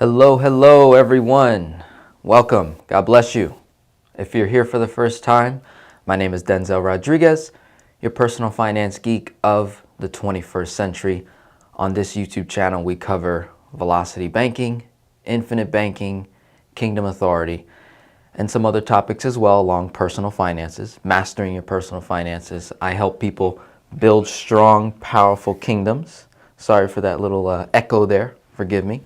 Hello, everyone. Welcome. God bless you. If you're here for the first time, my name is Denzel Rodriguez, your personal finance geek of the 21st century. On this YouTube channel, we cover velocity banking, infinite banking, kingdom authority, and some other topics as well along personal finances, mastering your personal finances. I help people build strong, powerful kingdoms. Sorry for that little echo there. Forgive me.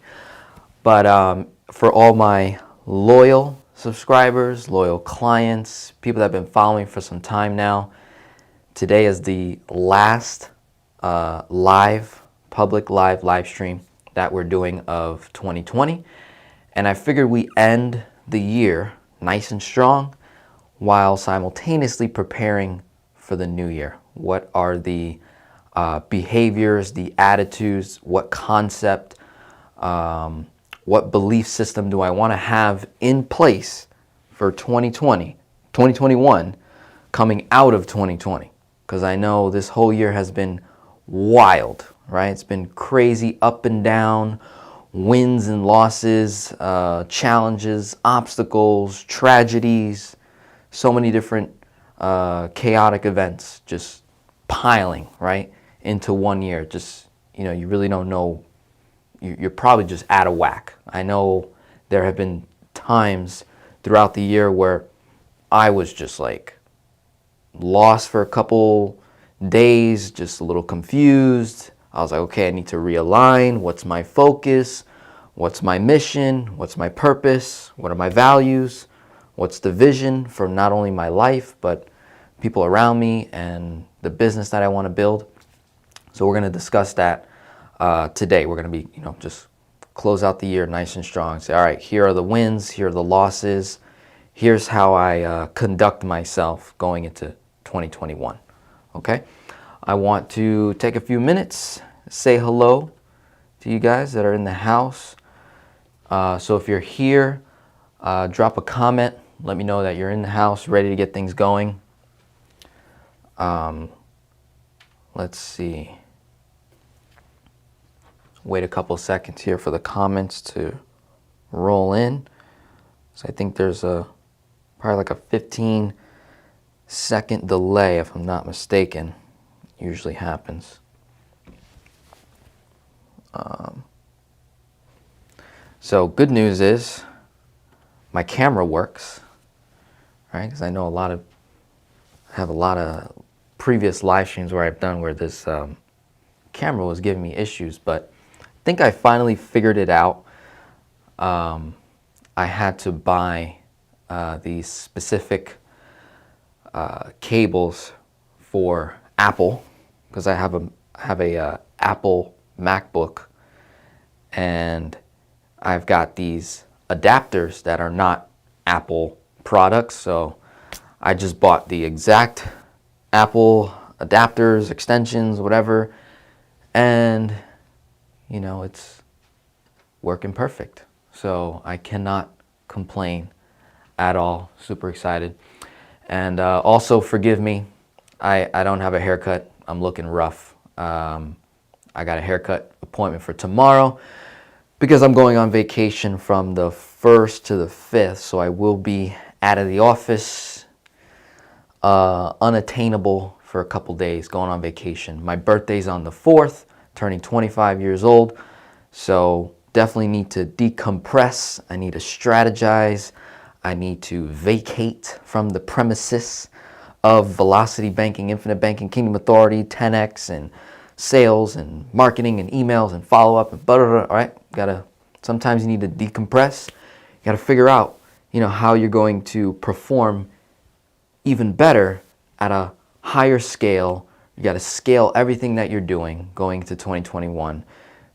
But for all my loyal subscribers, loyal clients, people that have been following for some time now, today is the last public live stream that we're doing of 2020. And I figured we end the year nice and strong while simultaneously preparing for the new year. What are the behaviors, the attitudes, what concept, what belief system do I want to have in place for 2021, coming out of 2020? Because I know this whole year has been wild, right? It's been crazy, up and down, wins and losses, challenges, obstacles, tragedies, so many different chaotic events just piling, right, into one year. Just, you really don't know. You're probably just out of whack. I know there have been times throughout the year where I was just like lost for a couple days, just a little confused. I was like, okay, I need to realign. What's my focus? What's my mission? What's my purpose? What are my values? What's the vision for not only my life, but people around me and the business that I want to build? So we're going to discuss that today. We're going to be, just close out the year nice and strong. Say, all right, here are the wins, here are the losses. Here's how I conduct myself going into 2021. Okay? I want to take a few minutes, say hello to you guys that are in the house. So if you're here, drop a comment. Let me know that you're in the house, ready to get things going. Let's see. Wait a couple seconds here for the comments to roll in. So I think there's probably like a 15-second delay, if I'm not mistaken. Usually happens. So good news is my camera works, right? Because I know I have a lot of previous live streams where I've done where this camera was giving me issues, but I think I finally figured it out. I had to buy these specific cables for Apple because I have a Apple MacBook, and I've got these adapters that are not Apple products. So I just bought the exact Apple adapters, extensions, whatever, and it's working perfect. So I cannot complain at all. Super excited. And also forgive me, I don't have a haircut. I'm looking rough. I got a haircut appointment for tomorrow because I'm going on vacation from the 1st to the 5th. So I will be out of the office, unattainable for a couple days, going on vacation. My birthday's on the 4th, turning 25 years old. So definitely need to decompress. I need to strategize. I need to vacate from the premises of velocity banking, infinite banking, kingdom authority, 10x, and sales and marketing and emails and follow-up and blah, blah, blah. All right, sometimes you need to decompress. You got to figure out, how you're going to perform even better at a higher scale. You got to scale everything that you're doing going to 2021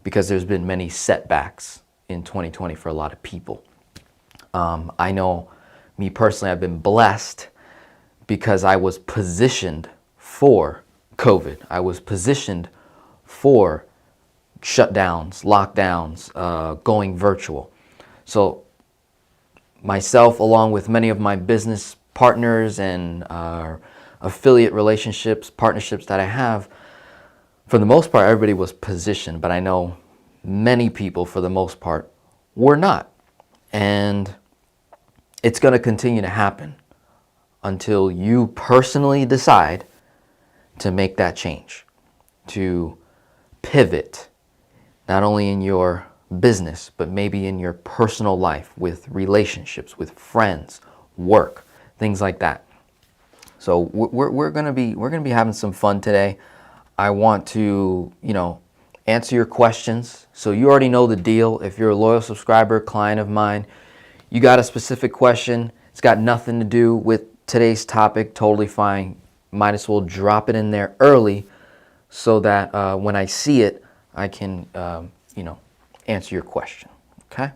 because there's been many setbacks in 2020 for a lot of people. I know me personally, I've been blessed because I was positioned for COVID. I was positioned for shutdowns, lockdowns, going virtual. So myself, along with many of my business partners and affiliate relationships, partnerships that I have, for the most part, everybody was positioned. But I know many people, for the most part, we're not. And it's going to continue to happen until you personally decide to make that change, to pivot, not only in your business, but maybe in your personal life, with relationships, with friends, work, things like that. So we're gonna be having some fun today. I want to, answer your questions. So you already know the deal. If you're a loyal subscriber, client of mine, you got a specific question, it's got nothing to do with today's topic, totally fine. Might as well drop it in there early so that when I see it, I can, answer your question, okay?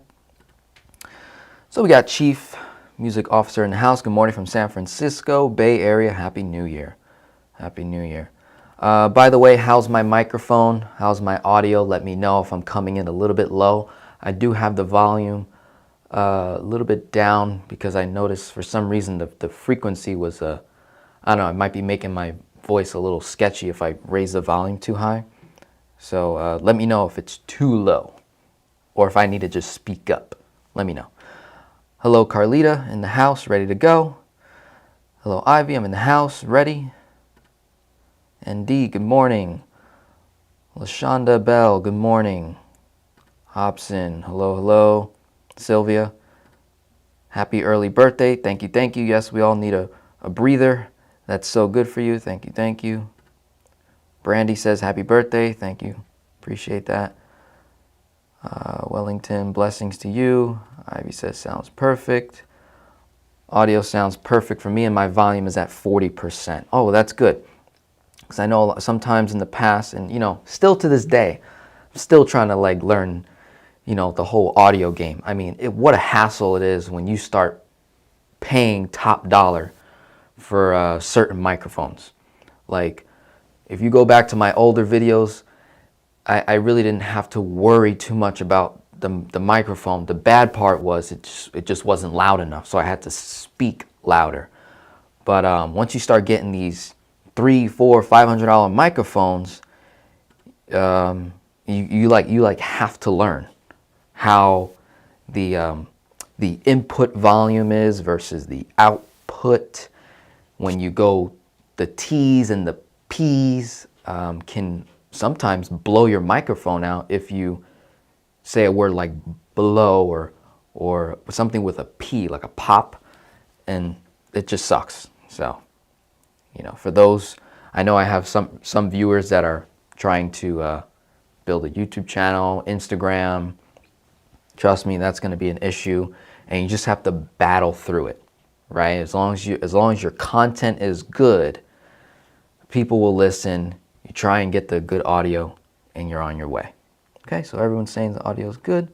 So we got Chief Music Officer in the house. Good morning from San Francisco, Bay Area. Happy New Year. Happy New Year. By the way, how's my microphone? How's my audio? Let me know if I'm coming in a little bit low. I do have the volume a little bit down because I noticed for some reason the frequency was, I don't know, it might be making my voice a little sketchy if I raise the volume too high. So let me know if it's too low or if I need to just speak up. Let me know. Hello, Carlita in the house, ready to go. Hello, Ivy, I'm in the house, ready. ND, good morning. LaShonda Bell, good morning. Hobson, hello, hello. Sylvia, happy early birthday. Thank you, thank you. Yes, we all need a breather. That's so good for you. Thank you, thank you. Brandy says happy birthday. Thank you. Appreciate that. Wellington, blessings to you. Ivy says sounds perfect. Audio sounds perfect for me and my volume is at 40%. Oh, that's good. Because I know sometimes in the past and, still to this day, I'm still trying to learn, the whole audio game. I mean, what a hassle it is when you start paying top dollar for certain microphones. Like, if you go back to my older videos, I really didn't have to worry too much about the microphone. The bad part was it just wasn't loud enough, so I had to speak louder. But once you start getting these $300, $400, $500 microphones, you have to learn how the input volume is versus the output. When you go, the T's and the P's can sometimes blow your microphone out if you say a word like blow or something with a P, like a pop, and it just sucks. So, for those, I know I have some viewers that are trying to build a YouTube channel, Instagram. Trust me, that's going to be an issue, and you just have to battle through it, right? As long as your content is good, people will listen. You try and get the good audio, and you're on your way. Okay, so everyone's saying the audio is good.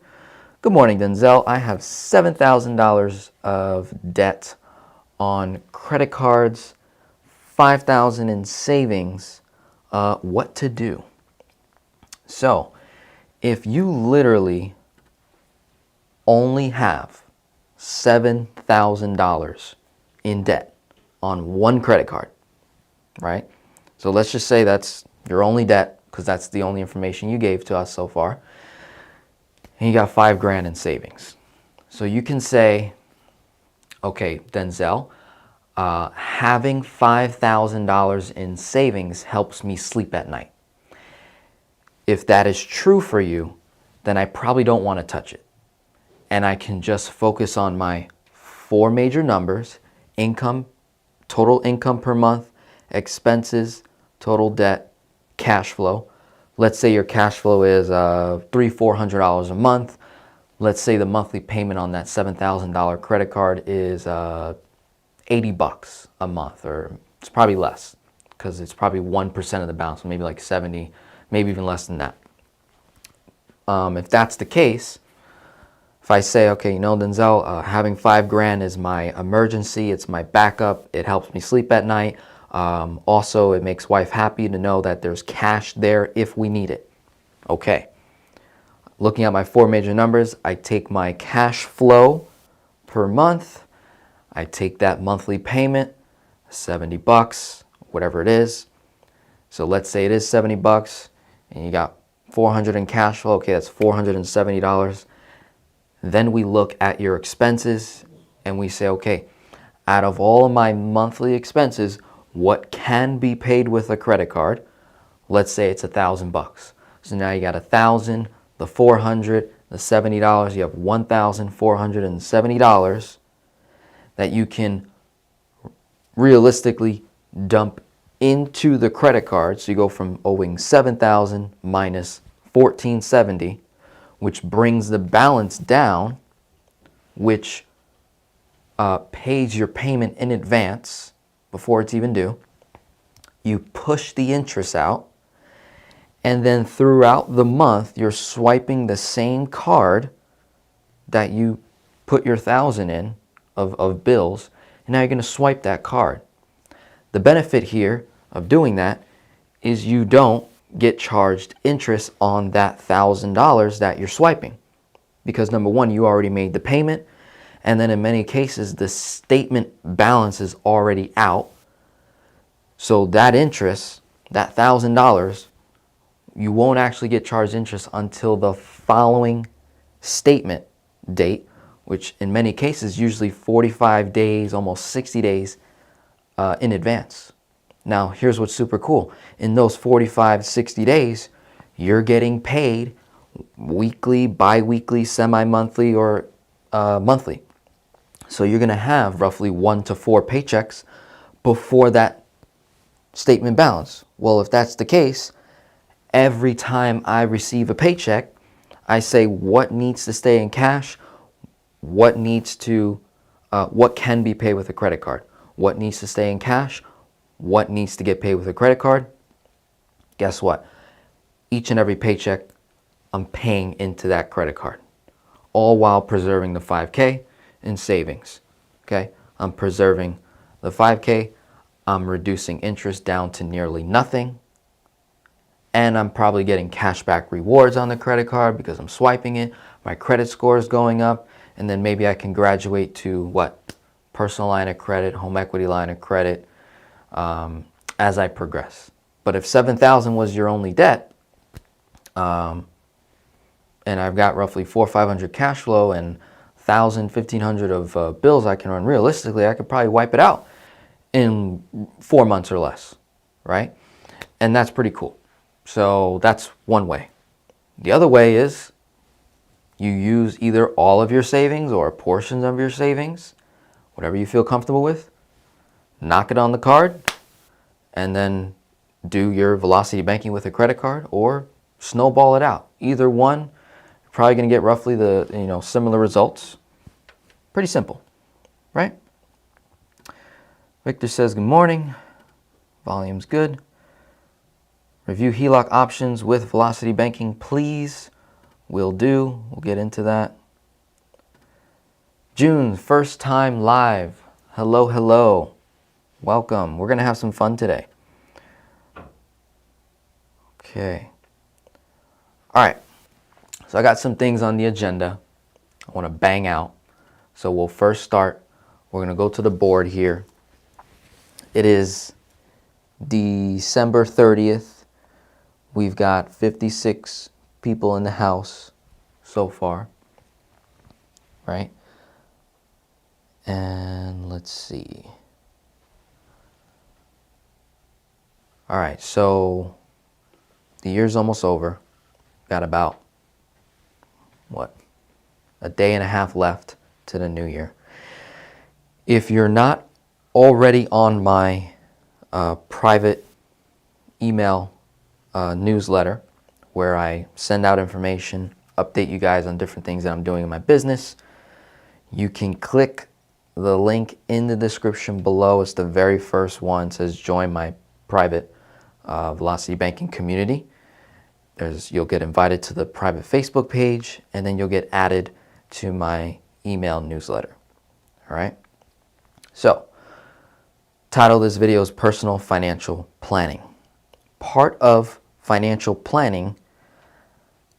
Good morning, Denzel. I have $7,000 of debt on credit cards, $5,000 in savings. What to do? So, if you literally only have $7,000 in debt on one credit card, right? So let's just say that's your only debt, because that's the only information you gave to us so far. And you got $5,000 in savings. So you can say, okay, Denzel, having $5,000 in savings helps me sleep at night. If that is true for you, then I probably don't want to touch it. And I can just focus on my 4 major numbers: income, total income per month, expenses, total debt, cash flow. Let's say your cash flow is $300-$400 a month. Let's say the monthly payment on that $7,000 credit card is $80 a month, or it's probably less because it's probably 1% of the balance, maybe like 70, maybe even less than that. If that's the case, if I say, okay, Denzel, having $5,000 is my emergency, it's my backup, it helps me sleep at night. Also, it makes wife happy to know that there's cash there if we need it. Okay. Looking at my 4 major numbers, I take my cash flow per month. I take that monthly payment, $70, whatever it is. So let's say it is $70 and you got $400 in cash flow. Okay, that's $470. Then we look at your expenses and we say, okay, out of all of my monthly expenses, what can be paid with a credit card? Let's say it's $1,000. So now you got 1,000, the 400, the $70. You have $1,470 that you can realistically dump into the credit card. So you go from owing $7,000 minus $1,470, which brings the balance down, which pays your payment in advance before it's even due. You push the interest out, and then throughout the month, you're swiping the same card that you put your 1,000 in of bills, and now you're going to swipe that card. The benefit here of doing that is you don't get charged interest on that $1,000 that you're swiping, because number one, you already made the payment, and then in many cases the statement balance is already out. So that interest, that $1,000, you won't actually get charged interest until the following statement date, which in many cases usually 45 days, almost 60 days in advance. Now, here's what's super cool. In those 45, 60 days, you're getting paid weekly, bi-weekly, semi-monthly, or monthly. So you're going to have roughly 1 to 4 paychecks before that statement balance. Well, if that's the case, every time I receive a paycheck, I say what needs to stay in cash, what can be paid with a credit card, what needs to stay in cash, what needs to get paid with a credit card. Guess what? Each and every paycheck, I'm paying into that credit card, all while preserving the $5K in savings. Okay, I'm preserving the $5K. I'm reducing interest down to nearly nothing. And I'm probably getting cashback rewards on the credit card because I'm swiping it. My credit score is going up. And then maybe I can graduate to what? Personal line of credit, home equity line of credit as I progress. But if $7,000 was your only debt, and I've got roughly $400 or $500 cash flow and $1,000, $1,500 of bills I can run, realistically, I could probably wipe it out in 4 months or less, right? And that's pretty cool. So that's one way. The other way is you use either all of your savings or portions of your savings, whatever you feel comfortable with, knock it on the card, and then do your velocity banking with a credit card or snowball it out. Either one, you're probably going to get roughly the similar results. Pretty simple, right? Victor says, good morning. Volume's good. Review HELOC options with velocity banking, please. Will do. We'll get into that. June, first time live. Hello, hello. Welcome. We're going to have some fun today. Okay. All right. So I got some things on the agenda I want to bang out. So we'll first start. We're going to go to the board here. It is December 30th. We've got 56 people in the house so far, right? And let's see. All right, so the year's almost over. Got about, a day and a half left to the new year. If you're not already on my private email newsletter, where I send out information, update you guys on different things that I'm doing in my business, you can click the link in the description below. It's the very first one. It says join my private velocity banking community. You'll get invited to the private Facebook page, and then you'll get added to my email newsletter. All right. So, title of this video is Personal Financial Planning. Part of financial planning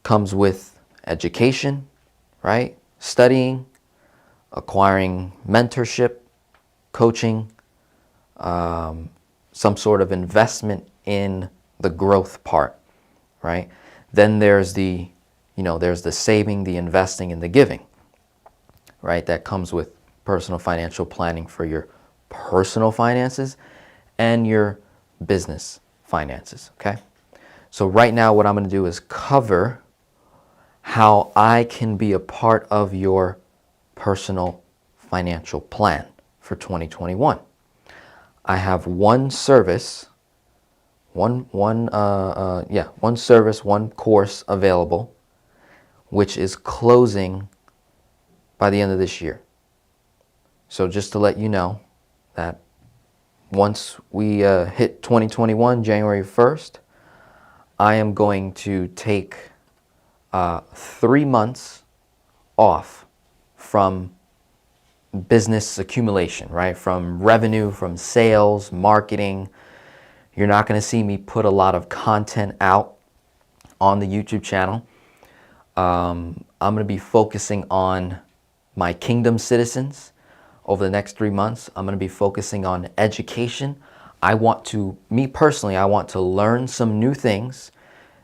comes with education, right? Studying, acquiring mentorship, coaching, some sort of investment in the growth part, right? Then there's the saving, the investing, and the giving. right? That comes with personal financial planning for your personal finances and your business finances, okay? So right now what I'm going to do is cover how I can be a part of your personal financial plan for 2021. I have one service, one service, one course available, which is closing by the end of this year. So just to let you know that once we hit 2021, January 1st, I am going to take 3 months off from business accumulation, right? From revenue, from sales, marketing. You're not going to see me put a lot of content out on the YouTube channel. I'm going to be focusing on my kingdom citizens over the next 3 months. I'm going to be focusing on education. Me personally, I want to learn some new things.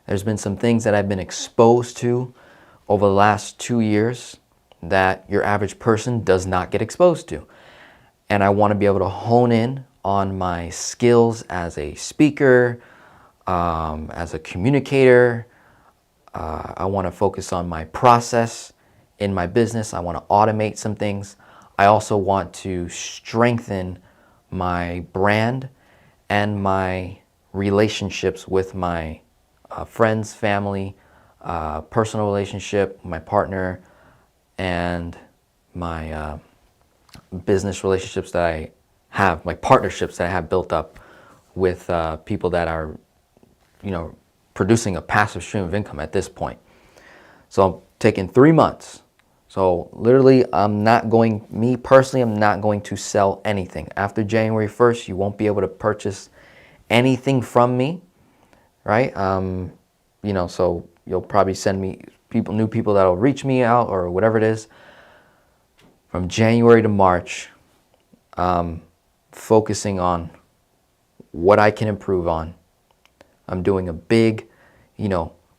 There's been some things that I've been exposed to over the last 2 years that your average person does not get exposed to. And I want to be able to hone in on my skills as a speaker, as a communicator. I want to focus on my process in my business. I want to automate some things. I also want to strengthen my brand and my relationships with my friends, family, personal relationship, my partner, and my business relationships that I have, my partnerships that I have built up with people that are, producing a passive stream of income at this point. So I'm taking 3 months. So literally, I'm not going to sell anything. After January 1st, you won't be able to purchase anything from me, right? So you'll probably send me new people that'll reach me out or whatever it is. From January to March, focusing on what I can improve on. I'm doing a big,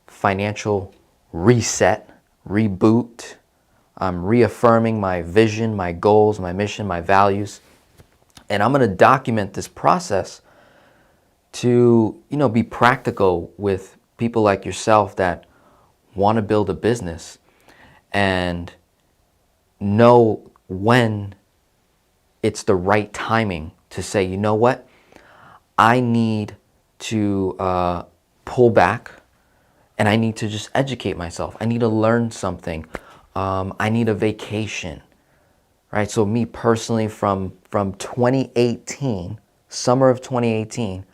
financial reset, reboot. I'm reaffirming my vision, my goals, my mission, my values. And I'm going to document this process to, be practical with people like yourself that want to build a business and know when it's the right timing to say, you know what, I need to pull back and I need to just educate myself. I need to learn something. I need a vacation, right? So me personally, from 2018, summer of 2018,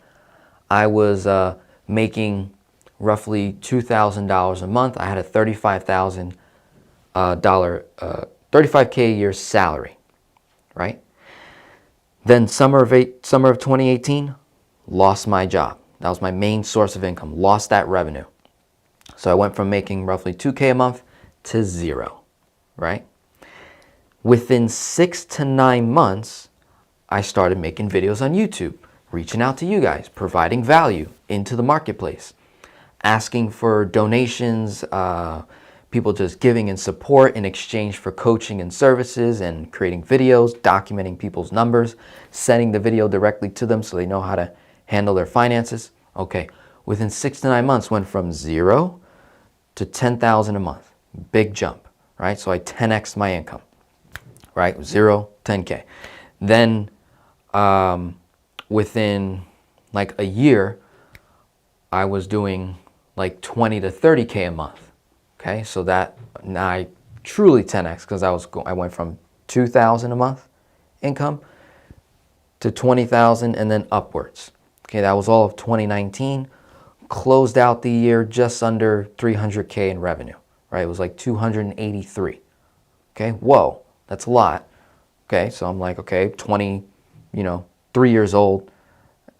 I was making roughly $2,000 a month. I had a $35,000 $35K a year salary, right? Then summer of 2018, lost my job. That was my main source of income. Lost that revenue. So I went from making roughly $2K a month to zero, right? Within 6 to 9 months, I started making videos on YouTube, reaching out to you guys, providing value into the marketplace, asking for donations, people just giving in support in exchange for coaching and services, and creating videos, documenting people's numbers, sending the video directly to them so they know how to handle their finances. Okay, within 6 to 9 months, went from zero to $10,000 a month. Big jump, right? So I 10x'd my income, right? 0, 10K. Then within like a year, I was doing like 20 to 30K a month. Okay, so that now I truly 10x because I went from 2,000 a month income to 20,000 and then upwards. Okay, that was all of 2019. Closed out the year just under 300K in revenue, right? It was like 283. Okay, whoa, that's a lot. Okay, so I'm like, okay, 3 years old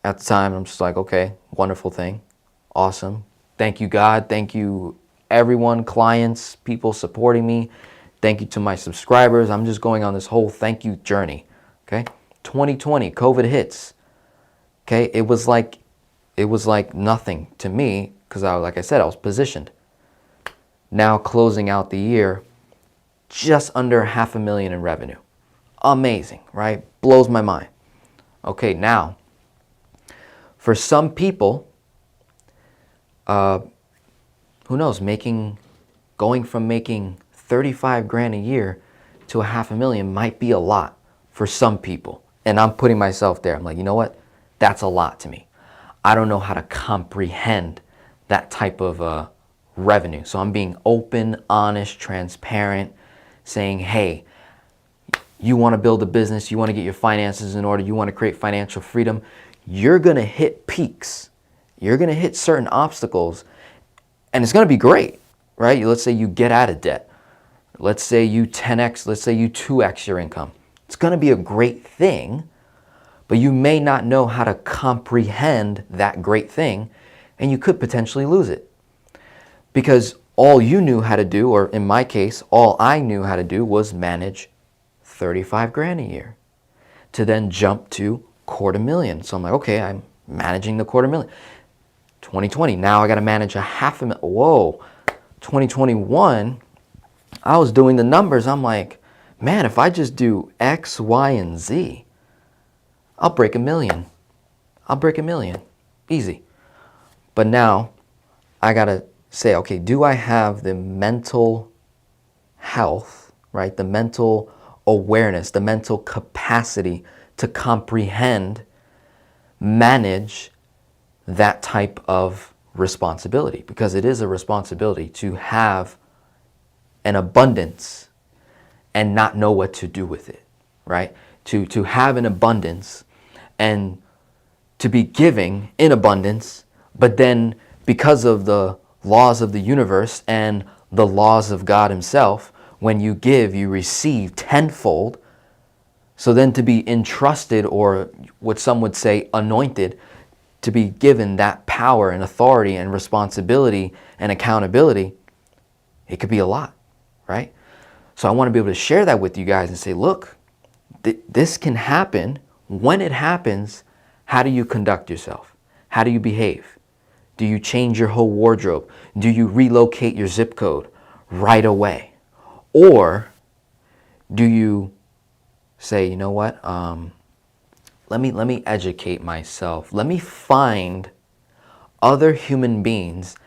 at the time. I'm just like, okay, wonderful thing, awesome. Thank you, God. Thank you, everyone, clients, people supporting me. Thank you to my subscribers. I'm just going on this whole thank you journey. Okay, 2020, COVID hits. Okay, it was like nothing to me because like I said, I was positioned. Now closing out the year, just under $500,000 in revenue. Amazing, right? Blows my mind. Okay, now, for some people, who knows, going from making 35 grand a year to $500,000 might be a lot for some people. And I'm putting myself there. I'm like, you know what? That's a lot to me. I don't know how to comprehend that type of revenue. So I'm being open, honest, transparent, saying, hey, you want to build a business, you want to get your finances in order, you want to create financial freedom, you're going to hit peaks. You're going to hit certain obstacles, and it's going to be great, right? Let's say you get out of debt. Let's say you 10x, let's say you 2x your income. It's going to be a great thing, but you may not know how to comprehend that great thing, and you could potentially lose it. Because all you knew how to do, or in my case, all I knew how to do was manage 35 grand a year to then jump to $250,000. So I'm like, okay, I'm managing the $250,000. 2020, now I got to manage $500,000. Whoa, 2021, I was doing the numbers. I'm like, man, if I just do X, Y, and Z, I'll break $1 million. I'll break $1 million. Easy. But now I got to say, okay, do I have the mental health, right? The mental awareness, the mental capacity to comprehend, manage that type of responsibility? Because it is a responsibility to have an abundance and not know what to do with it, right? To have an abundance and to be giving in abundance, but then because of the laws of the universe and the laws of God himself, when you give, you receive tenfold. So then to be entrusted, or what some would say anointed, to be given that power and authority and responsibility and accountability, it could be a lot, right? So I want to be able to share that with you guys and say, look, this can happen. When it happens, how do you conduct yourself? How do you behave? Do you change your whole wardrobe? Do you relocate your zip code right away? Or do you say, you know what, let me educate myself. Let me find other human beings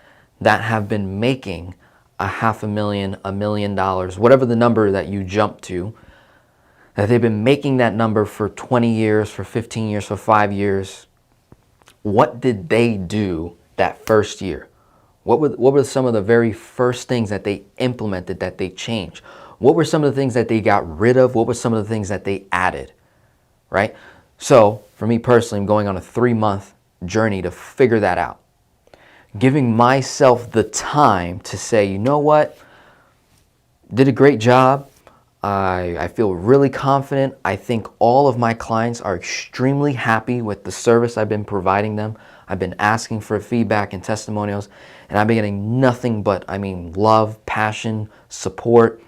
that have been making $500,000, $1 million, whatever the number that you jump to, that they've been making that number for 20 years, for 15 years, for 5 years. What did they do that first year? What were some of the very first things that they implemented, that they changed? What were some of the things that they got rid of? What were some of the things that they added, right? So for me personally, I'm going on a 3-month journey to figure that out. Giving myself the time to say, you know what? Did a great job. I feel really confident. I think all of my clients are extremely happy with the service I've been providing them. I've been asking for feedback and testimonials, and I've been getting nothing but, love, passion, support.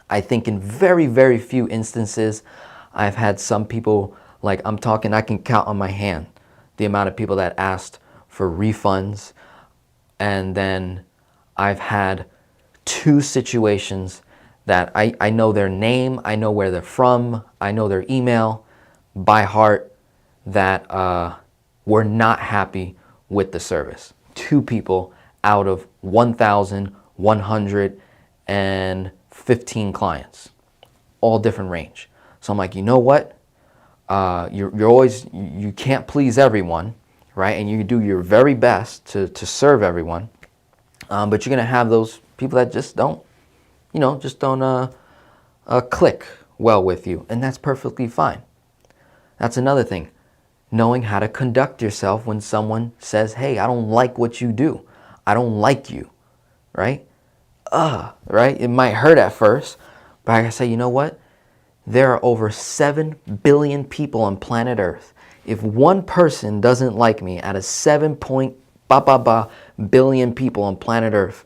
I think in very, very few instances, I've had some people, like I can count on my hand the amount of people that asked for refunds. And then I've had 2 situations that I know their name, I know where they're from, I know their email by heart, that were not happy with the service. 2 people out of 1,115 clients, all different range. So I'm like, you know what? You can't please everyone, right? And you do your very best to serve everyone, but you're gonna have those people that just don't click well with you, and that's perfectly fine. That's another thing. Knowing how to conduct yourself when someone says, hey, I don't like what you do. I don't like you, right? Right? It might hurt at first, but I say, you know what? There are over 7 billion people on planet Earth. If one person doesn't like me out of 7 billion people on planet Earth,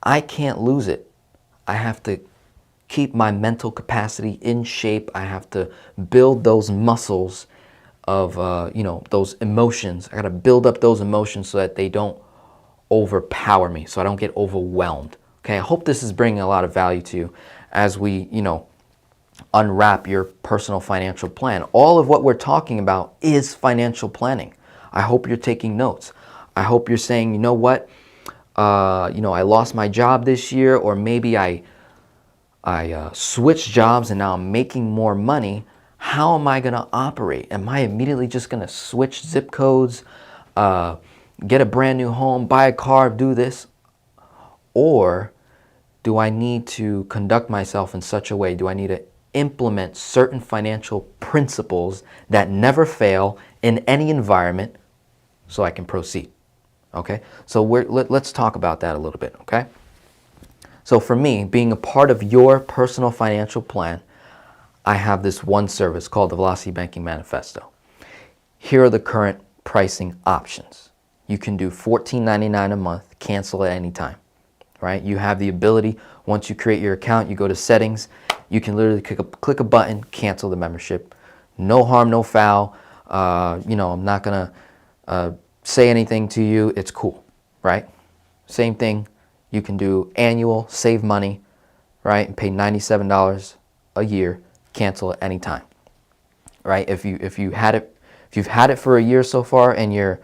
I can't lose it. I have to keep my mental capacity in shape. I have to build those muscles of, those emotions. I got to build up those emotions so that they don't overpower me, so I don't get overwhelmed. Okay, I hope this is bringing a lot of value to you. as we, unwrap your personal financial plan. All of what we're talking about is financial planning. I hope you're taking notes. I hope you're saying, you know what, I lost my job this year, or maybe I switched jobs and now I'm making more money. How am I going to operate? Am I immediately just going to switch zip codes, get a brand new home, buy a car, do this? Or do I need to conduct myself in such a way? Do I need to implement certain financial principles that never fail in any environment so I can proceed? Okay, so let's talk about that a little bit, okay? So for me, being a part of your personal financial plan, I have this one service called the Velocity Banking Manifesto. Here are the current pricing options. You can do $14.99 a month, cancel at any time, right? You have the ability, once you create your account, you go to settings, you can literally click a button, cancel the membership. No harm, no foul. I'm not gonna say anything to you. It's cool, right? Same thing. You can do annual, save money, right? And pay $97 a year, cancel at any time, right? If you've had it for a year so far, and your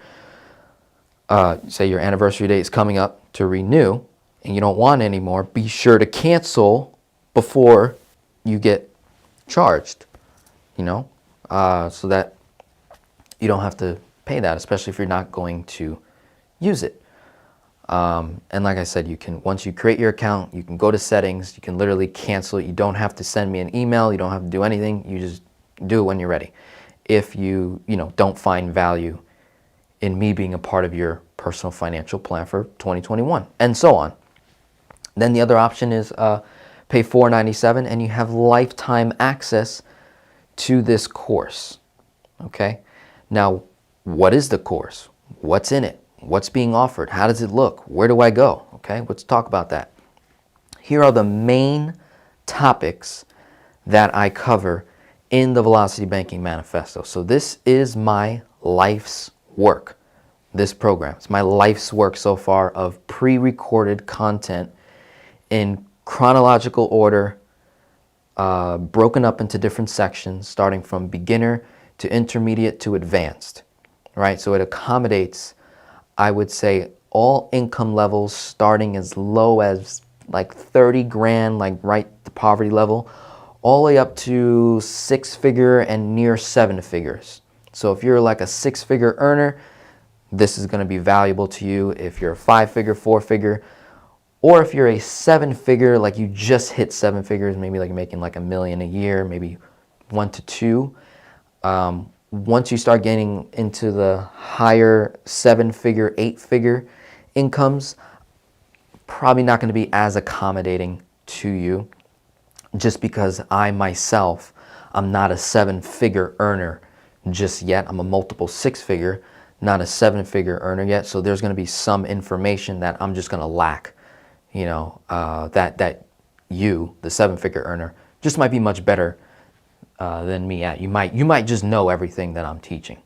say your anniversary date is coming up to renew, and you don't want it anymore, be sure to cancel before you get charged, so that you don't have to pay that, especially if you're not going to use it. And like I said, you can, once you create your account, you can go to settings, you can literally cancel it. You don't have to send me an email, you don't have to do anything, you just do it when you're ready. If you, don't find value in me being a part of your personal financial plan for 2021, and so on. Then the other option is pay $4.97 and you have lifetime access to this course, okay? Now, what is the course? What's in it? What's being offered? How does it look? Where do I go? Okay, let's talk about that. Here are the main topics that I cover in the Velocity Banking Manifesto. So this is my life's work, this program. It's my life's work so far of pre-recorded content in chronological order, broken up into different sections, starting from beginner to intermediate to advanced, right? So it accommodates, I would say, all income levels, starting as low as like 30 grand, like right the poverty level, all the way up to 6-figure and near 7 figures. So if you're like a 6-figure earner, this is going to be valuable to you. If you're a 5-figure, 4-figure, or if you're a 7-figure, like you just hit 7 figures, maybe like you're making like $1 million a year, maybe 1 to 2. Once you start getting into the higher 7-figure, 8-figure incomes, probably not going to be as accommodating to you, just because I myself, I'm not a 7-figure earner just yet. I'm a multiple 6-figure, not a 7-figure earner yet. So there's going to be some information that I'm just going to lack. That you, the 7-figure earner, just might be much better than me at. You might just know everything that I'm teaching,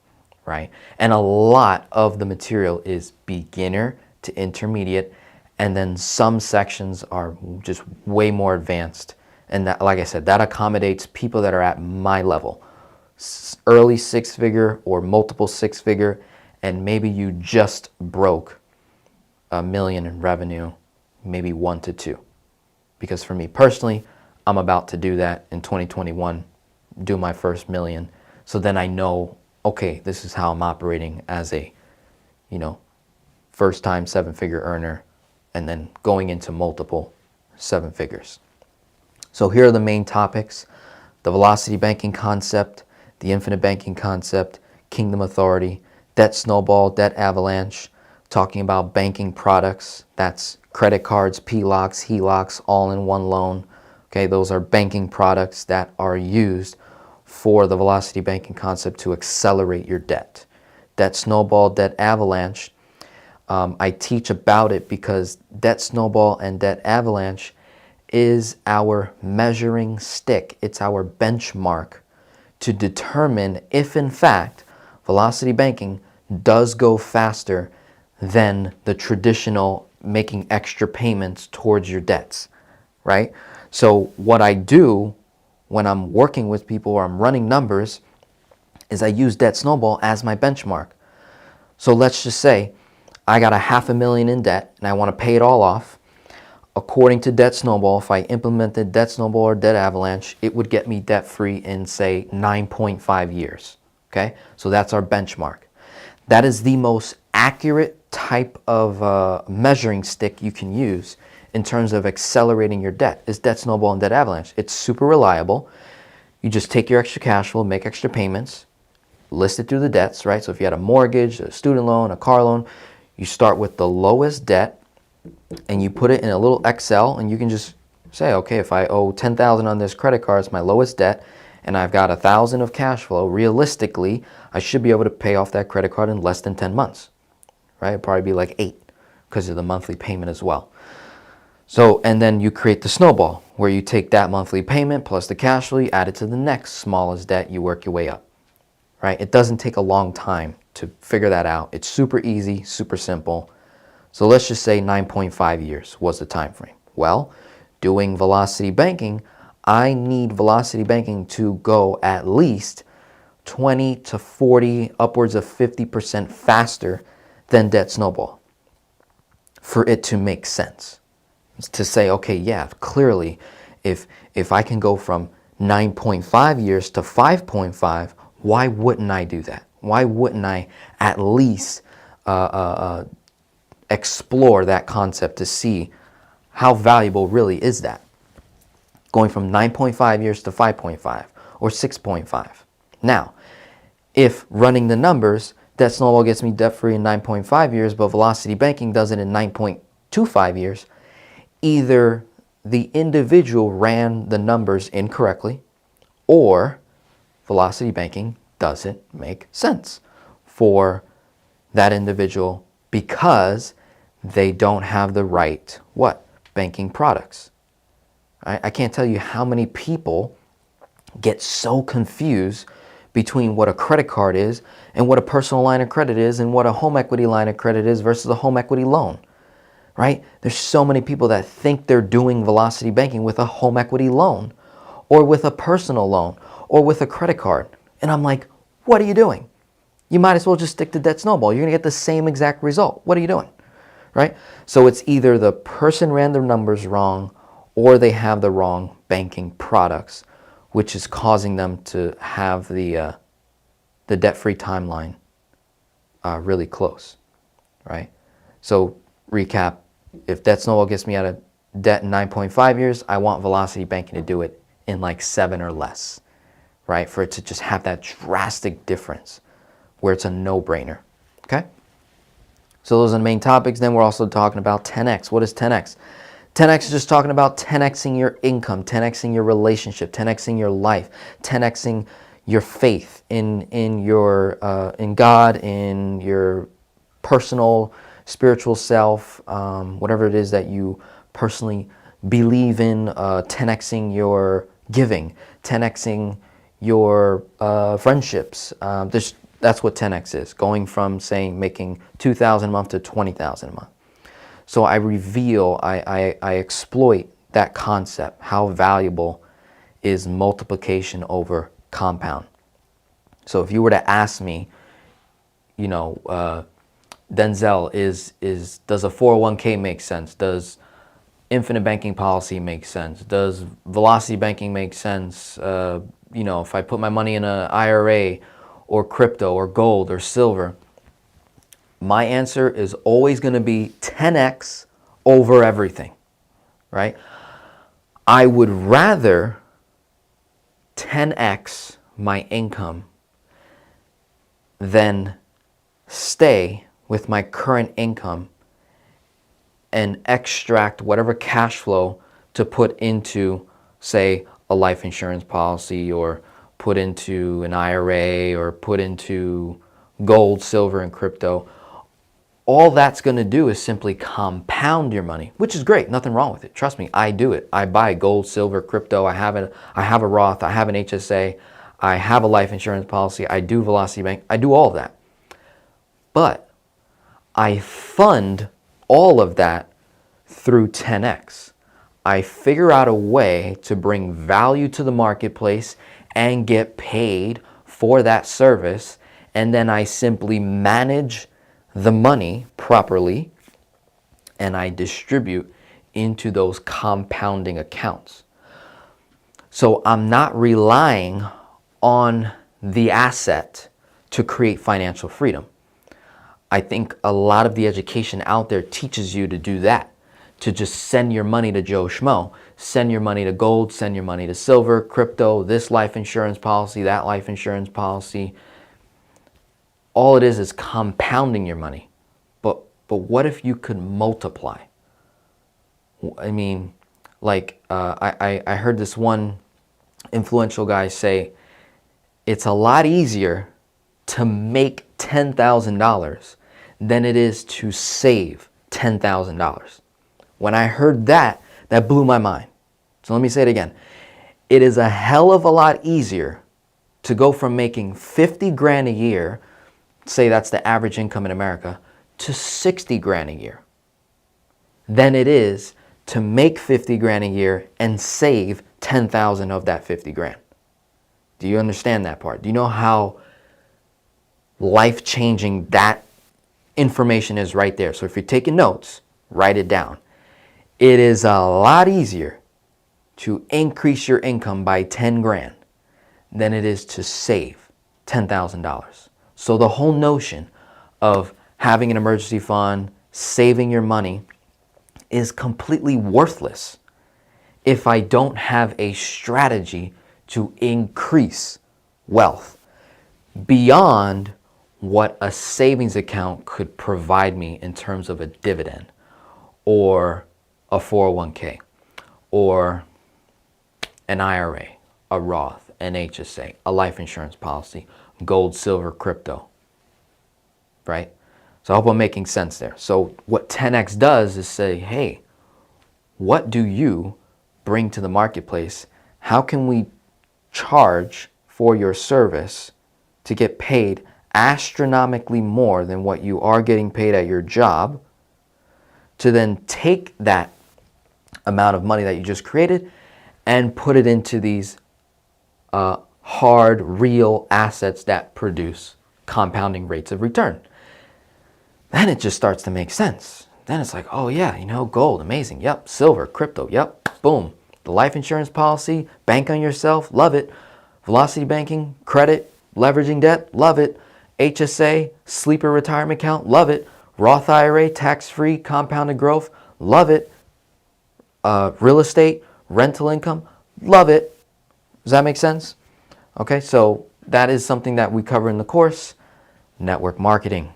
right? And a lot of the material is beginner to intermediate, and then some sections are just way more advanced. And that, like I said, that accommodates people that are at my level, early 6-figure or multiple 6-figure, and maybe you just broke $1 million in revenue, maybe 1 to 2. Because for me personally, I'm about to do that in 2021, do my first $1 million. So then I know, okay, this is how I'm operating as a, first time 7-figure earner, and then going into multiple 7 figures. So here are the main topics: the velocity banking concept, the infinite banking concept, kingdom authority, debt snowball, debt avalanche, talking about banking products. That's credit cards, PLOCs, HELOCs, all-in-one loan. Okay, those are banking products that are used for the velocity banking concept to accelerate your debt. Debt snowball, debt avalanche. I teach about it because debt snowball and debt avalanche is our measuring stick. It's our benchmark to determine if, in fact, velocity banking does go faster than the traditional making extra payments towards your debts, right? So what I do when I'm working with people or I'm running numbers is I use Debt Snowball as my benchmark. So let's just say I got $500,000 in debt and I want to pay it all off. According to Debt Snowball, if I implemented Debt Snowball or Debt Avalanche, it would get me debt free in, say, 9.5 years. Okay, so that's our benchmark. That is the most accurate type of measuring stick you can use in terms of accelerating your debt, is Debt Snowball and Debt Avalanche. It's super reliable. You just take your extra cash flow, make extra payments, list it through the debts, right? So if you had a mortgage, a student loan, a car loan, you start with the lowest debt and you put it in a little Excel, and you can just say, okay, if I owe $10,000 on this credit card, it's my lowest debt, and I've got $1,000 of cash flow, realistically, I should be able to pay off that credit card in less than 10 months, right? It'd probably be like 8 because of the monthly payment as well. So, and then you create the snowball where you take that monthly payment plus the cash flow, you add it to the next smallest debt, you work your way up, right? It doesn't take a long time to figure that out. It's super easy, super simple. So let's just say 9.5 years was the time frame. Well, doing velocity banking, I need velocity banking to go at least 20 to 40, upwards of 50% faster than Debt Snowball for it to make sense. To say, okay, yeah, clearly, if I can go from 9.5 years to 5.5, why wouldn't I do that? Why wouldn't I at least explore that concept to see how valuable really is that? Going from 9.5 years to 5.5 or 6.5. Now, if running the numbers, Debt Snowball gets me debt free in 9.5 years, but velocity banking does it in 9.25 years, either the individual ran the numbers incorrectly or velocity banking doesn't make sense for that individual because they don't have the right, banking products. I can't tell you how many people get so confused between what a credit card is and what a personal line of credit is and what a home equity line of credit is versus a home equity loan, right? There's so many people that think they're doing velocity banking with a home equity loan or with a personal loan or with a credit card. And I'm like, what are you doing? You might as well just stick to Debt Snowball. You're going to get the same exact result. What are you doing? Right? So it's either the person ran their numbers wrong or they have the wrong banking products, which is causing them to have the debt-free timeline really close, right? So recap, if Debt Snowball gets me out of debt in 9.5 years, I want velocity banking to do it in like 7 or less, right? For it to just have that drastic difference where it's a no-brainer, okay? So those are the main topics. Then we're also talking about 10x. What is 10x? 10x is just talking about 10xing your income, 10xing your relationship, 10xing your life, 10xing your faith in God, in your personal spiritual self, whatever it is that you personally believe in, 10xing your giving, 10xing your friendships. That's what 10x is, going from, saying, making $2,000 a month to $20,000 a month. So I reveal, I exploit that concept, how valuable is multiplication over compound. So if you were to ask me, Denzel, does a 401k make sense? Does infinite banking policy make sense? Does velocity banking make sense? If I put my money in an IRA or crypto or gold or silver, my answer is always going to be 10x over everything, right? I would rather 10x my income than stay with my current income and extract whatever cash flow to put into, say, a life insurance policy or put into an IRA or put into gold, silver, and crypto. All that's going to do is simply compound your money, which is great. Nothing wrong with it. Trust me, I do it. I buy gold, silver, crypto. I have a Roth. I have an HSA. I have a life insurance policy. I do Velocity Bank. I do all of that. But I fund all of that through 10x. I figure out a way to bring value to the marketplace and get paid for that service. And then I simply manage the money properly and I distribute into those compounding accounts. So I'm not relying on the asset to create financial freedom. I think a lot of the education out there teaches you to do that, to just send your money to Joe Schmo, send your money to gold, send your money to silver, crypto, this life insurance policy, that life insurance policy. All it is compounding your money. But what if you could multiply? I mean, like I heard this one influential guy say, it's a lot easier to make $10,000 than it is to save $10,000. When I heard that, that blew my mind. So let me say it again. It is a hell of a lot easier to go from making 50 grand a year, say that's the average income in America, to 60 grand a year than it is to make 50 grand a year and save 10,000 of that 50 grand. Do you understand that part? Do you know how life-changing that information is right there? So if you're taking notes, write it down. It is a lot easier to increase your income by 10 grand than it is to save $10,000. So the whole notion of having an emergency fund, saving your money, is completely worthless if I don't have a strategy to increase wealth beyond what a savings account could provide me in terms of a dividend or a 401k or an IRA, a Roth, an HSA, a life insurance policy, gold, silver, crypto, right? So I hope I'm making sense there. So what 10X does is say, hey, what do you bring to the marketplace? How can we charge for your service to get paid astronomically more than what you are getting paid at your job, to then take that amount of money that you just created and put it into these hard, real assets that produce compounding rates of return? Then it just starts to make sense. Then it's like, oh yeah, gold, amazing. Yep, silver, crypto, yep, boom. The life insurance policy, bank on yourself, love it. Velocity banking, credit, leveraging debt, love it. HSA, sleeper retirement account, love it. Roth IRA, tax-free, compounded growth, love it. Real estate, rental income, love it. Does that make sense? Okay, so that is something that we cover in the course. Network marketing.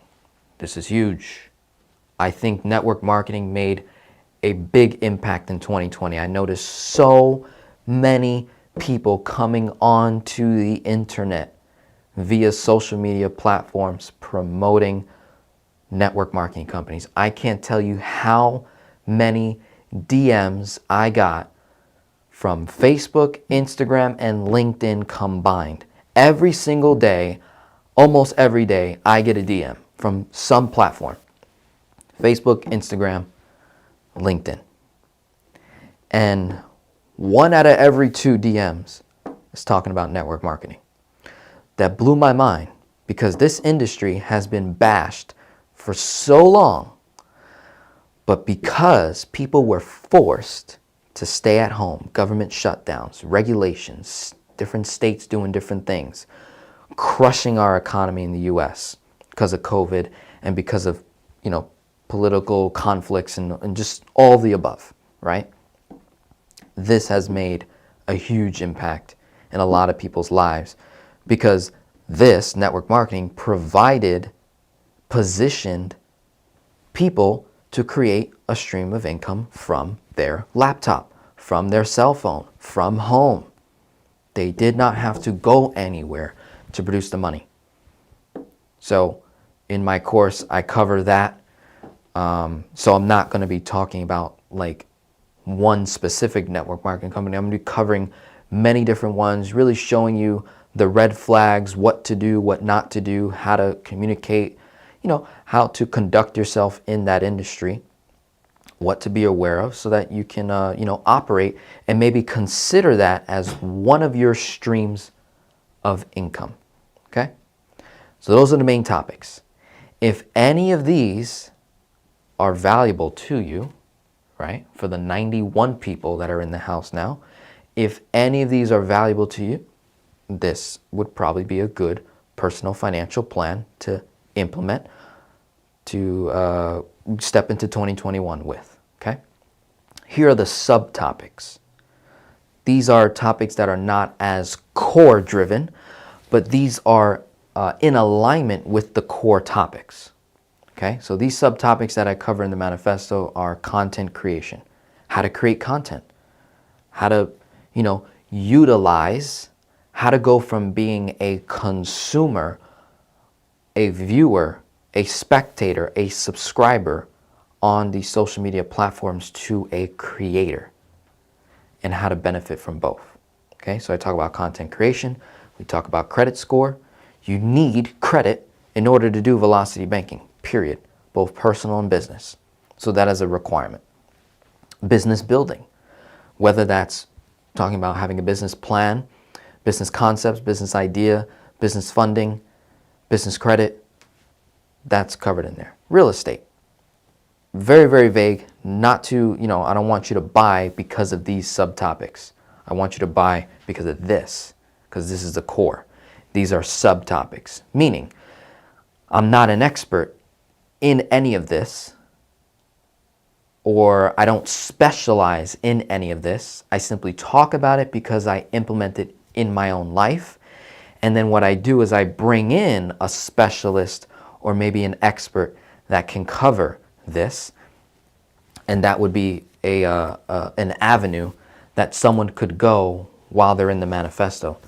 This is huge. I think network marketing made a big impact in 2020. I noticed so many people coming onto the internet via social media platforms promoting network marketing companies. I can't tell you how many DMs I got from Facebook, Instagram, and LinkedIn combined. Every single day, almost every day, I get a DM from some platform. Facebook, Instagram, LinkedIn. And 1 out of every 2 DMs is talking about network marketing. That blew my mind because this industry has been bashed for so long. But because people were forced to stay at home, government shutdowns, regulations, different states doing different things, crushing our economy in the US because of COVID and because of, political conflicts and just all the above, right? This has made a huge impact in a lot of people's lives because this network marketing positioned people to create a stream of income from their laptop, from their cell phone, from home. They did not have to go anywhere to produce the money. So in my course, I cover that. So I'm not going to be talking about like one specific network marketing company. I'm going to be covering many different ones, really showing you the red flags, what to do, what not to do, how to communicate, how to conduct yourself in that industry. what to be aware of so that you can, operate and maybe consider that as one of your streams of income. Okay? So those are the main topics. If any of these are valuable to you, right, for the 91 people that are in the house now, if any of these are valuable to you, this would probably be a good personal financial plan to implement, to step into 2021 with, okay? Here are the subtopics. These are topics that are not as core driven, but these are in alignment with the core topics, okay? So these subtopics that I cover in the manifesto are content creation, how to create content, how to, utilize, how to go from being a consumer, a viewer, a spectator, a subscriber on these social media platforms to a creator, and how to benefit from both. Okay, so I talk about content creation, we talk about credit score. You need credit in order to do velocity banking, period, both personal and business. So that is a requirement. Business building, whether that's talking about having a business plan, business concepts, business idea, business funding, business credit, that's covered in there. Real estate, very, very vague, not to, I don't want you to buy because of these subtopics. I want you to buy because of this, because this is the core. These are subtopics, meaning I'm not an expert in any of this, or I don't specialize in any of this. I simply talk about it because I implement it in my own life. And then what I do is I bring in a specialist or maybe an expert that can cover this. And that would be an avenue that someone could go while they're in the manifesto.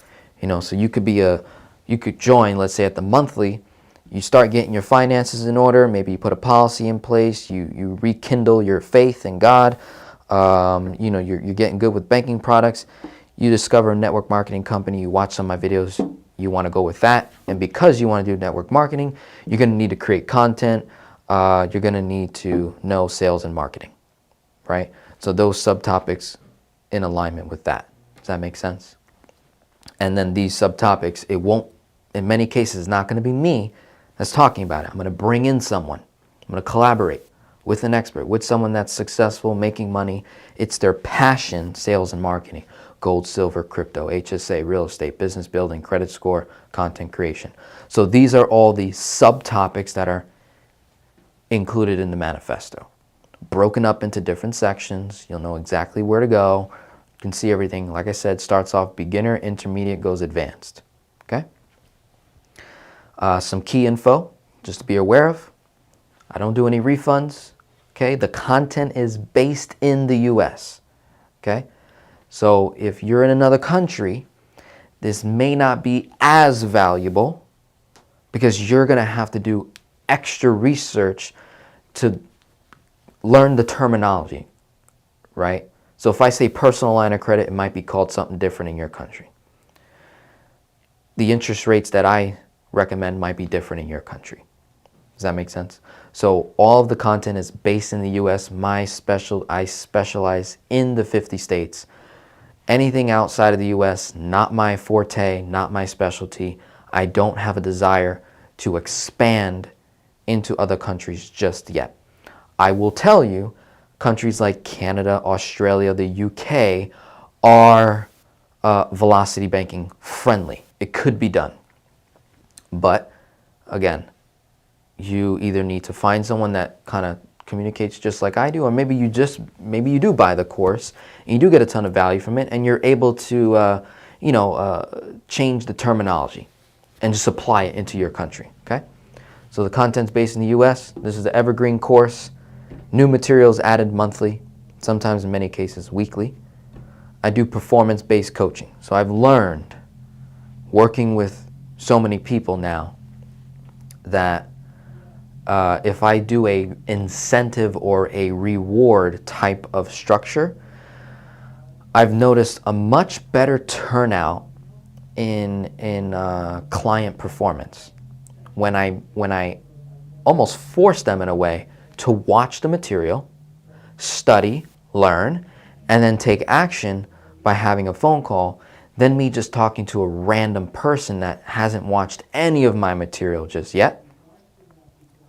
So you could join, let's say at the monthly, you start getting your finances in order, maybe you put a policy in place, you rekindle your faith in God, you're getting good with banking products, you discover a network marketing company, you watch some of my videos, you want to go with that, and because you want to do network marketing, you're going to need to create content, you're going to need to know sales and marketing, right? So those subtopics in alignment with that. Does that make sense? And then these subtopics, it won't, in many cases, not going to be me that's talking about it. I'm going to bring in someone. I'm going to collaborate with an expert, with someone that's successful, making money. It's their passion, sales and marketing, gold, silver, crypto, HSA, real estate, business building, credit score, content creation. So these are all the subtopics that are included in the manifesto. Broken up into different sections. You'll know exactly where to go. You can see everything. Like I said, starts off beginner, intermediate, goes advanced. Okay? Some key info, just to be aware of. I don't do any refunds. Okay? The content is based in the US. Okay? So if you're in another country, this may not be as valuable because you're going to have to do extra research to learn the terminology, right? So if I say personal line of credit, it might be called something different in your country. The interest rates that I recommend might be different in your country. Does that make sense? So all of the content is based in the US. I specialize in the 50 states. Anything outside of the US, not my forte, not my specialty. I don't have a desire to expand into other countries just yet. I will tell you, countries like Canada, Australia, the UK are velocity banking friendly. It could be done. But again, you either need to find someone that kind of communicates just like I do, or maybe you do buy the course and you do get a ton of value from it and you're able to change the terminology and just apply it into your country. Okay? So the content's based in the US. This is the evergreen course. New materials added monthly, sometimes in many cases weekly. I do performance-based coaching. So I've learned, working with so many people now, that if I do a incentive or a reward type of structure, I've noticed a much better turnout in client performance when I almost force them in a way to watch the material, study, learn, and then take action by having a phone call than me just talking to a random person that hasn't watched any of my material just yet,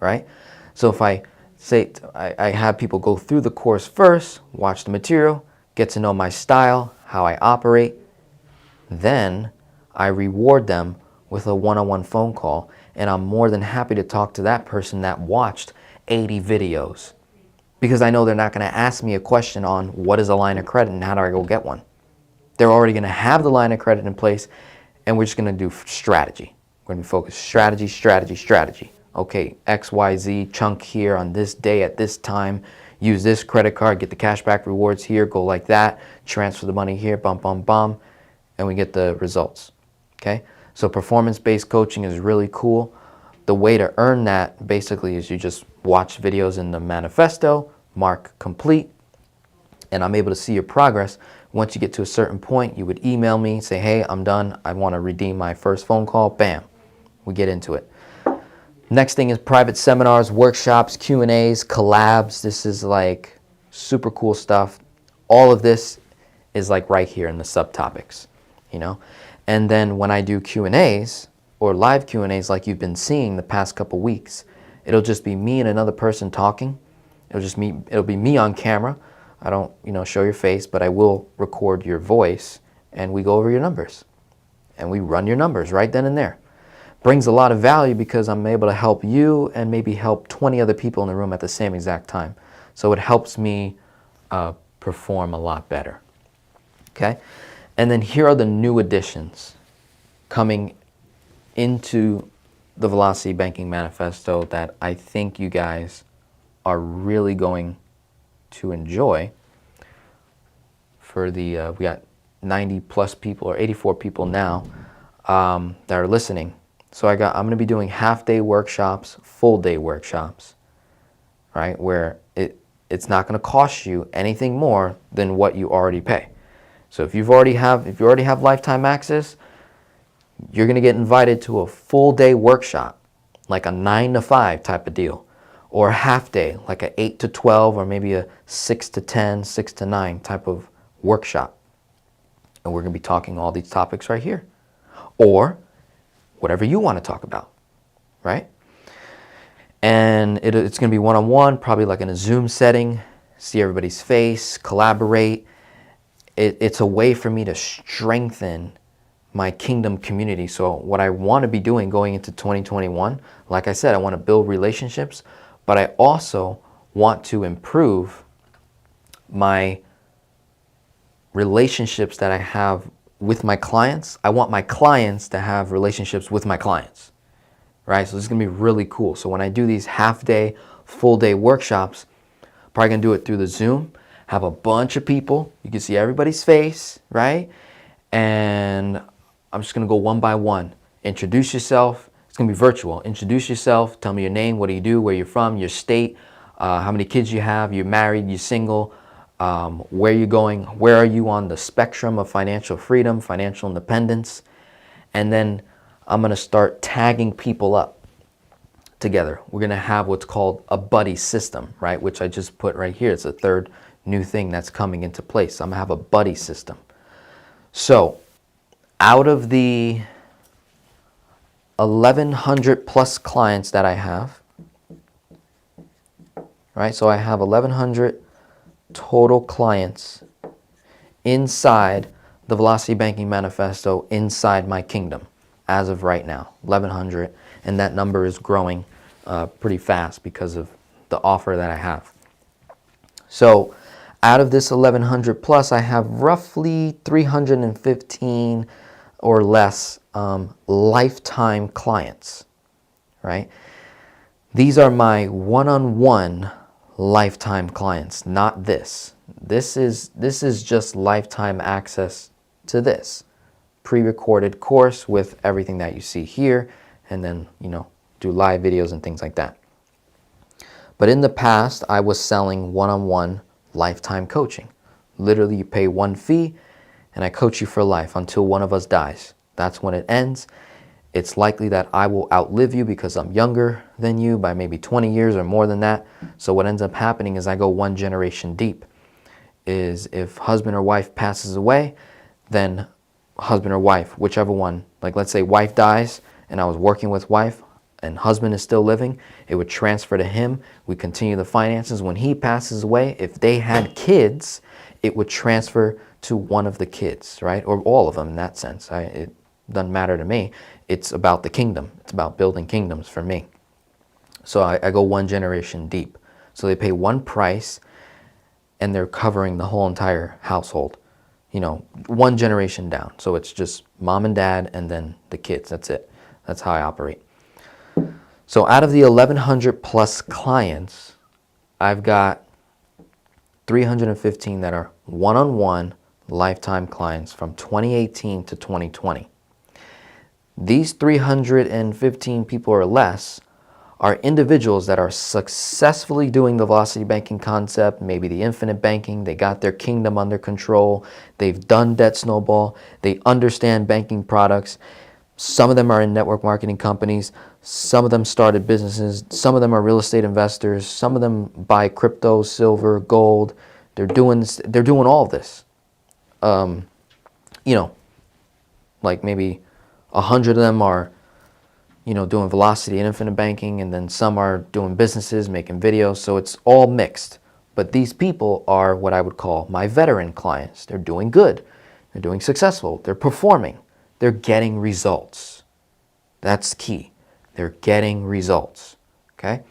right? So if I say, I have people go through the course first, watch the material, get to know my style, how I operate, then I reward them with a one-on-one phone call, and I'm more than happy to talk to that person that watched 80 videos, because I know they're not going to ask me a question on what is a line of credit and how do I go get one. They're already going to have the line of credit in place, and we're just going to do strategy. We're going to be focused strategy, strategy, strategy. Okay, XYZ chunk here on this day at this time. Use this credit card, get the cashback rewards here, go like that, transfer the money here, bum, bum, bum, and we get the results. Okay, so performance-based coaching is really cool. The way to earn that basically is you just watch videos in the Manifesto, mark complete, and I'm able to see your progress. Once you get to a certain point, you would email me, say, hey, I'm done. I want to redeem my first phone call. Bam, we get into it. Next thing is private seminars, workshops, Q&As, collabs. This is like super cool stuff. All of this is like right here in the subtopics, you know? And then when I do Q&As or live Q&As like you've been seeing the past couple weeks, it'll just be me and another person talking. It'll be me on camera. I don't, show your face, but I will record your voice, and we go over your numbers. And we run your numbers right then and there. Brings a lot of value because I'm able to help you and maybe help 20 other people in the room at the same exact time. So it helps me perform a lot better. Okay? And then here are the new additions coming into the Velocity Banking Manifesto that I think you guys are really going to enjoy. For the we got 90 plus people or 84 people now that are listening. So I'm going to be doing half-day workshops, full-day workshops, right? Where it's not going to cost you anything more than what you already pay. So if you already have lifetime access, you're going to get invited to a full-day workshop, like a 9 to 5 type of deal, or a half-day, like a 8 to 12, or maybe a 6 to 10, 6 to 9 type of workshop. And we're going to be talking all these topics right here, or whatever you want to talk about, right? And it's going to be one-on-one, probably like in a Zoom setting, see everybody's face, collaborate. It's a way for me to strengthen my kingdom community. So what I want to be doing going into 2021, like I said, I want to build relationships, but I also want to improve my relationships that I have with my clients. I want my clients to have relationships with my clients, right? So this is going to be really cool. So when I do these half-day, full-day workshops, probably going to do it through the Zoom, have a bunch of people. You can see everybody's face, right? And I'm just going to go one by one. Introduce yourself. It's going to be virtual. Introduce yourself. Tell me your name, what do you do, where you're from, your state, how many kids you have, you're married, you're single, where you're going, where are you on the spectrum of financial freedom, financial independence. And then I'm going to start tagging people up together. We're going to have what's called a buddy system, right? Which I just put right here. It's a third new thing that's coming into place. I'm going to have a buddy system. So out of the 1,100 plus clients that I have, right? So I have 1,100 total clients inside the Velocity Banking Manifesto, inside my kingdom as of right now, 1,100, and that number is growing pretty fast because of the offer that I have. So out of this 1,100 plus, I have roughly 315 or less lifetime clients, right? These are my one-on-one lifetime clients, not this. This is just lifetime access to this pre-recorded course with everything that you see here, and then do live videos and things like that. But in the past, I was selling one-on-one lifetime coaching. Literally, you pay one fee and I coach you for life until one of us dies. That's when it ends. It's likely that I will outlive you because I'm younger than you by maybe 20 years or more than that. So what ends up happening is I go one generation deep. Is if husband or wife passes away, then husband or wife, whichever one, like let's say wife dies and I was working with wife and husband is still living, it would transfer to him. We continue the finances. When he passes away, if they had kids, it would transfer to one of the kids, right? Or all of them in that sense. It doesn't matter to me. It's about the kingdom. It's about building kingdoms for me. So I go one generation deep. So they pay one price and they're covering the whole entire household, you know, one generation down. So it's just mom and dad and then the kids. That's it. That's how I operate. So out of the 1,100 plus clients, I've got 315 that are one-on-one lifetime clients from 2018 to 2020. These 315 people or less are individuals that are successfully doing the velocity banking concept, maybe the infinite banking. They got their kingdom under control. They've done debt snowball. They understand banking products. Some of them are in network marketing companies. Some of them started businesses. Some of them are real estate investors. Some of them buy crypto, silver, gold. They're doing all of this. You know, like maybe 100 of them are, you know, doing velocity and infinite banking, and then some are doing businesses, making videos. So it's all mixed. But these people are what I would call my veteran clients. They're doing good. They're doing successful. They're performing. They're getting results. That's key. They're getting results. Okay?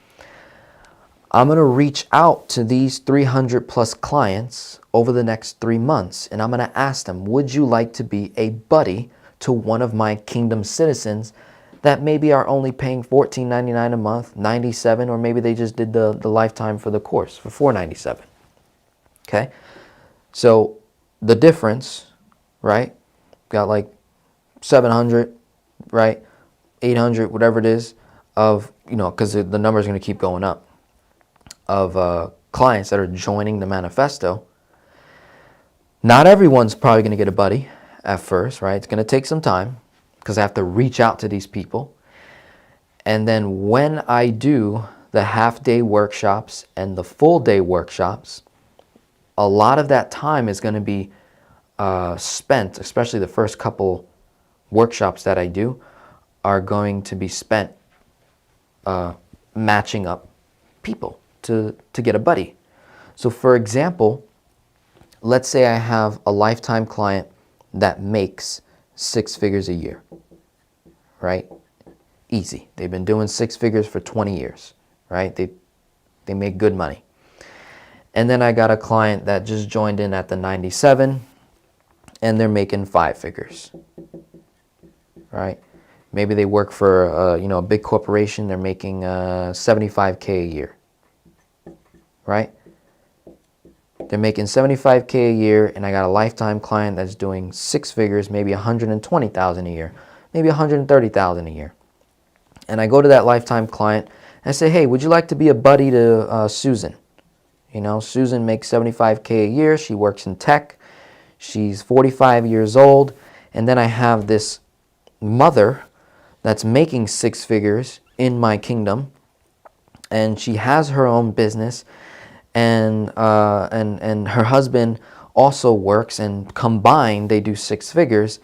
I'm going to reach out to these 300 plus clients over the next 3 months, and I'm going to ask them, would you like to be a buddy to one of my kingdom citizens that maybe are only paying $14.99 a month, $97, or maybe they just did the lifetime for the course for $497. Okay? So the difference, right? Got like 700, right? 800, whatever it is, of, you know, because the number is going to keep going up, of clients that are joining the Manifesto. Not everyone's probably going to get a buddy at first, right? It's going to take some time because I have to reach out to these people. And then when I do the half-day workshops and the full-day workshops, a lot of that time is going to be spent, especially the first couple workshops that I do, are going to be spent matching up people to get a buddy. So for example, let's say I have a lifetime client that makes 6 figures a year, right? Easy. They've been doing 6 figures for 20 years, right? They make good money. And then I got a client that just joined in at the 97 and they're making 5 figures, right? Maybe they work for you know, a big corporation. They're making $75K a year, right? They're making $75K a year, and I got a lifetime client that's doing 6 figures, maybe $120,000 a year, maybe $130,000 a year. And I go to that lifetime client and I say, hey, would you like to be a buddy to Susan? You know, Susan makes $75K a year. She works in tech. She's 45 years old. And then I have this mother that's making 6 figures in my kingdom, and she has her own business, and her husband also works, and combined they do 6 figures.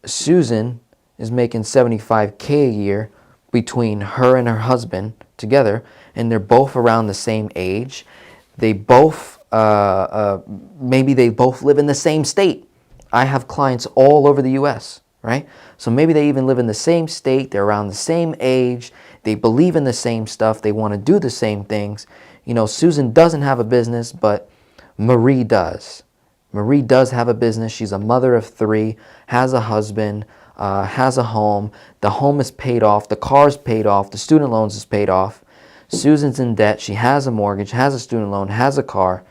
Susan is making $75K a year between her and her husband together, and they're both around the same age. They both maybe they both live in the same state. I have clients all over the US, right? So maybe they even live in the same state, they're around the same age, they believe in the same stuff, they want to do the same things. You know, Susan doesn't have a business, but Marie does. Marie does have a business. She's a mother of 3, has a husband, has a home. The home is paid off, the car's paid off, the student loans is paid off. Susan's in debt, she has a mortgage, has a student loan, has a car.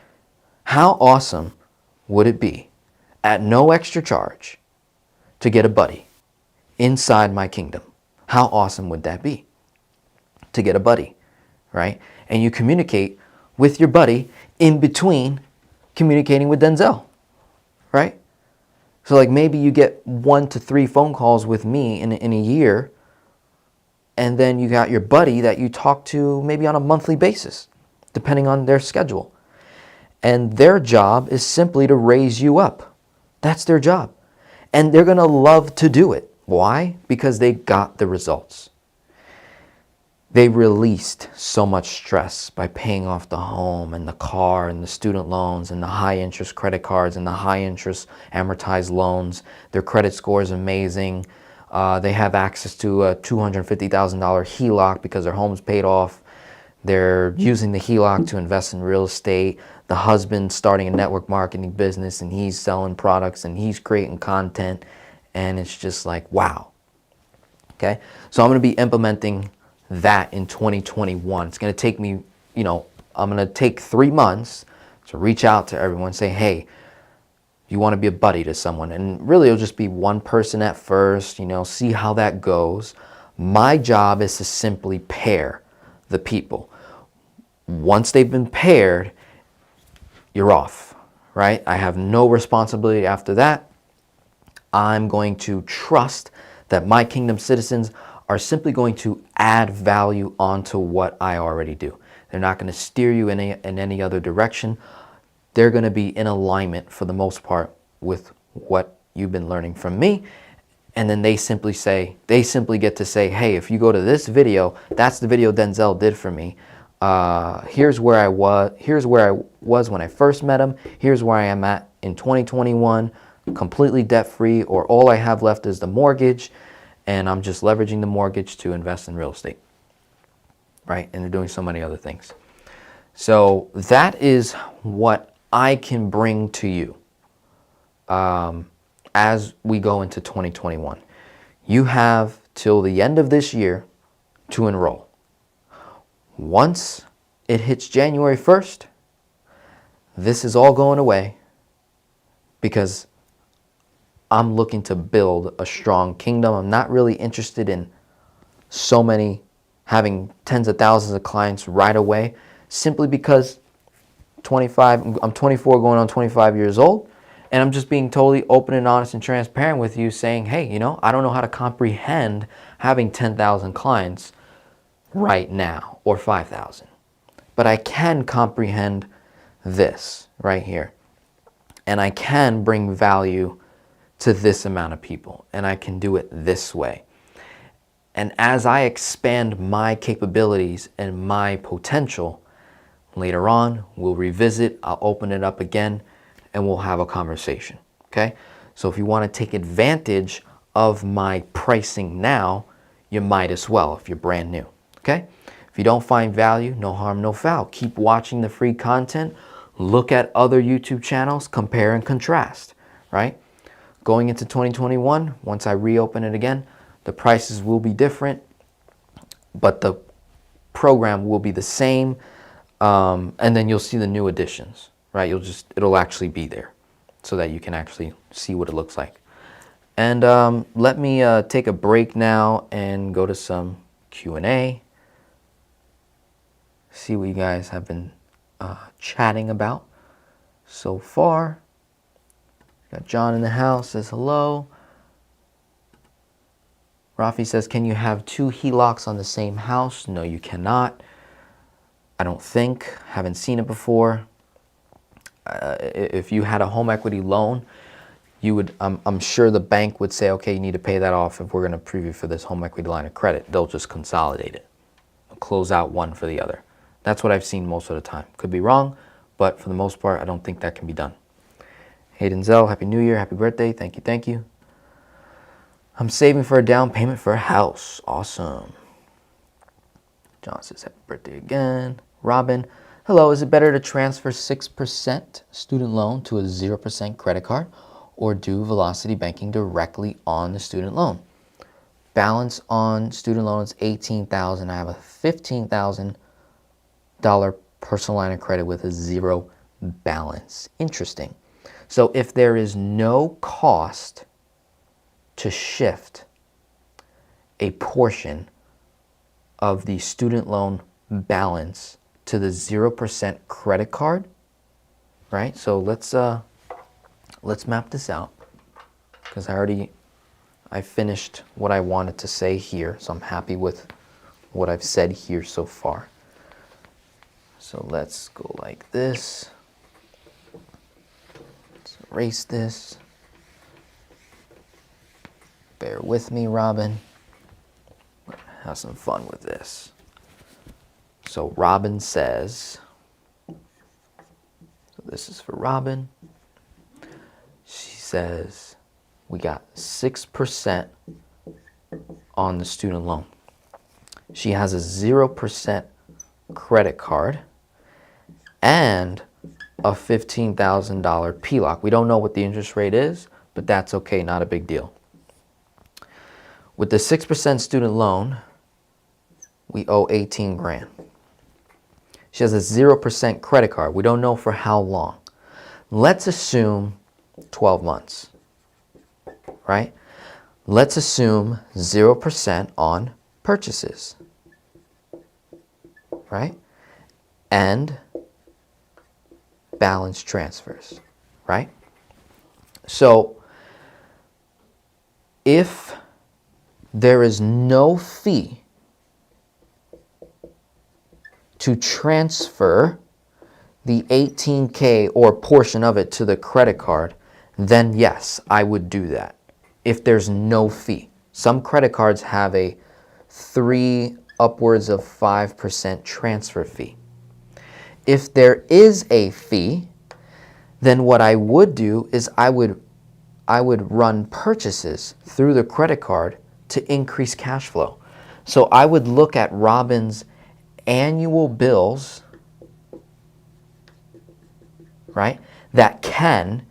How awesome would it be, at no extra charge, to get a buddy inside my kingdom? How awesome would that be, to get a buddy, right? And you communicate with your buddy in between communicating with Denzel, right? So like maybe you get 1 to 3 phone calls with me in a year, and then you got your buddy that you talk to maybe on a monthly basis, depending on their schedule. And their job is simply to raise you up. That's their job. And they're going to love to do it. Why? Because they got the results. They released so much stress by paying off the home and the car and the student loans and the high interest credit cards and the high interest amortized loans. Their credit score is amazing. They have access to a $250,000 HELOC because their home's paid off. They're using the HELOC to invest in real estate. The husband's starting a network marketing business and he's selling products and he's creating content. And it's just like, wow. Okay, so I'm going to be implementing that in 2021. It's going to take me, I'm going to take 3 months to reach out to everyone, say, hey, you want to be a buddy to someone. And really it'll just be one person at first, see how that goes. My job is to simply pair the people. Once they've been paired, you're off, right? I have no responsibility after that. I'm going to trust that my kingdom citizens are simply going to add value onto what I already do. They're not going to steer you in any other direction. They're going to be in alignment for the most part with what you've been learning from me. And then they simply get to say, hey, if you go to this video, that's the video Denzel did for me. Here's where I was when I first met him. Here's where I am at in 2021, completely debt free, or all I have left is the mortgage. And I'm just leveraging the mortgage to invest in real estate, right? And they're doing so many other things. So that is what I can bring to you as we go into 2021. You have till the end of this year to enroll. Once it hits January 1st, this is all going away because I'm looking to build a strong kingdom. I'm not really interested in having tens of thousands of clients right away, simply because I'm 24 going on 25 years old, and I'm just being totally open and honest and transparent with you, saying, hey, I don't know how to comprehend having 10,000 clients right now or 5,000. But I can comprehend this right here. And I can bring value to this amount of people, and I can do it this way. And as I expand my capabilities and my potential, later on, we'll revisit, I'll open it up again, and we'll have a conversation, okay? So if you want to take advantage of my pricing now, you might as well if you're brand new, okay? If you don't find value, no harm, no foul. Keep watching the free content. Look at other YouTube channels, compare and contrast, right? Going into 2021, once I reopen it again, the prices will be different, but the program will be the same, and then you'll see the new additions, right? It'll actually be there so that you can actually see what it looks like. And let me take a break now and go to some Q&A. See what you guys have been chatting about so far. Got John in the house, says hello. Rafi says, can you have 2 HELOCs on the same house? No, you cannot. I don't think. Haven't seen it before. If you had a home equity loan, you would. I'm sure the bank would say, okay, you need to pay that off if we're going to approve you for this home equity line of credit. They'll just consolidate it, close out one for the other. That's what I've seen most of the time. Could be wrong, but for the most part, I don't think that can be done. Hey Denzel, Happy New Year, happy birthday, thank you, thank you. I'm saving for a down payment for a house, awesome. John says happy birthday again. Robin, hello, is it better to transfer 6% student loan to a 0% credit card or do velocity banking directly on the student loan? Balance on student loan is $18,000. I have a $15,000 personal line of credit with a 0 balance. Interesting. So if there is no cost to shift a portion of the student loan balance to the 0% credit card, right? So let's map this out. because I finished what I wanted to say here, so I'm happy with what I've said here so far. So let's go like this. Let's erase this. Bear with me, Robin. Have some fun with this. So Robin says, so this is for Robin. She says, we got 6% on the student loan. She has a 0% credit card and a $15,000 HELOC. We don't know what the interest rate is, but that's okay, not a big deal. With the 6% student loan, we owe 18 grand. She has a 0% credit card. We don't know for how long. Let's assume 12 months, right? Let's assume 0% on purchases, right? And balance transfers, right? So if there is no fee to transfer the 18K or portion of it to the credit card, then yes, I would do that. If there's no fee. Some credit cards have a 3 upwards of 5% transfer fee. If there is a fee, then what I would do is I would run purchases through the credit card to increase cash flow. So I would look at Robin's annual bills, right, that can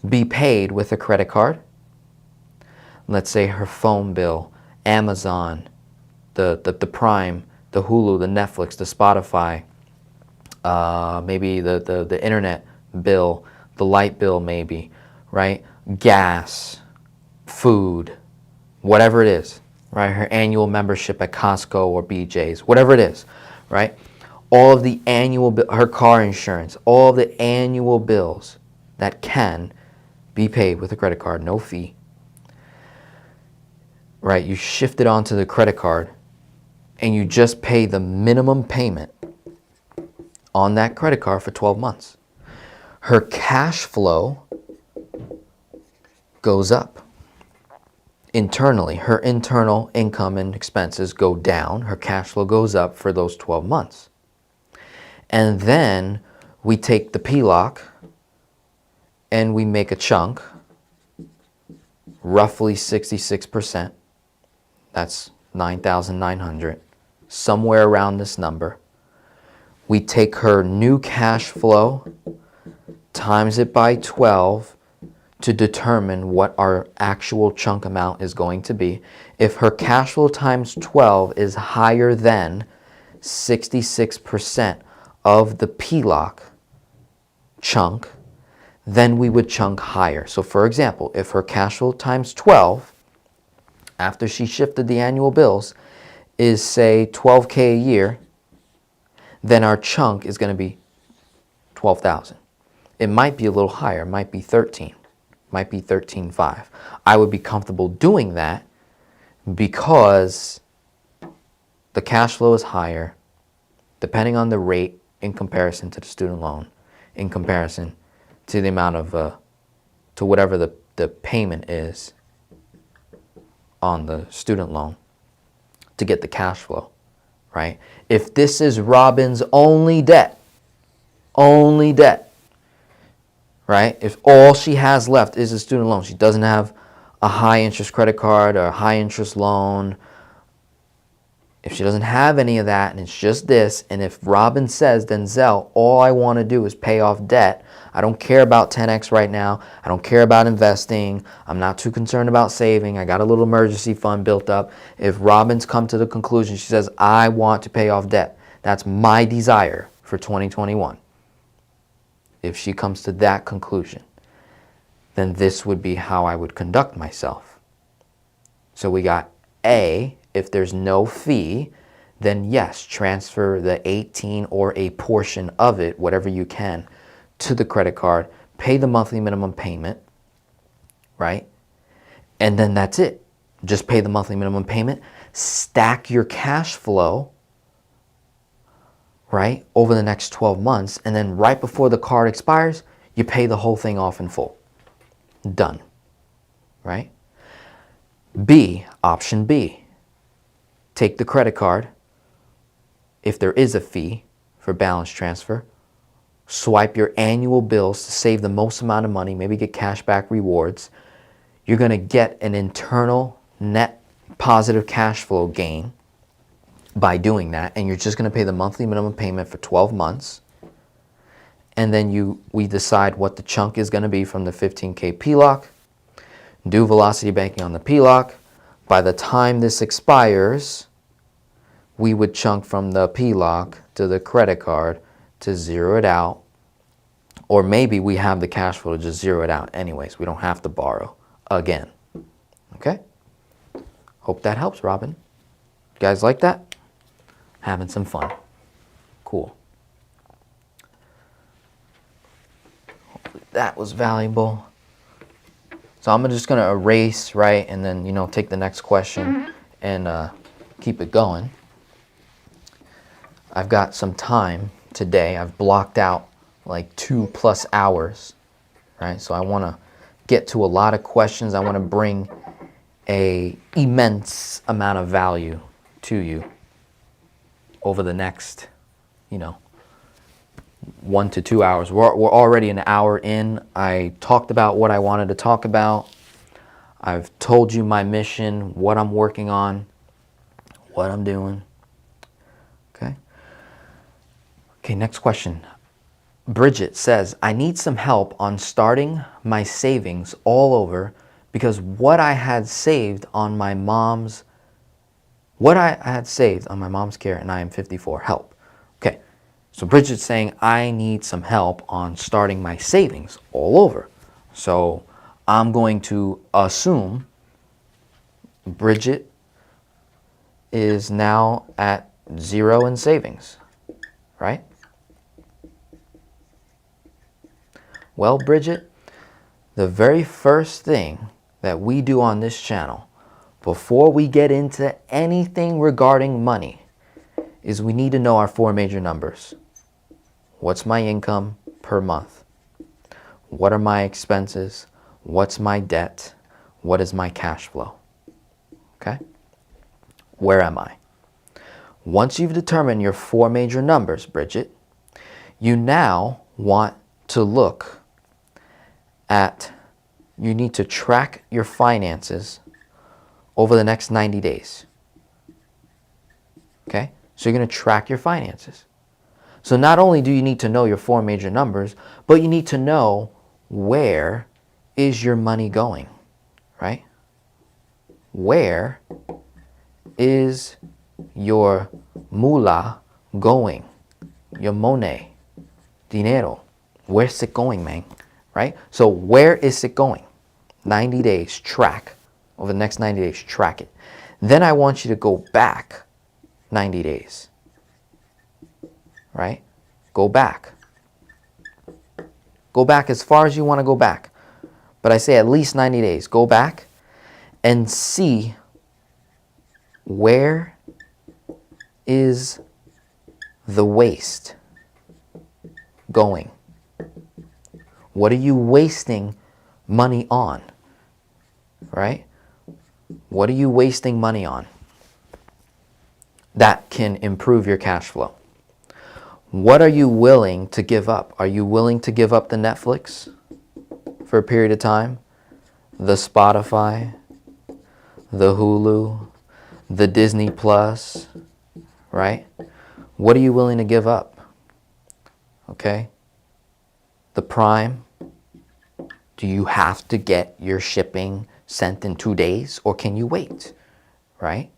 be paid with a credit card. Let's say her phone bill, Amazon, the Prime, the Hulu, the Netflix, the Spotify, maybe the internet bill, the light bill maybe, right? Gas, food, whatever it is, right? Her annual membership at Costco or BJ's, whatever it is, right? All of the annual, her car insurance, all of the annual bills that can be paid with a credit card, no fee, right? You shift it onto the credit card and you just pay the minimum payment on that credit card for 12 months. Her cash flow goes up. Internally, her internal income and expenses go down. Her cash flow goes up for those 12 months. And then we take the HELOC and we make a chunk, roughly 66%. That's 9,900, somewhere around this number. We take her new cash flow, times it by 12 to determine what our actual chunk amount is going to be. If her cash flow times 12 is higher than 66% of the HELOC chunk, then we would chunk higher. So for example, if her cash flow times 12, after she shifted the annual bills, is say 12K a year, then our chunk is going to be 12,000. It might be a little higher, it might be 13, might be 13.5. I would be comfortable doing that because the cash flow is higher, depending on the rate in comparison to the student loan, in comparison to the amount of, to whatever the payment is on the student loan to get the cash flow, right? If this is Robin's only debt, right? If all she has left is a student loan, she doesn't have a high interest credit card or a high interest loan. If she doesn't have any of that and it's just this, and if Robin says, Denzel, all I want to do is pay off debt, I don't care about 10X right now, I don't care about investing, I'm not too concerned about saving, I got a little emergency fund built up. If Robin's come to the conclusion, she says, I want to pay off debt, that's my desire for 2021. If she comes to that conclusion, then this would be how I would conduct myself. So we got A, if there's no fee, then yes, transfer the 18 or a portion of it, whatever you can, to the credit card, pay the monthly minimum payment, right? And then that's it. Just pay the monthly minimum payment, stack your cash flow, right, over the next 12 months. And then right before the card expires, you pay the whole thing off in full. Done, right? B, option B, take the credit card. If there is a fee for balance transfer, swipe your annual bills to save the most amount of money, maybe get cashback rewards. You're going to get an internal net positive cash flow gain by doing that, and you're just going to pay the monthly minimum payment for 12 months. And then we decide what the chunk is going to be from the 15K PLOC, do velocity banking on the PLOC. By the time this expires, we would chunk from the PLOC to the credit card to zero it out. Or maybe we have the cash flow to just zero it out anyways. We don't have to borrow again. Okay? Hope that helps, Robin. You guys like that? Having some fun. Cool. Hopefully that was valuable. So I'm just going to erase, right, and then, take the next question and keep it going. I've got some time today. I've blocked out like 2+ hours, right? So I want to get to a lot of questions. I want to bring an immense amount of value to you over the next, 1 to 2 hours. We're already an hour in. I talked about what I wanted to talk about. I've told you my mission, what I'm working on, what I'm doing. Okay, next question. Bridget says, I need some help on starting my savings all over because what I had saved on my mom's care, and I am 54. Help. Okay. So Bridget's saying, I need some help on starting my savings all over. So I'm going to assume Bridget is now at 0 in savings, right? Well, Bridget, the very first thing that we do on this channel before we get into anything regarding money is we need to know our 4 major numbers. What's my income per month? What are my expenses? What's my debt? What is my cash flow? Okay? Where am I? Once you've determined your 4 major numbers, Bridget, you now want to look at, you need to track your finances over the next 90 days. Okay? So you're going to track your finances. So not only do you need to know your 4 major numbers, but you need to know where is your money going, right? Where is your moolah going? Your money, dinero. Where's it going, man? Right? So where is it going? 90 days, track. Over the next 90 days, track it. Then I want you to go back 90 days. Right? Go back. Go back as far as you want to go back. But I say at least 90 days. Go back and see where is the waste going. What are you wasting money on? Right? What are you wasting money on? That can improve your cash flow. What are you willing to give up? Are you willing to give up the Netflix for a period of time? The Spotify, the Hulu, the Disney Plus, right? What are you willing to give up? Okay? The Prime. Do you have to get your shipping sent in 2 days, or can you wait? Right?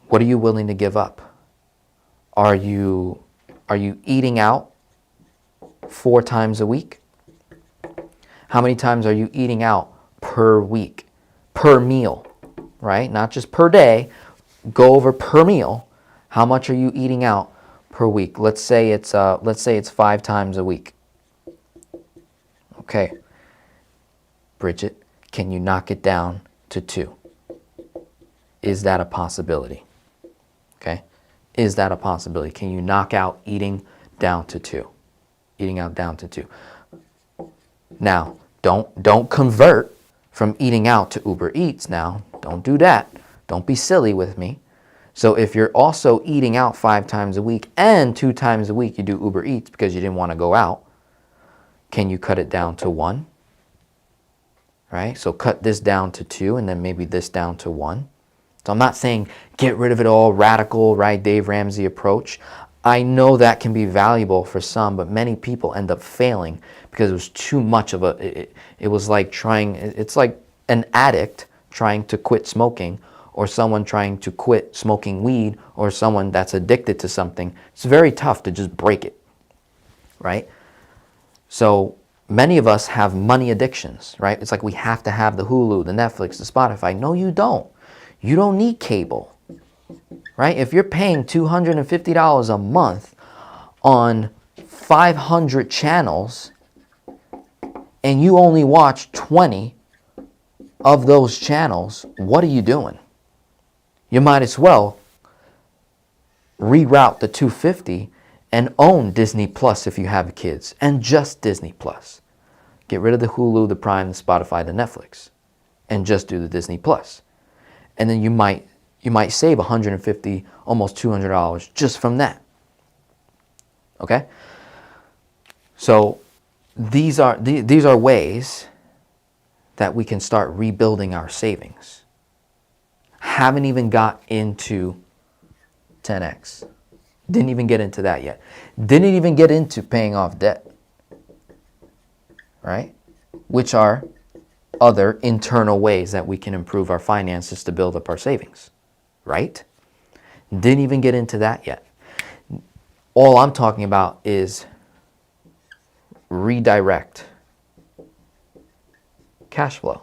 What are you willing to give up? Are you eating out 4 times a week? How many times are you eating out per week? Per meal, right? Not just per day. Go over per meal. How much are you eating out per week? Let's say it's 5 times a week. Okay. Bridget, can you knock it down to 2. Is that a possibility? Okay. Is that a possibility? Can you knock out eating down to 2? Eating out down to 2. Now, don't convert from eating out to Uber Eats now. Don't do that. Don't be silly with me. So if you're also eating out 5 times a week and 2 times a week you do Uber Eats because you didn't want to go out, can you cut it down to 1? Right? So cut this down to 2 and then maybe this down to 1. So I'm not saying get rid of it all, radical, right? Dave Ramsey approach. I know that can be valuable for some, but many people end up failing because it was too much of it was like it's like an addict trying to quit smoking, or someone trying to quit smoking weed, or someone that's addicted to something. It's very tough to just break it, right? So many of us have money addictions, right? It's like we have to have the Hulu, the Netflix, the Spotify. No, you don't. You don't need cable, right? If you're paying $250 a month on 500 channels and you only watch 20 of those channels, what are you doing? You might as well reroute the 250 and own Disney Plus if you have kids, and just Disney Plus. Get rid of the Hulu, the Prime, the Spotify, the Netflix, and just do the Disney Plus. And then you might save $150, almost $200 just from that. Okay? So these are ways that we can start rebuilding our savings. Haven't even got into 10x. Didn't even get into that yet. Didn't even get into paying off debt. Right? Which are other internal ways that we can improve our finances to build up our savings. Right? Didn't even get into that yet. All I'm talking about is redirect cash flow.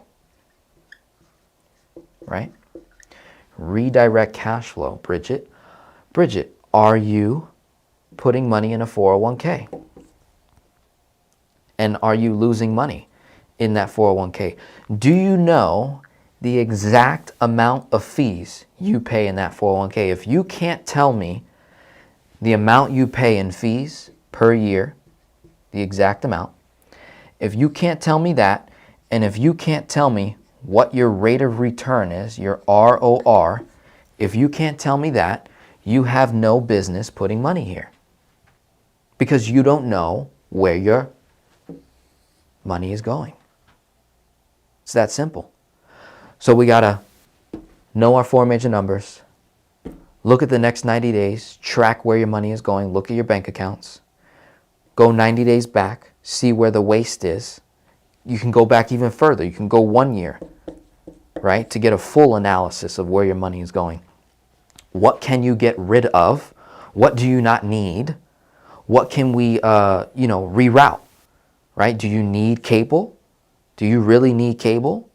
Right? Redirect cash flow. Bridget, are you putting money in a 401k? And are you losing money in that 401k? Do you know the exact amount of fees you pay in that 401k? If you can't tell me the amount you pay in fees per year, the exact amount, if you can't tell me that, and if you can't tell me what your rate of return is, your ROR, if you can't tell me that, you have no business putting money here. Because you don't know where your money is going. It's that simple. So we got to know our 4 major numbers, look at the next 90 days, track where your money is going, look at your bank accounts, go 90 days back, see where the waste is. You can go back even further. You can go 1 year, right, to get a full analysis of where your money is going. What can you get rid of? What do you not need? What can we, reroute, right? Do you need cable? Do you really need cable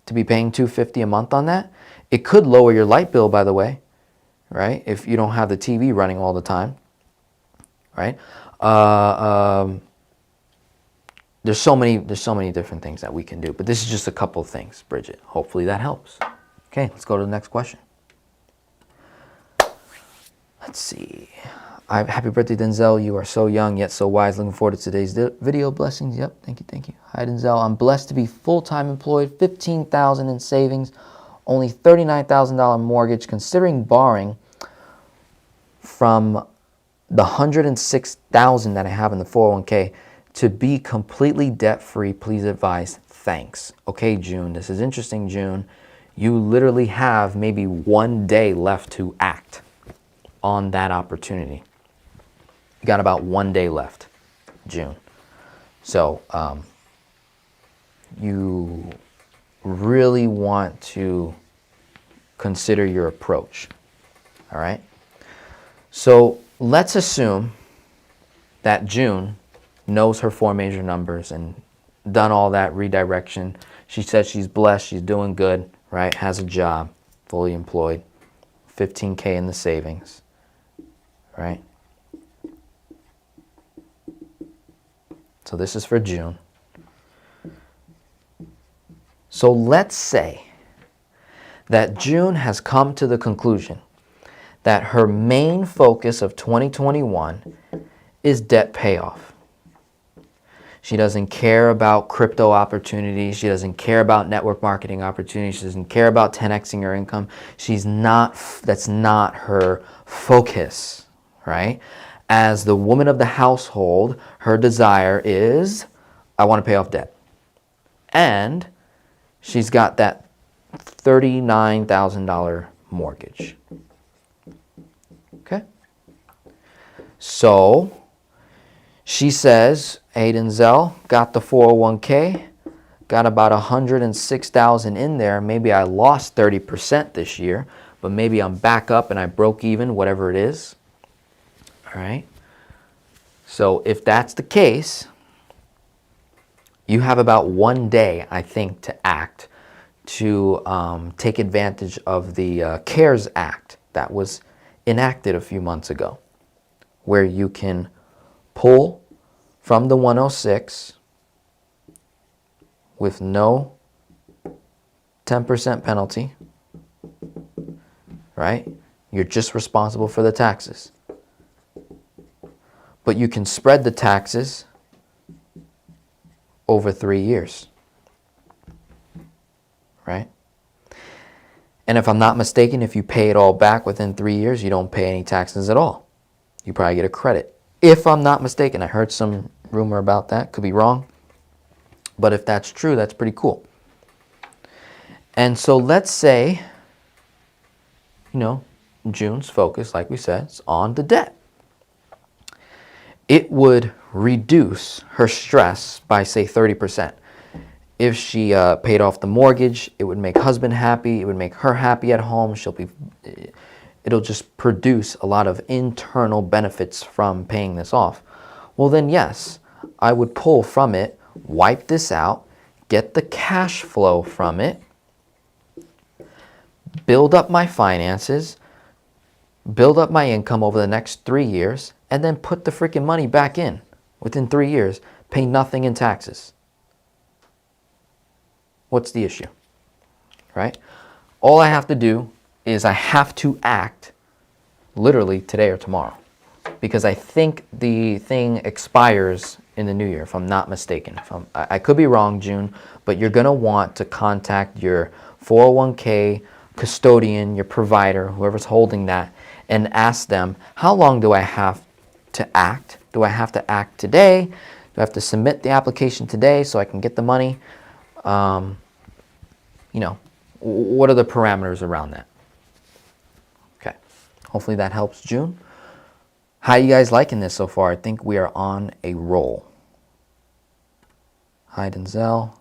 to be paying $250 a month on that? It could lower your light bill, by the way, right? If you don't have the TV running all the time, right? There's so many different things that we can do, but this is just a couple of things, Bridget. Hopefully that helps. Okay, let's go to the next question. Let's see. Happy birthday, Denzel. You are so young, yet so wise. Looking forward to today's video. Blessings. Yep. Thank you. Hi, Denzel. I'm blessed to be full-time employed, $15,000 in savings, only $39,000 mortgage, considering borrowing from the $106,000 that I have in the 401k to be completely debt-free. Please advise. Thanks. Okay, June. This is interesting, June. You literally have maybe 1 day left to act on that opportunity. You got about 1 day left, June. So you really want to consider your approach. All right. So let's assume that June knows her 4 major numbers and done all that redirection. She said she's blessed, she's doing good, right? Has a job, fully employed, $15K in the savings, right? So this is for June. So let's say that June has come to the conclusion that her main focus of 2021 is debt payoff. She doesn't care about crypto opportunities. She doesn't care about network marketing opportunities. She doesn't care about 10xing her income. That's not her focus, right? As the woman of the household, her desire is, I want to pay off debt. And she's got that $39,000 mortgage. Okay? So she says, hey, Denzel, got the 401k, got about 106,000 in there. Maybe I lost 30% this year, but maybe I'm back up and I broke even, whatever it is. All right? So if that's the case, you have about 1 day, I think, to act to take advantage of the CARES Act that was enacted a few months ago, where you can pull from the 106 with no 10% penalty, right? You're just responsible for the taxes. But you can spread the taxes over 3 years, right? And if I'm not mistaken, if you pay it all back within 3 years, you don't pay any taxes at all. You probably get a credit. If I'm not mistaken, I heard some rumor about that. Could be wrong. But if that's true, that's pretty cool. And so let's say, June's focus, like we said, is on the debt. It would reduce her stress by, say, 30%. If she paid off the mortgage, it would make husband happy. It would make her happy at home. It'll just produce a lot of internal benefits from paying this off. Well, then, yes, I would pull from it, wipe this out, get the cash flow from it, build up my finances, build up my income over the next 3 years, and then put the freaking money back in within 3 years, pay nothing in taxes. What's the issue, right? All I have to do is I have to act literally today or tomorrow, because I think the thing expires in the new year, if I'm not mistaken. I could be wrong, June, but you're going to want to contact your 401k custodian, your provider, whoever's holding that, and ask them, how long do I have to act? Do I have to act today? Do I have to submit the application today so I can get the money? What are the parameters around that? Okay. Hopefully that helps, June. How you guys liking this so far? I think we are on a roll. Hi, Denzel.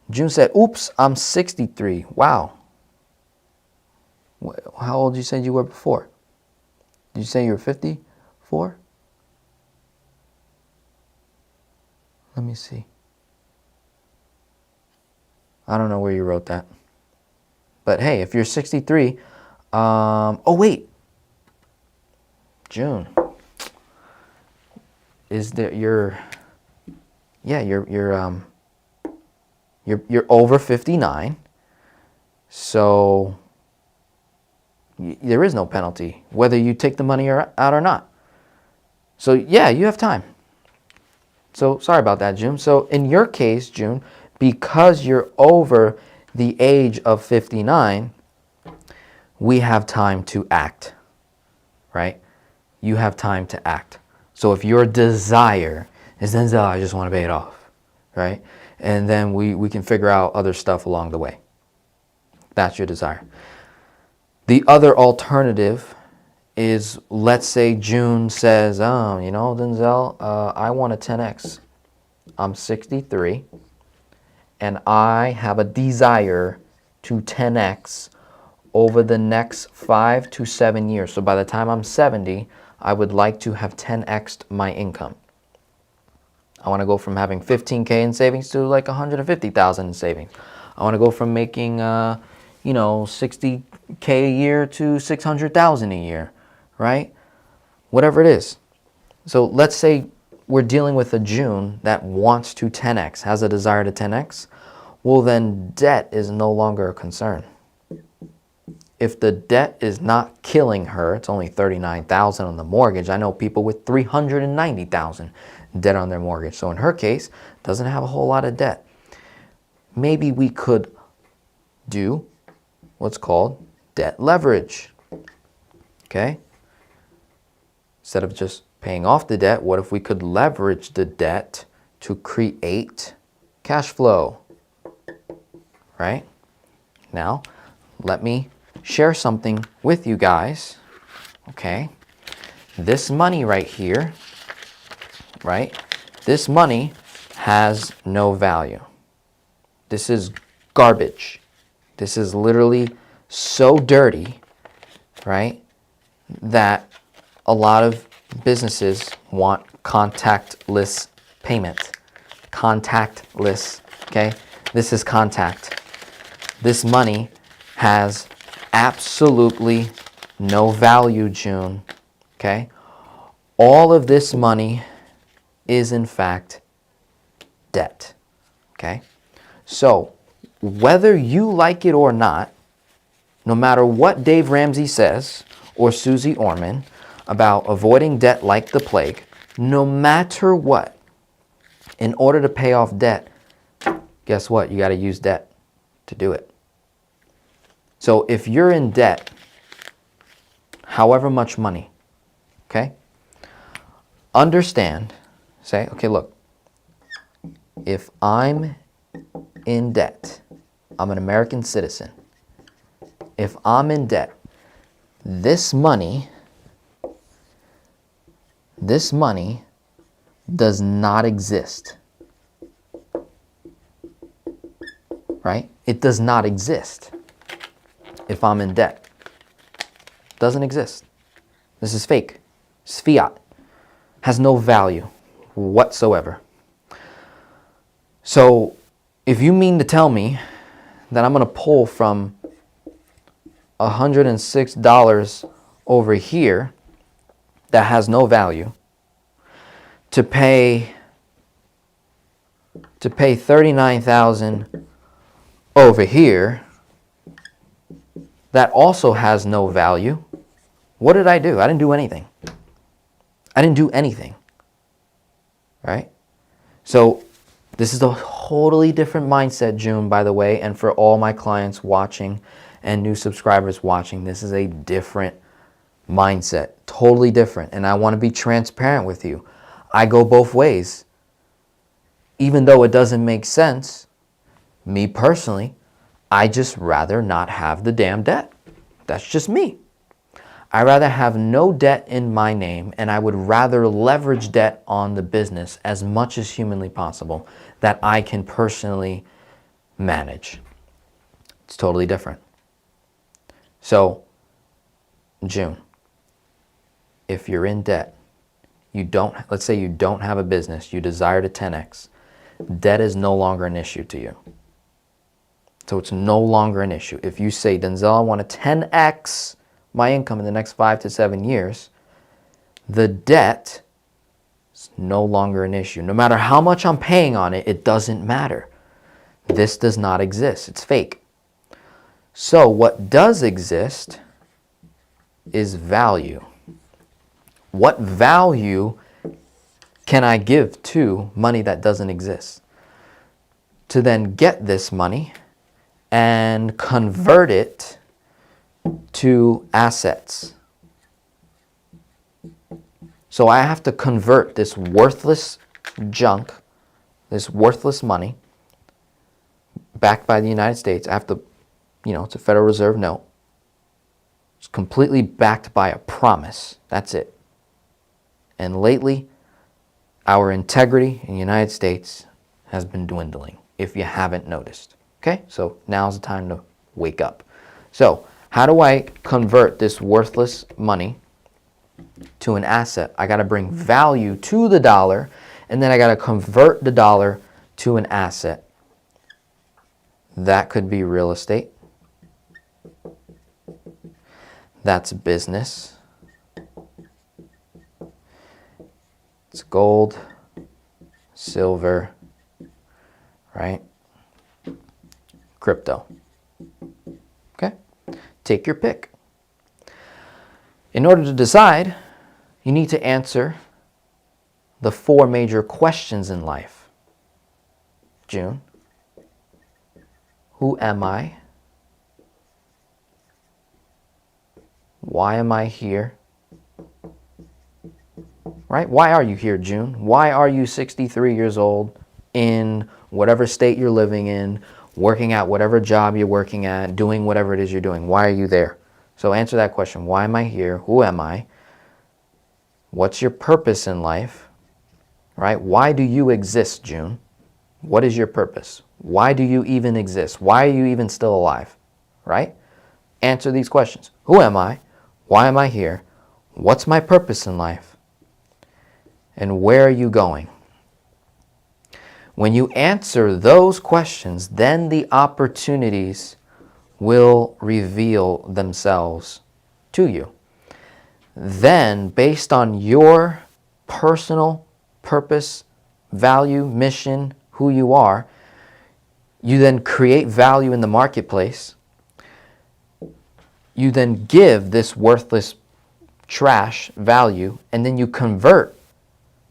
June said, oops, I'm 63. Wow. How old did you say you were before? Did you say you were 54? Let me see. I don't know where you wrote that. But hey, if you're 63, oh wait, June. Is there you're over 59. So there is no penalty whether you take the money out or not. So yeah, you have time. So sorry about that, June. So in your case, June, because you're over the age of 59, we have time to act, right? You have time to act. So if your desire is, Denzel, I just want to pay it off, right? And then we can figure out other stuff along the way. That's your desire. The other alternative is, let's say June says, Denzel, I want a 10x. I'm 63. And I have a desire to 10x over the next 5 to 7 years. So by the time I'm 70, I would like to have 10x'd my income. I want to go from having 15K in savings to like 150,000 in savings. I want to go from making, 60K a year to 600,000 a year, right? Whatever it is. So let's say we're dealing with a June that wants to 10x, has a desire to 10x. Well, then debt is no longer a concern. if the debt is not killing her, it's only $39,000 on the mortgage. I know people with $390,000 debt on their mortgage. So in her case, doesn't have a whole lot of debt. Maybe we could do what's called debt leverage. Okay? Instead of just paying off the debt, what if we could leverage the debt to create cash flow? Right? Now, let me share something with you guys. Okay? This money right here, right? This money has no value. This is garbage. This is literally so dirty, right, that a lot of businesses want contactless payment. Contactless, okay? This is contact. This money has absolutely no value, June, okay? All of this money is in fact debt, okay? So whether you like it or not, no matter what Dave Ramsey says or Susie Orman about avoiding debt like the plague, no matter what, in order to pay off debt, guess what? You got to use debt to do it. So if you're in debt, however much money, okay, understand, say, okay, look, if I'm in debt, I'm an American citizen. If I'm in debt, this money does not exist. Right? It does not exist if I'm in debt. It doesn't exist. This is fake. It's fiat. Has no value whatsoever. So if you mean to tell me that I'm going to pull from $106 over here that has no value to pay $39,000 over here that also has no value, what did I do? I didn't do anything. I didn't do anything. Right? So this is a totally different mindset, June, by the way, and for all my clients watching and new subscribers watching, this is a different mindset, totally different. And I want to be transparent with you. I go both ways. Even though it doesn't make sense, me personally, I just rather not have the damn debt. That's just me. I'd rather have no debt in my name, and I would rather leverage debt on the business as much as humanly possible that I can personally manage. It's totally different. So, June, if you're in debt, let's say you don't have a business, you desire to 10x, debt is no longer an issue to you. So it's no longer an issue. If you say, Denzel, I want to 10x my income in the next 5 to 7 years, the debt is no longer an issue. No matter how much I'm paying on it, it doesn't matter. This does not exist. It's fake. So what does exist is value. What value can I give to money that doesn't exist? To then get this money and convert it to assets. So I have to convert this worthless junk, this worthless money, backed by the United States. I have to, it's a Federal Reserve note. It's completely backed by a promise. That's it. And lately, our integrity in the United States has been dwindling, if you haven't noticed. Okay? So now's the time to wake up. So how do I convert this worthless money to an asset? I got to bring value to the dollar, and then I got to convert the dollar to an asset. That could be real estate. That's business. It's gold, silver, right? Crypto. Okay? Take your pick. In order to decide, you need to answer the 4 major questions in life. June, who am I? Why am I here? Right? Why are you here, June? Why are you 63 years old in whatever state you're living in, working at whatever job you're working at, doing whatever it is you're doing? Why are you there? So answer that question. Why am I here? Who am I? What's your purpose in life? Right? Why do you exist, June? What is your purpose? Why do you even exist? Why are you even still alive? Right? Answer these questions. Who am I? Why am I here? What's my purpose in life? And where are you going? When you answer those questions, then the opportunities will reveal themselves to you. Then, based on your personal purpose, value, mission, who you are, you then create value in the marketplace. You then give this worthless trash value, and then you convert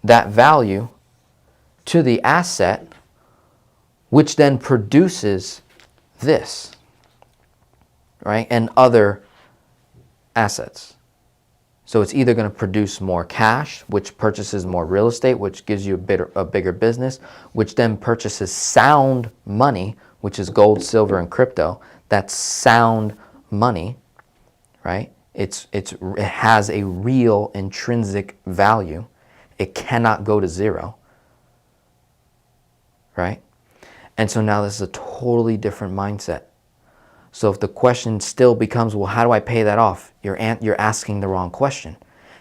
that value to the asset, which then produces this, right? And other assets. So it's either going to produce more cash, which purchases more real estate, which gives you a bigger business, which then purchases sound money, which is gold, silver, and crypto. That's sound money, right? It has a real intrinsic value. It cannot go to zero, right? And so now this is a totally different mindset. So if the question still becomes, well, how do I pay that off? You're asking the wrong question.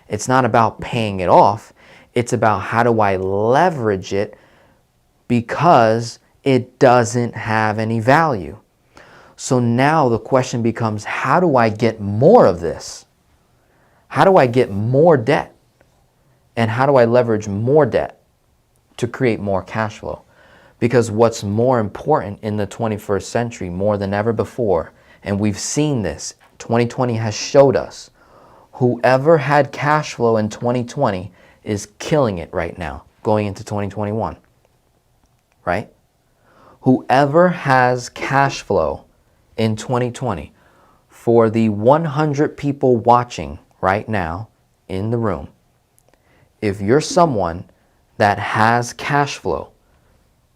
It's not about paying it off. It's about how do I leverage it because it doesn't have any value. So now the question becomes, how do I get more of this? How do I get more debt? And how do I leverage more debt to create more cash flow? Because what's more important in the 21st century more than ever before, and we've seen this, 2020 has showed us, whoever had cash flow in 2020 is killing it right now, going into 2021, right? Whoever has cash flow in 2020, for the 100 people watching right now in the room, if you're someone that has cash flow,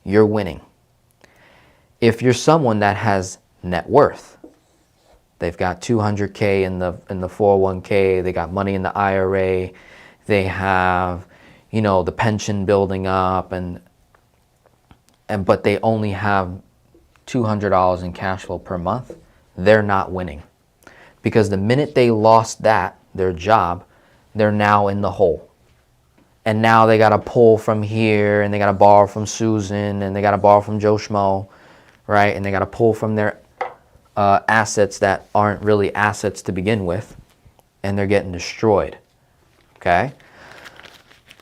you're winning. If you're someone that has net worth, they've got 200K in the 401k, they got money in the IRA, they have, the pension building up, but they only have $200 in cash flow per month, they're not winning. Because the minute they lost their job, they're now in the hole. And now they got to pull from here, and they got to borrow from Susan, and they got to borrow from Joe Schmo, right? And they got to pull from their assets that aren't really assets to begin with, and they're getting destroyed, okay?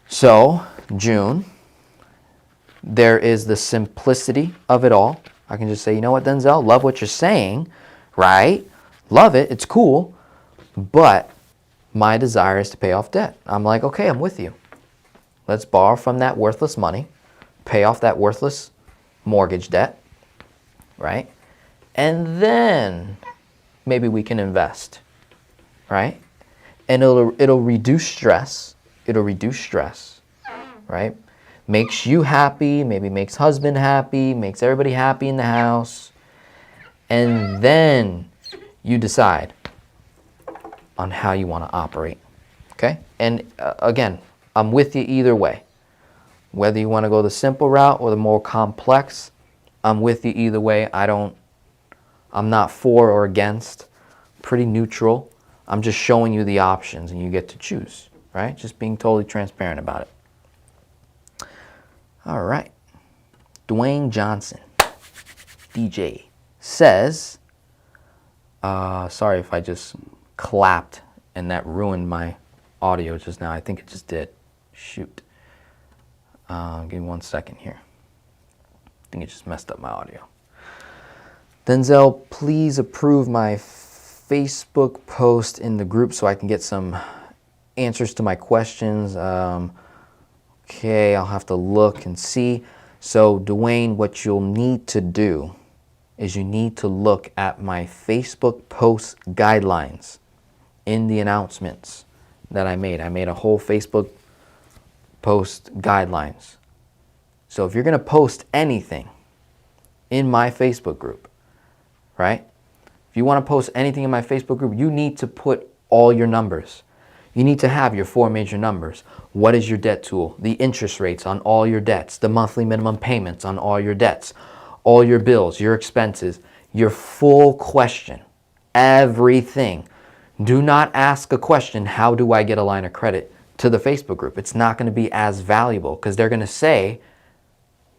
So, June, there is the simplicity of it all. I can just say, you know what, Denzel, love what you're saying, right? Love it, it's cool, but my desire is to pay off debt. I'm like, okay, I'm with you. Let's borrow from that worthless money, pay off that worthless mortgage debt, right? And then maybe we can invest, right? And it'll reduce stress. It'll reduce stress, right? Makes you happy, maybe makes husband happy, makes everybody happy in the house. And then you decide on how you want to operate, okay? And again, I'm with you either way. Whether you want to go the simple route or the more complex, I'm with you either way. I'm not for or against, pretty neutral. I'm just showing you the options and you get to choose, right? Just being totally transparent about it. All right. Dwayne Johnson, DJ, says, sorry if I just clapped and that ruined my audio just now. I think it just did. Shoot. Give me 1 second here. I think it just messed up my audio. Denzel, please approve my Facebook post in the group so I can get some answers to my questions. Okay, I'll have to look and see. So Dwayne, what you'll need to do is you need to look at my Facebook post guidelines in the announcements that I made. I made a whole Facebook post guidelines. So if you're going to post anything in my Facebook group, right? If you want to post anything in my Facebook group, you need to put all your numbers. You need to have your 4 major numbers. What is your debt tool? The interest rates on all your debts, the monthly minimum payments on all your debts, all your bills, your expenses, your full question, everything. Do not ask a question, how do I get a line of credit, to the Facebook group. It's not going to be as valuable because they're going to say,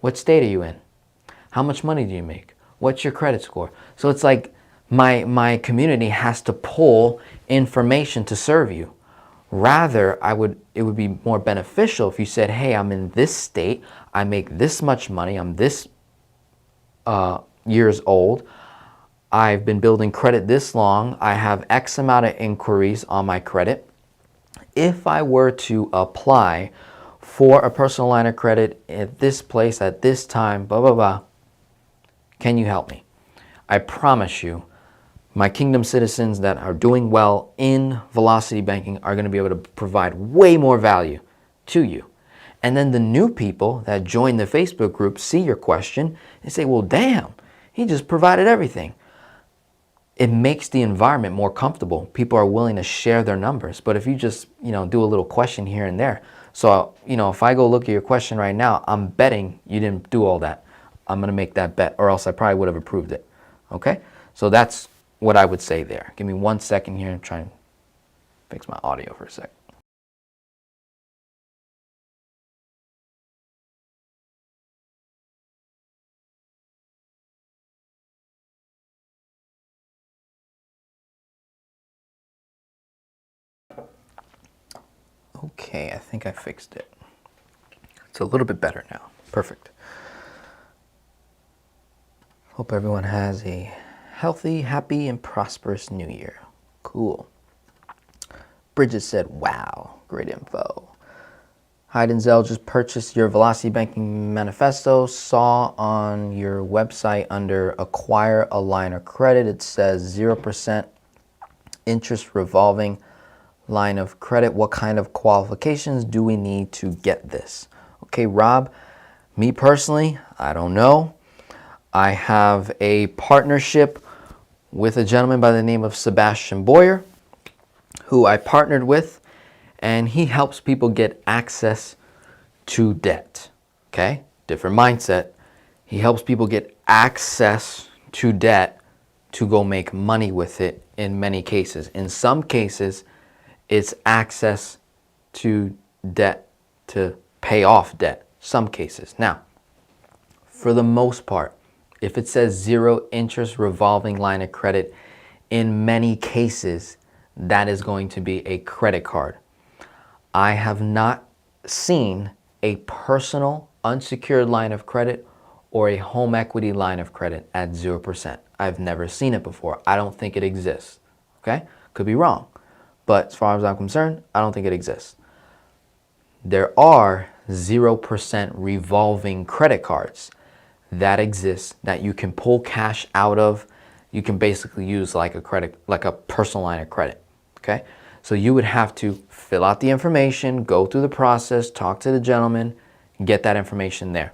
what state are you in? How much money do you make? What's your credit score? So it's like my community has to pull information to serve you. Rather, it would be more beneficial if you said, hey, I'm in this state, I make this much money, I'm this years old, I've been building credit this long, I have X amount of inquiries on my credit. If I were to apply for a personal line of credit at this place, at this time, blah, blah, blah, can you help me? I promise you, my Kingdom citizens that are doing well in velocity banking are going to be able to provide way more value to you. And then the new people that join the Facebook group see your question and say, well, damn, he just provided everything. It makes the environment more comfortable. People are willing to share their numbers. But if you just, do a little question here and there. So, if I go look at your question right now, I'm betting you didn't do all that. I'm going to make that bet, or else I probably would have approved it. Okay? So that's what I would say there. Give me 1 second here and try and fix my audio for a sec. Okay, I think I fixed it. It's a little bit better now. Perfect. Hope everyone has a healthy, happy, and prosperous new year. Cool. Bridget said, wow, great info. Hi, Denzel, just purchased your Velocity Banking Manifesto. Saw on your website under acquire a line of credit, it says 0% interest revolving line of credit. What kind of qualifications do we need to get this? Okay, Rob, me personally, I don't know. I have a partnership with a gentleman by the name of Sebastian Boyer, who I partnered with, and he helps people get access to debt. Okay, different mindset. He helps people get access to debt to go make money with it in many cases. In some cases, it's access to debt to pay off debt. Some cases. Now, for the most part, if it says 0 interest revolving line of credit, in many cases, that is going to be a credit card. I have not seen a personal unsecured line of credit or a home equity line of credit at 0%. I've never seen it before. I don't think it exists. Okay? Could be wrong. But as far as I'm concerned, I don't think it exists. There are 0% revolving credit cards that exist that you can pull cash out of. You can basically use like a personal line of credit. Okay? So you would have to fill out the information, go through the process, talk to the gentleman, get that information there.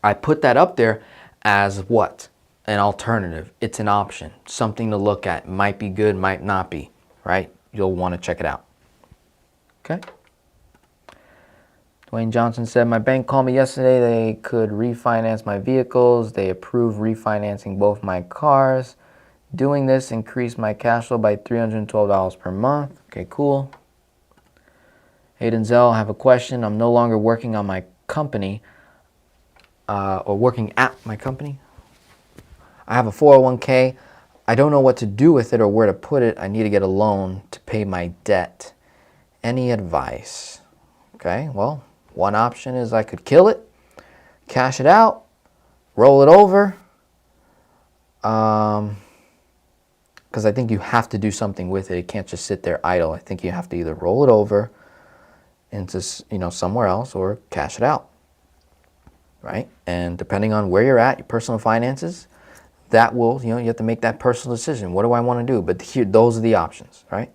I put that up there as what? An alternative. It's an option. Something to look at. Might be good, might not be. Right? You'll want to check it out. Okay? Dwayne Johnson said, my bank called me yesterday. They could refinance my vehicles. They approved refinancing both my cars. Doing this increased my cash flow by $312 per month. Okay, cool. Hey, Denzel, I have a question. I'm no longer working on my company or working at my company. I have a 401k. I don't know what to do with it or where to put it. I need to get a loan to pay my debt. Any advice? Okay, well, one option is I could kill it, cash it out, roll it over. because I think you have to do something with it. It can't just sit there idle. I think you have to either roll it over into, you know, somewhere else or cash it out, right? And depending on where you're at, your personal finances, that will, you know, you have to make that personal decision. What do I want to do? But here, those are the options, right?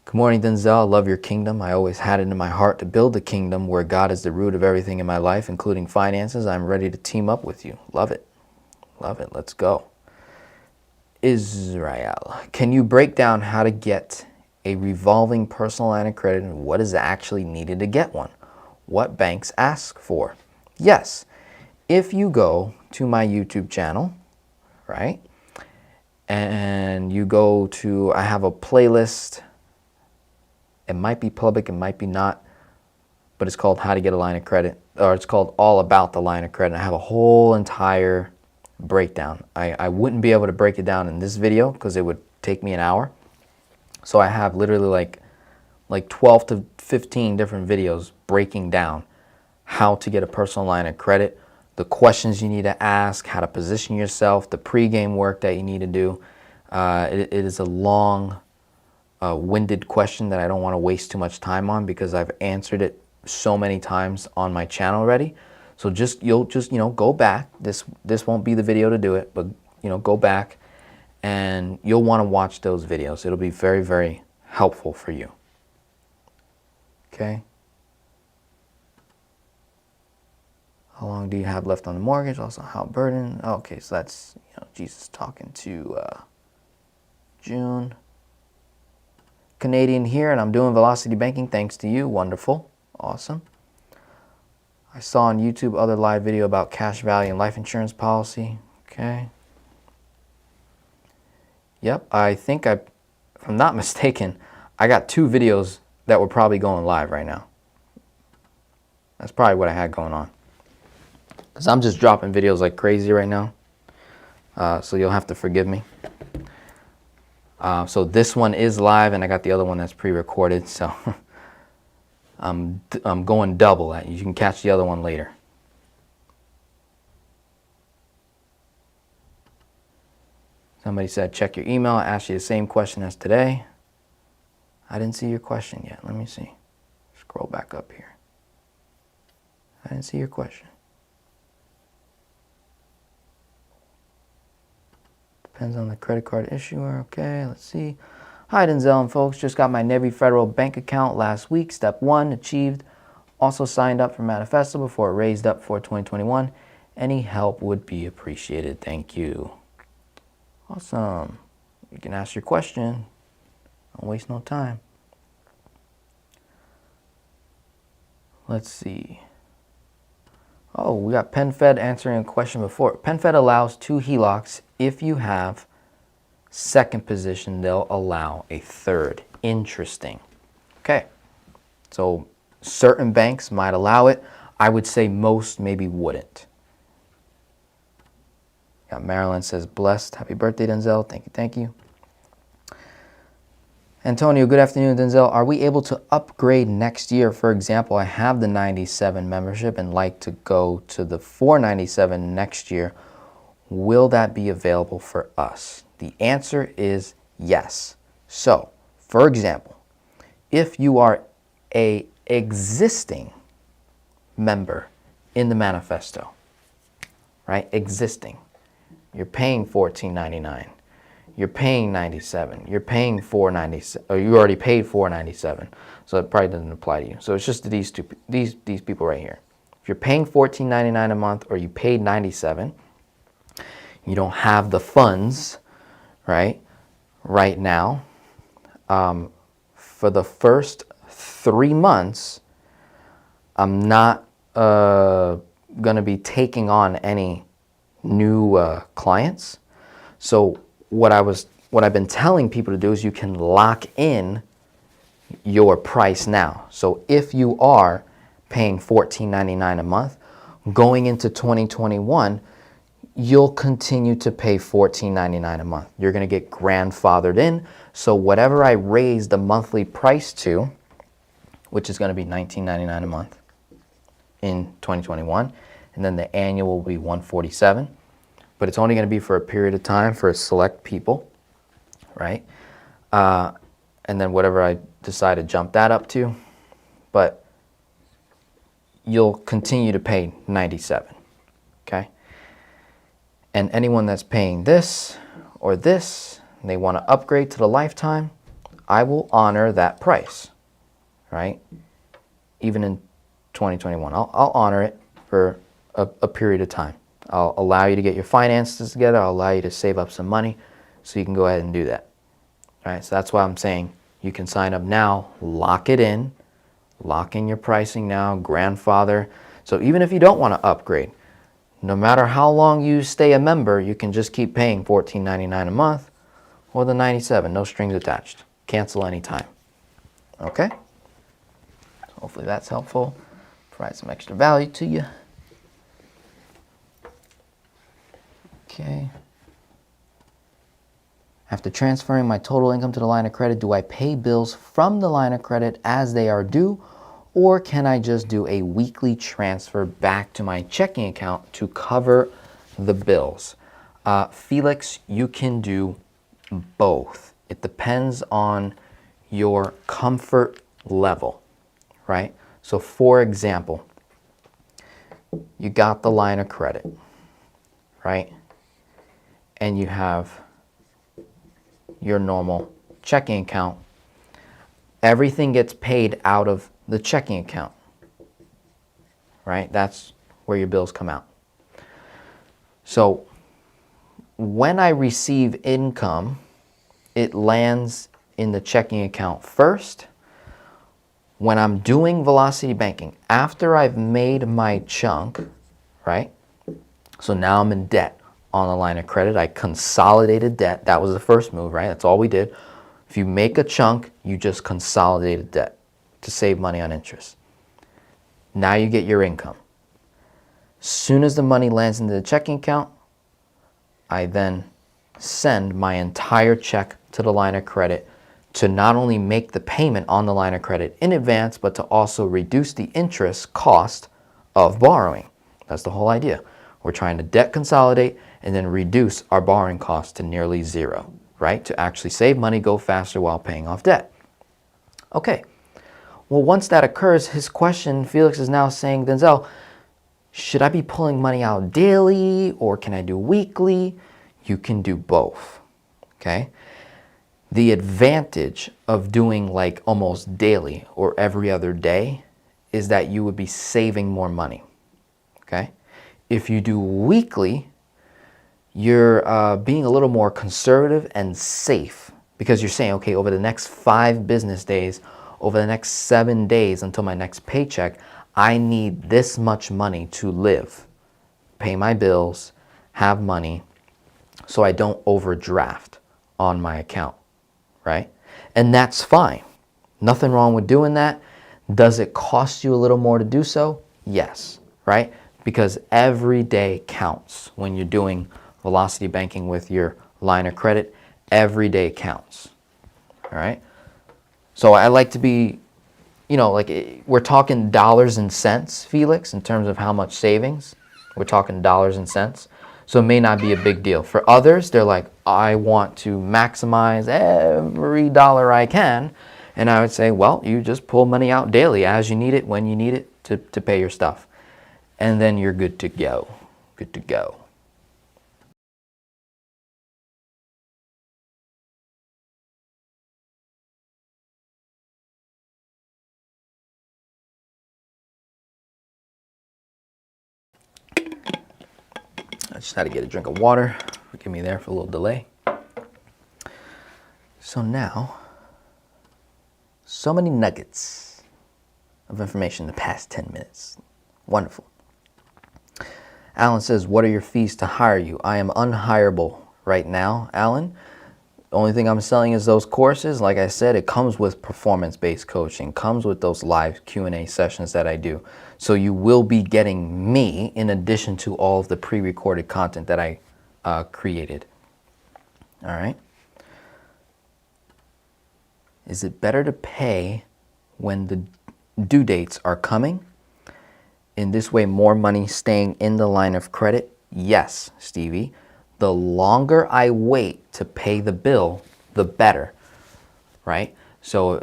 Good morning, Denzel. I love your kingdom. I always had it in my heart to build a kingdom where God is the root of everything in my life, including finances. I'm ready to team up with you. Love it. Love it. Let's go. Israel, can you break down how to get a revolving personal line of credit and what is actually needed to get one? What banks ask for? Yes. If you go to my YouTube channel, right, and you go to, I have a playlist. It might be public, it might be not, but it's called How to Get a Line of Credit, or it's called All About the Line of Credit. I have a whole entire breakdown. I wouldn't be able to break it down in this video because it would take me an hour. So I have literally like 12 to 15 different videos breaking down how to get a personal line of credit, the questions you need to ask, how to position yourself, the pregame work that you need to do. It is a long winded question that I don't want to waste too much time on because I've answered it so many times on my channel already. So you'll just, you know, go back. This won't be the video to do it, but, you know, go back and you'll want to watch those videos. It'll be very, very helpful for you. Okay. How long do you have left on the mortgage? Also, how burden? Okay, so that's, you know, Jesus talking to June. Canadian here, and I'm doing velocity banking thanks to you. Wonderful. Awesome. I saw on YouTube other live video about cash value and life insurance policy. Okay. Yep, I think if I'm not mistaken, I got 2 videos that were probably going live right now. That's probably what I had going on. Because I'm just dropping videos like crazy right now. So you'll have to forgive me. So this one is live, and I got the other one that's pre-recorded. So I'm going double at you. You can catch the other one later. Somebody said, check your email. I asked you the same question as today. I didn't see your question yet. Let me see. Scroll back up here. I didn't see your question. Depends on the credit card issuer. Okay, let's see. Hi, Denzel and folks. Just got my Navy Federal bank account last week. Step 1 achieved. Also signed up for Manifesto before it raised up for 2021. Any help would be appreciated. Thank you. Awesome. You can ask your question. Don't waste no time. Let's see. Oh, we got PenFed answering a question before. PenFed allows 2 HELOCs. If you have second position, they'll allow a third. Interesting. Okay. So certain banks might allow it. I would say most maybe wouldn't. Got Marilyn says, blessed. Happy birthday, Denzel. Thank you, thank you. Antonio, good afternoon, Denzel. Are we able to upgrade next year? For example, I have the 97 membership and like to go to the 497 next year. Will that be available for us? The answer is yes. So, for example, if you are an existing member in the Manifesto, right? Existing. You're paying $14.99. You're paying $97. You're paying $4.97, or you already paid $4.97. So it probably doesn't apply to you. So it's just these people right here. If you're paying $14.99 a month, or you paid $97, you don't have the funds, right now. For the first 3 months, I'm not going to be taking on any new clients. So what I've been telling people to do is you can lock in your price now. So if you are paying $14.99 a month, going into 2021, you'll continue to pay $14.99 a month. You're going to get grandfathered in. So whatever I raise the monthly price to, which is going to be $19.99 a month in 2021, and then the annual will be $147. But it's only going to be for a period of time for select people. right? And then whatever I decide to jump that up to, but you'll continue to pay 97, okay? And anyone that's paying this or this, and they want to upgrade to the lifetime, I will honor that price, right? Even in 2021, I'll honor it for a period of time. I'll allow you to get your finances together. I'll allow you to save up some money so you can go ahead and do that. All right, so that's why I'm saying you can sign up now, lock it in, lock in your pricing now, grandfather. So even if you don't want to upgrade, no matter how long you stay a member, you can just keep paying $14.99 a month or the $97, no strings attached. Cancel anytime. Okay? Hopefully that's helpful. Provide some extra value to you. Okay. After transferring my total income to the line of credit, do I pay bills from the line of credit as they are due, or can I just do a weekly transfer back to my checking account to cover the bills? Felix, you can do both. It depends on your comfort level, right? So for example, you got the line of credit, right? And you have your normal checking account. Everything gets paid out of the checking account, right? That's where your bills come out. So when I receive income, it lands in the checking account first. When I'm doing velocity banking, after I've made my chunk, right? So now I'm in debt on the line of credit. I consolidated debt. That was the first move, right? That's all we did. If you make a chunk, you just consolidated debt to save money on interest. Now you get your income. Soon as the money lands into the checking account, I then send my entire check to the line of credit to not only make the payment on the line of credit in advance, but to also reduce the interest cost of borrowing. That's the whole idea. We're trying to debt consolidate and then reduce our borrowing costs to nearly zero, right? To actually save money, go faster while paying off debt. Okay. Well, once that occurs, his question, Felix is now saying, Denzel, should I be pulling money out daily or can I do weekly? You can do both, okay? The advantage of doing like almost daily or every other day is that you would be saving more money, okay? If you do weekly, you're being a little more conservative and safe because you're saying, okay, over the next 5 business days, over the next 7 days until my next paycheck, I need this much money to live, pay my bills, have money, so I don't overdraft on my account, right? And that's fine. Nothing wrong with doing that. Does it cost you a little more to do so? Yes, right? Because every day counts when you're doing velocity banking with your line of credit. Every day counts, all right? So I like to be, you know, like we're talking dollars and cents, Felix, in terms of how much savings. We're talking dollars and cents. So it may not be a big deal. For others, they're like, I want to maximize every dollar I can. And I would say, well, you just pull money out daily as you need it, when you need it to pay your stuff. And then you're good to go. Good to go. I just had to get a drink of water. Forgive me there for a little delay. So now, so many nuggets of information in the past 10 minutes. Wonderful. Alan says, what are your fees to hire you? I am unhireable right now, Alan. The only thing I'm selling is those courses. Like I said, it comes with performance-based coaching, comes with those live Q&A sessions that I do. So you will be getting me in addition to all of the pre-recorded content that I created. All right. Is it better to pay when the due dates are coming? In this way, more money staying in the line of credit? Yes, Stevie. The longer I wait to pay the bill, the better, right? So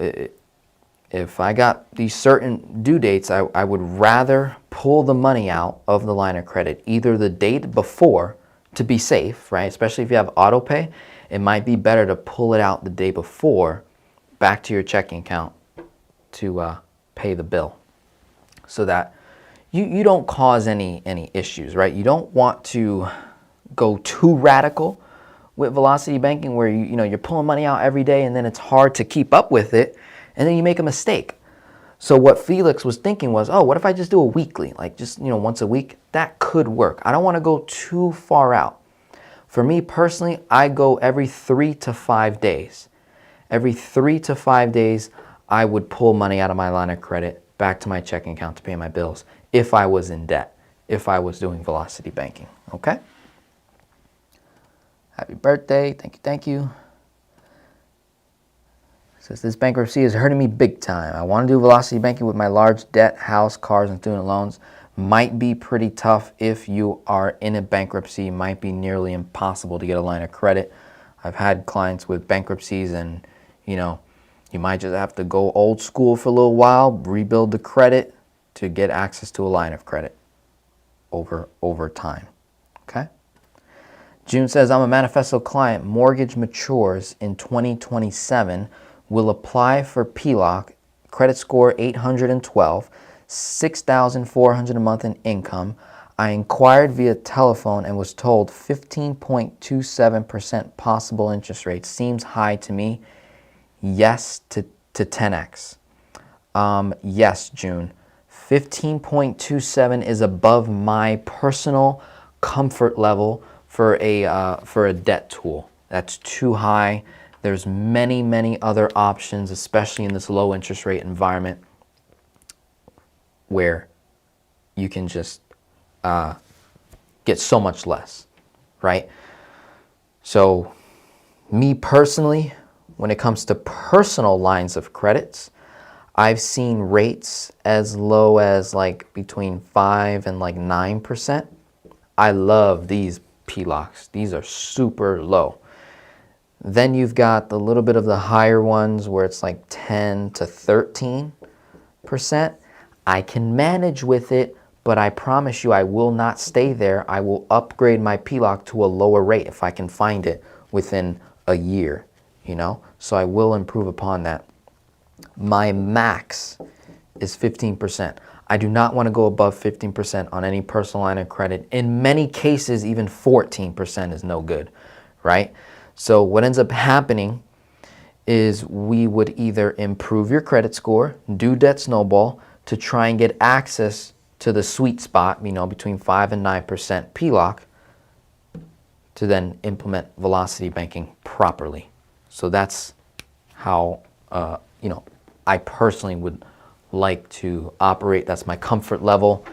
if I got these certain due dates, I would rather pull the money out of the line of credit either the date before to be safe, right? Especially if you have auto pay, it might be better to pull it out the day before back to your checking account to pay the bill, so that you don't cause any issues, right? You don't want to go too radical with velocity banking where you're pulling money out every day and then it's hard to keep up with it and then you make a mistake. So what Felix was thinking was, oh, what if I just do a weekly, like just once a week? That could work. I don't want to go too far out. For me personally, I go every 3 to 5 days. Every 3 to 5 days, I would pull money out of my line of credit back to my checking account to pay my bills if I was in debt, if I was doing velocity banking, okay? Happy birthday, thank you. Says this bankruptcy is hurting me big time. I want to do velocity banking with my large debt, house, cars, and student loans. Might be pretty tough if you are in a bankruptcy. Might be nearly impossible to get a line of credit. I've had clients with bankruptcies and, you might just have to go old school for a little while, rebuild the credit to get access to a line of credit over time, okay? June says, I'm a Manifesto client. Mortgage matures in 2027. Will apply for HELOC. Credit score 812. 6,400 a month in income. I inquired via telephone and was told 15.27% possible interest rate. Seems high to me. Yes to 10x. Yes, June. 15.27 is above my personal comfort level for a debt tool. That's too high. There's many other options, especially in this low interest rate environment, where you can just get so much less, right? So me personally, when it comes to personal lines of credits, I've seen rates as low as like between 5 and like 9%. I love these HELOCs. These are super low. Then you've got the little bit of the higher ones where it's like 10 to 13%. I can manage with it, but I promise you I will not stay there. I will upgrade my HELOC to a lower rate if I can find it within a year, So I will improve upon that. My max is 15%. I do not want to go above 15% on any personal line of credit. In many cases, even 14% is no good, right? So what ends up happening is we would either improve your credit score, do debt snowball to try and get access to the sweet spot, between 5 and 9% HELOC, to then implement velocity banking properly. So that's how, I personally would like to operate. That's my comfort level.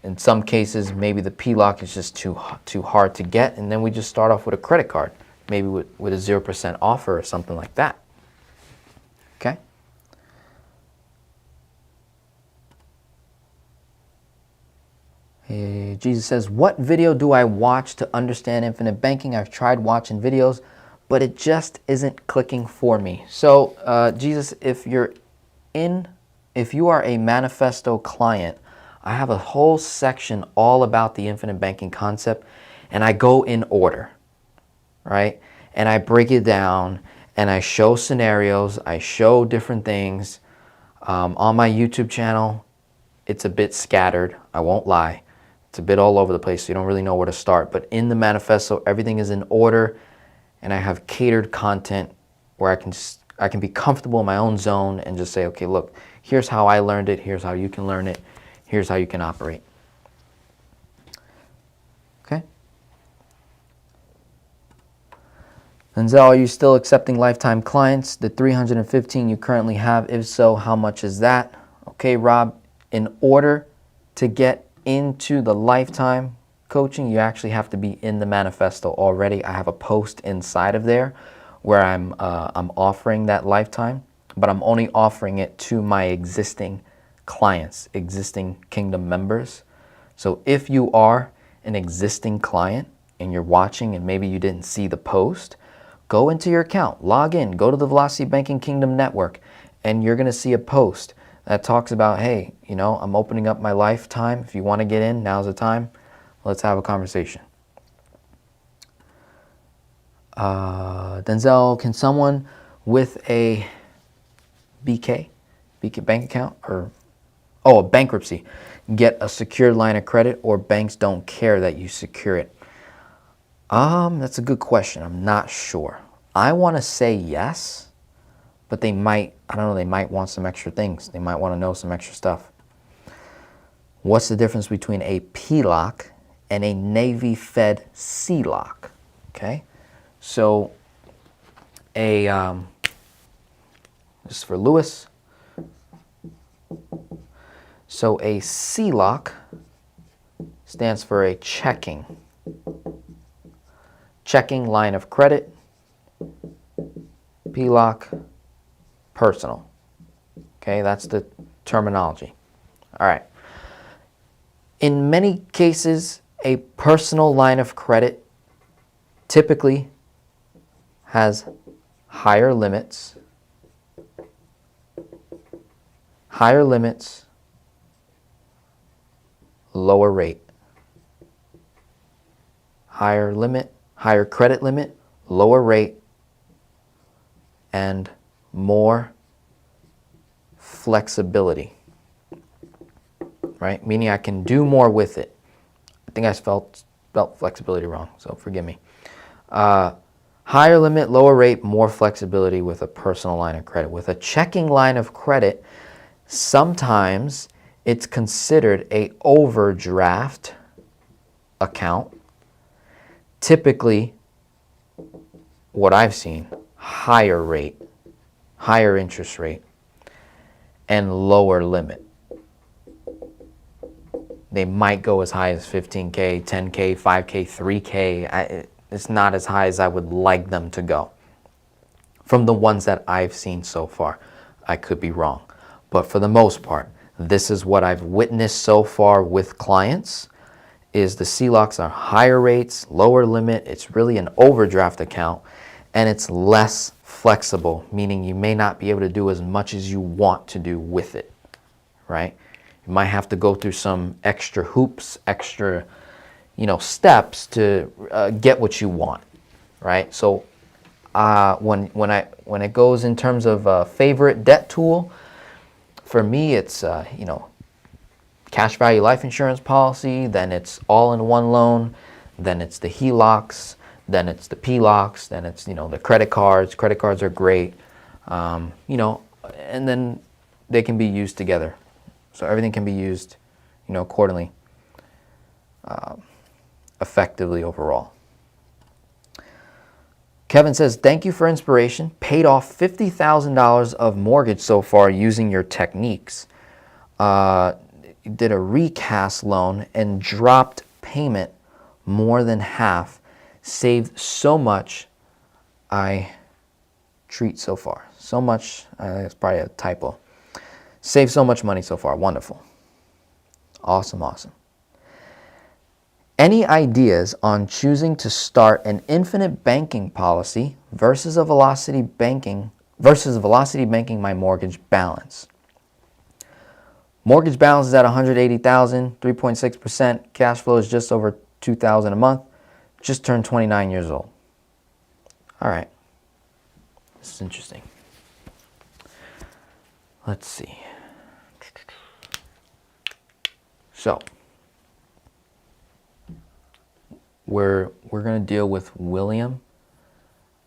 In some cases, maybe the HELOC is just too hard to get, and then we just start off with a credit card, maybe with a 0% offer or something like that. Okay? Hey, Jesus says, what video do I watch to understand infinite banking? I've tried watching videos, but it just isn't clicking for me. So, Jesus, if you are a Manifesto client, I have a whole section all about the infinite banking concept, and I go in order, right? And I break it down, and I show scenarios, I show different things. On my YouTube channel, it's a bit scattered, I won't lie. It's a bit all over the place, so you don't really know where to start. But in the Manifesto, everything is in order, and I have catered content where I can be comfortable in my own zone and just say, okay, look, here's how I learned it, here's how you can learn it. Here's how you can operate. Okay? Denzel, are you still accepting lifetime clients? The 315 you currently have, if so, how much is that? Okay, Rob, in order to get into the lifetime coaching, you actually have to be in the Manifesto already. I have a post inside of there where I'm offering that lifetime, but I'm only offering it to my existing clients, existing Kingdom members. So if you are an existing client and you're watching and maybe you didn't see the post, go into your account, log in, go to the Velocity Banking Kingdom Network, and you're going to see a post that talks about, hey, you know, I'm opening up my lifetime. If you want to get in, now's the time. Let's have a conversation. Denzel, can someone with a BK bank account or a bankruptcy get a secured line of credit, or banks don't care that you secure it? That's a good question. I'm not sure. I want to say yes, but they might, I don't know, they might want some extra things. They might want to know some extra stuff. What's the difference between a PLOC and a Navy Fed CLOC? Okay, so this is for Lewis. So a CLOC stands for a checking line of credit. PLOC, personal. Okay, that's the terminology. All right. In many cases, a personal line of credit typically has higher limits, lower rate. Higher limit, higher credit limit, lower rate, and more flexibility, right? Meaning I can do more with it. I think I spelled flexibility wrong, so forgive me. Higher limit, lower rate, more flexibility with a personal line of credit. With a checking line of credit, sometimes it's considered a overdraft account. Typically, what I've seen, higher rate, higher interest rate, and lower limit. They might go as high as 15K, 10K, 5K, 3K. It's not as high as I would like them to go. From the ones that I've seen so far, I could be wrong. But for the most part, this is what I've witnessed so far with clients, is the CLOCs are higher rates, lower limit. It's really an overdraft account, and it's less flexible, meaning you may not be able to do as much as you want to do with it, right? You might have to go through some extra hoops, extra, steps to get what you want, right? So when it goes in terms of a favorite debt tool, for me it's cash value life insurance policy, then it's all-in-one loan, then it's the HELOCs, then it's the PLOCs, then it's the credit cards. Credit cards are great, and then they can be used together. So everything can be used, accordingly, effectively overall. Kevin says, thank you for inspiration. Paid off $50,000 of mortgage so far using your techniques. Did a recast loan and dropped payment more than half. Saved so much. I treat so far. So much, it's probably a typo. Saved so much money so far. Wonderful. Awesome, awesome. Any ideas on choosing to start an infinite banking policy versus a velocity banking my mortgage balance? Mortgage balance is at $180,000, 3.6%. Cash flow is just over $2,000 a month. Just turned 29 years old. All right. This is interesting. Let's see. So, we're going to deal with William,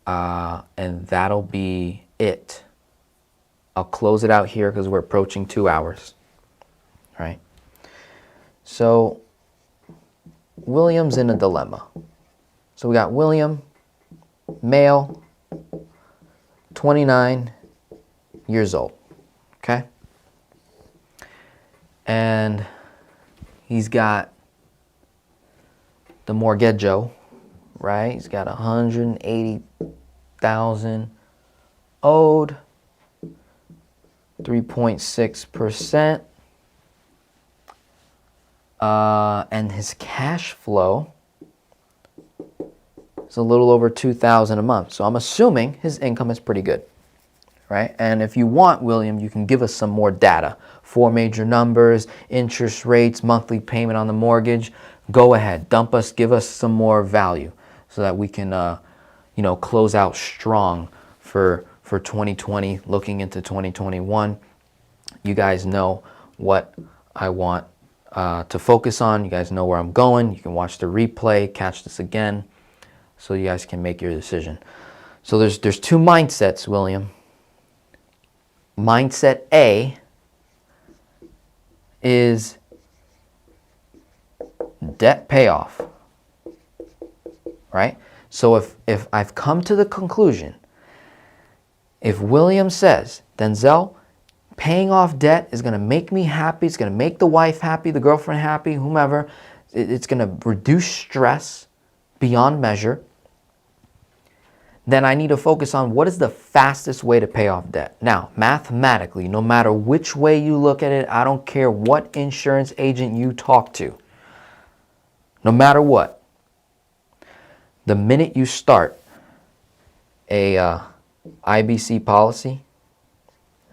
and that'll be it. I'll close it out here because we're approaching 2 hours. Right? So, William's in a dilemma. So we got William, male, 29 years old. Okay? And he's got the mortgageo, right? He's got $180,000 owed, 3.6%. And his cash flow is a little over $2,000 a month. So I'm assuming his income is pretty good, right? And if you want, William, you can give us some more data. 4 major numbers, interest rates, monthly payment on the mortgage. Go ahead, dump us, give us some more value so that we can, close out strong for 2020, looking into 2021. You guys know what I want to focus on. You guys know where I'm going. You can watch the replay, catch this again, so you guys can make your decision. So there's 2 mindsets, William. Mindset A is debt payoff, right? So if I've come to the conclusion, if William says, Denzel, paying off debt is going to make me happy, it's going to make the wife happy, the girlfriend happy, whomever, it's going to reduce stress beyond measure, then I need to focus on what is the fastest way to pay off debt. Now, mathematically, no matter which way you look at it, I don't care what insurance agent you talk to, no matter what, the minute you start a IBC policy,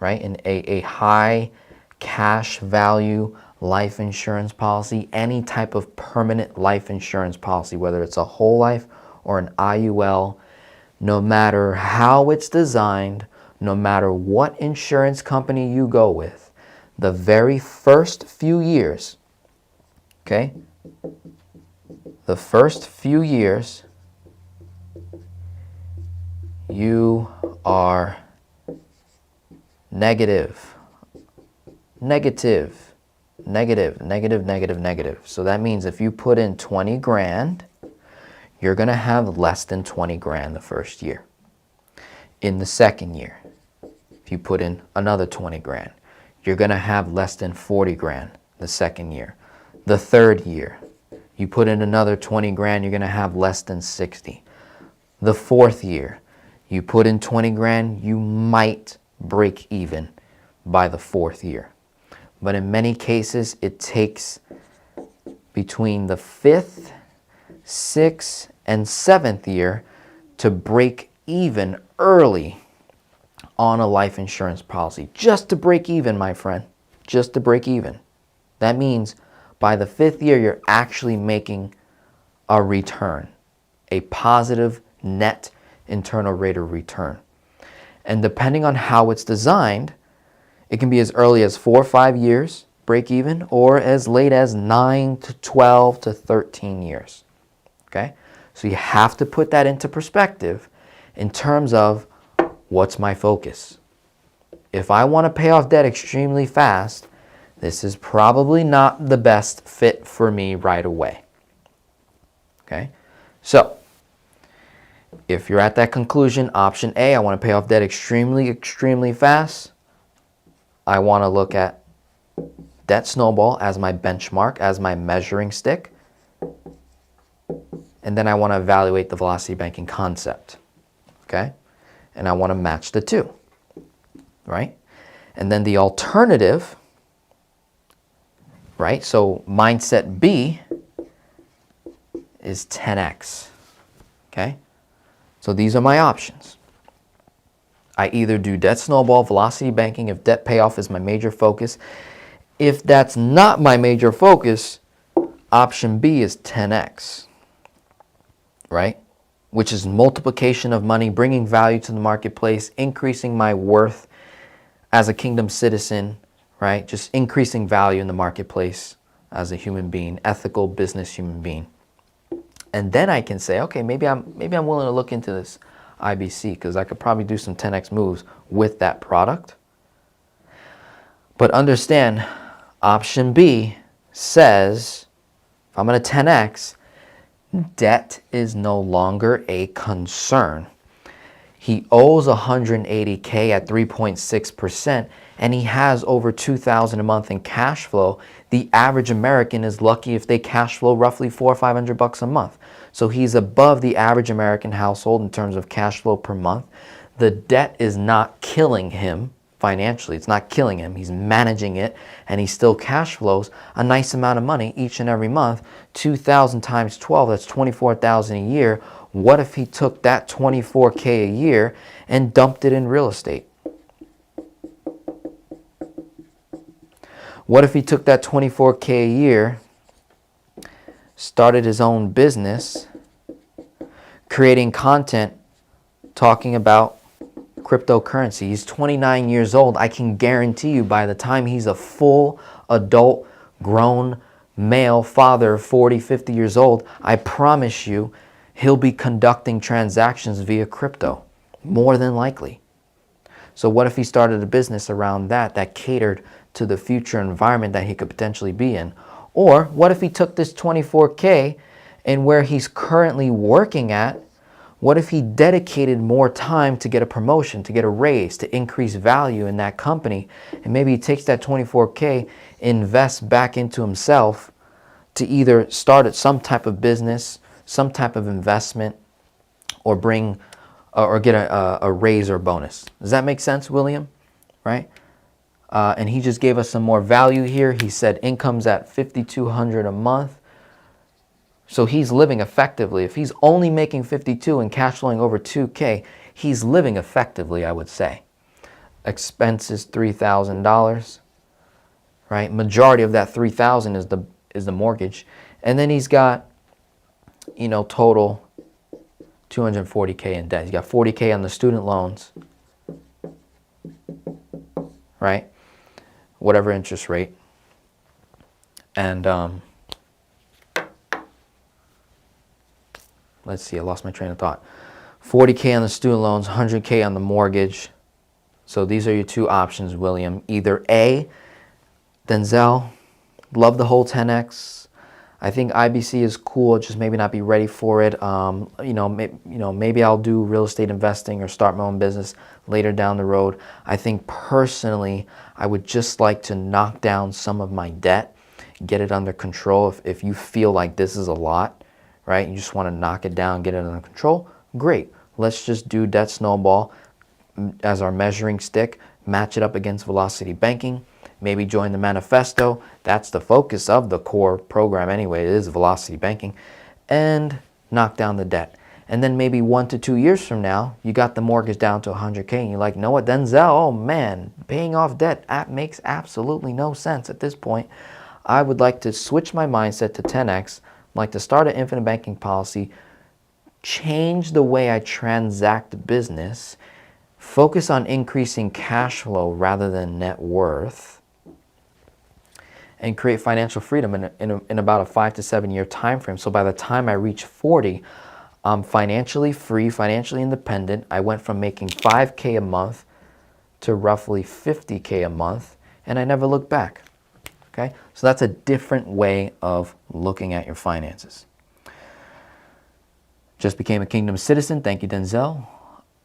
right, and a high cash value life insurance policy, any type of permanent life insurance policy, whether it's a whole life or an IUL, no matter how it's designed, no matter what insurance company you go with, the very first few years, okay, the first few years, you are negative. So that means if you put in 20 grand, you're going to have less than 20 grand the first year. In the second year, if you put in another 20 grand, you're going to have less than 40 grand the second year. The third year, you put in another 20 grand, you're going to have less than 60. The fourth year, you put in 20 grand, you might break even by the fourth year. But in many cases, it takes between the 5th, 6th, and 7th year to break even early on a life insurance policy. Just to break even, my friend. Just to break even. That means by the 5th year, you're actually making a return, a positive net internal rate of return. And depending on how it's designed, it can be as early as 4 or 5 years, break even, or as late as 9 to 12 to 13 years. Okay? So you have to put that into perspective in terms of what's my focus. If I want to pay off debt extremely fast, this is probably not the best fit for me right away. Okay? So, if you're at that conclusion, option A, I want to pay off debt extremely fast, I want to look at debt snowball as my benchmark, as my measuring stick. And then I want to evaluate the velocity banking concept. Okay? And I want to match the two. Right? And then the alternative, right? So mindset B is 10x. Okay? So these are my options. I either do debt snowball, velocity banking, if debt payoff is my major focus. If that's not my major focus, option B is 10x, right? Which is multiplication of money, bringing value to the marketplace, increasing my worth as a kingdom citizen, right? Just increasing value in the marketplace as a human being, ethical business human being. And then I can say, okay, maybe I'm willing to look into this IBC because I could probably do some 10x moves with that product. But understand, option B says, if I'm going to 10x, debt is no longer a concern. He owes $180K at 3.6%, and he has over $2,000 a month in cash flow. The average American is lucky if they cash flow roughly $400 or $500 a month. So he's above the average American household in terms of cash flow per month. The debt is not killing him financially. It's not killing him. He's managing it, and he still cash flows a nice amount of money each and every month. 2,000 times 12, that's $24,000 a year. What if he took that $24K a year and dumped it in real estate? What if he took that $24K a year, started his own business, creating content, talking about cryptocurrency? He's 29 years old. I can guarantee you by the time he's a full adult, grown male father, 40, 50 years old, I promise you, he'll be conducting transactions via crypto, more than likely. So what if he started a business around that catered to the future environment that he could potentially be in? Or what if he took this 24K and where he's currently working at, what if he dedicated more time to get a promotion, to get a raise, to increase value in that company? And maybe he takes that 24K, invests back into himself to either start at some type of business, some type of investment, or bring or get a raise or bonus. Does that make sense, William? Right? And he just gave us some more value here. He said income's at $5,200 a month. So he's living effectively. If he's only making 52 and cash flowing over 2K, he's living effectively, I would say. Expenses $3,000, right? Majority of that $3,000 is the mortgage. And then he's got, you know, total $240K in debt. He's got $40K on the student loans, right? Whatever interest rate. And let's see, I lost my train of thought. $40K on the student loans, $100K on the mortgage. So these are your two options, William. Either A, Denzel, love the whole 10X. I think IBC is cool, just maybe not be ready for it. Maybe I'll do real estate investing or start my own business later down the road. I think personally, I would just like to knock down some of my debt, get it under control. If you feel like this is a lot, right? You just want to knock it down, get it under control. Great. Let's just do debt snowball as our measuring stick, match it up against velocity banking, maybe join the Manifesto. That's the focus of the core program anyway. It is velocity banking, and knock down the debt. And then maybe 1 to 2 years from now, you got the mortgage down to 100K and you're like, know what, Denzel, oh man, paying off debt makes absolutely no sense at this point. I would like to switch my mindset to 10X. I'd like to start an infinite banking policy, change the way I transact business, focus on increasing cash flow rather than net worth, and create financial freedom in about a 5 to 7 year time frame. So by the time I reach 40, I'm financially free, financially independent. I went from making $5K a month to roughly $50K a month, and I never looked back. Okay, so that's a different way of looking at your finances. Just became a Kingdom citizen. Thank you, Denzel.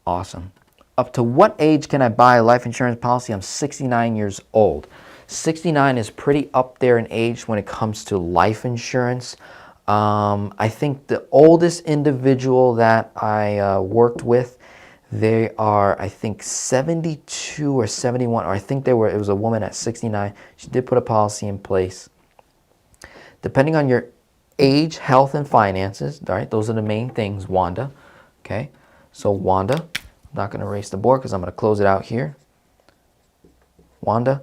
Awesome. Up to what age can I buy a life insurance policy? I'm 69 years old. 69 is pretty up there in age when it comes to life insurance. I think the oldest individual that I worked with, they are, I think, 72 or 71, or I think it was a woman at 69. She did put a policy in place. Depending on your age, health, and finances, all right, those are the main things, Wanda. Okay, so Wanda, I'm not going to erase the board because I'm going to close it out here. Wanda,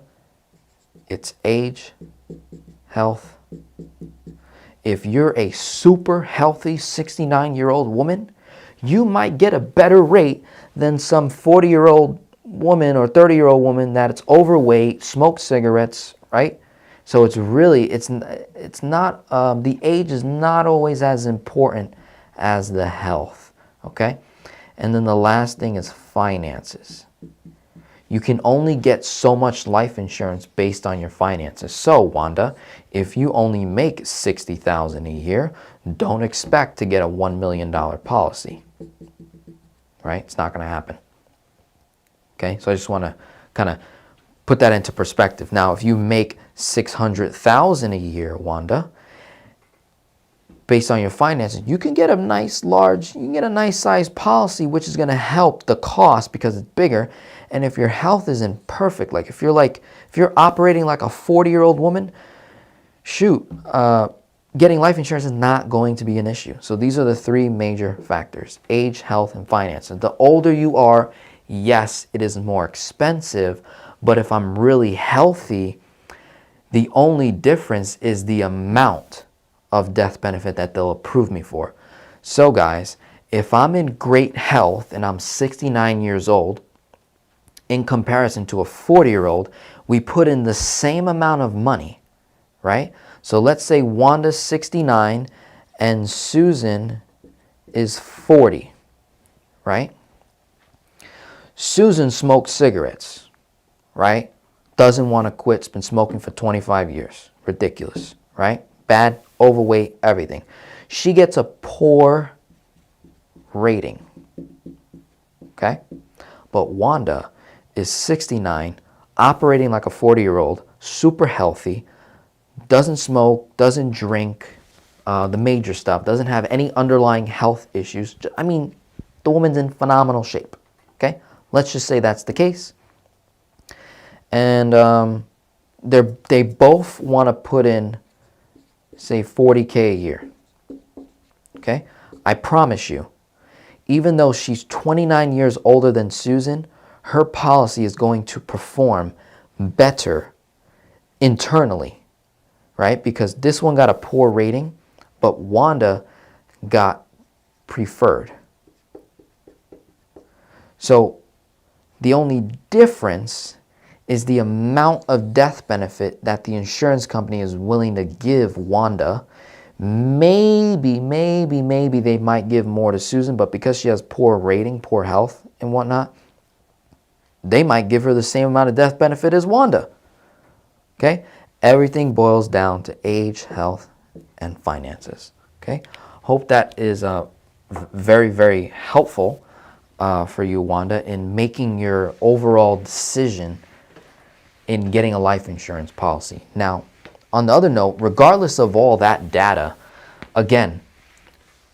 it's age, health. If you're a super healthy 69-year-old woman, you might get a better rate than some 40-year-old woman or 30-year-old woman that's overweight, smokes cigarettes, right? So it's really, it's not, the age is not always as important as the health, okay? And then the last thing is finances. You can only get so much life insurance based on your finances. So, Wanda, if you only make $60,000 a year, don't expect to get a $1 million policy, right? It's not going to happen. Okay, so I just want to kind of put that into perspective. Now, if you make $600,000 a year, Wanda, based on your finances, you can get a nice size policy, which is going to help the cost because it's bigger. And if your health isn't perfect, like if you're operating like a 40-year-old woman, shoot, getting life insurance is not going to be an issue. So these are the three major factors: age, health, and finances. The older you are, yes, it is more expensive, but if I'm really healthy, the only difference is the amount of death benefit that they'll approve me for. So guys, if I'm in great health and I'm 69 years old, in comparison to a 40-year-old, we put in the same amount of money, right? So let's say Wanda's 69 and Susan is 40, right? Susan smokes cigarettes, right? Doesn't want to quit, has been smoking for 25 years. Ridiculous, right? Bad, overweight, everything. She gets a poor rating, okay? But Wanda is 69, operating like a 40-year-old, super healthy, doesn't smoke, doesn't drink, the major stuff, doesn't have any underlying health issues. I mean, the woman's in phenomenal shape, okay? Let's just say that's the case. And they both want to put in, say, $40K a year, okay? I promise you, even though she's 29 years older than Susan, her policy is going to perform better internally, right? Because this one got a poor rating, but Wanda got preferred. So the only difference is the amount of death benefit that the insurance company is willing to give Wanda. Maybe they might give more to Susan, but because she has poor rating, poor health and whatnot, they might give her the same amount of death benefit as Wanda. Okay? Everything boils down to age, health, and finances. Okay? Hope that is very, very helpful for you, Wanda, in making your overall decision in getting a life insurance policy. Now, on the other note, regardless of all that data, again,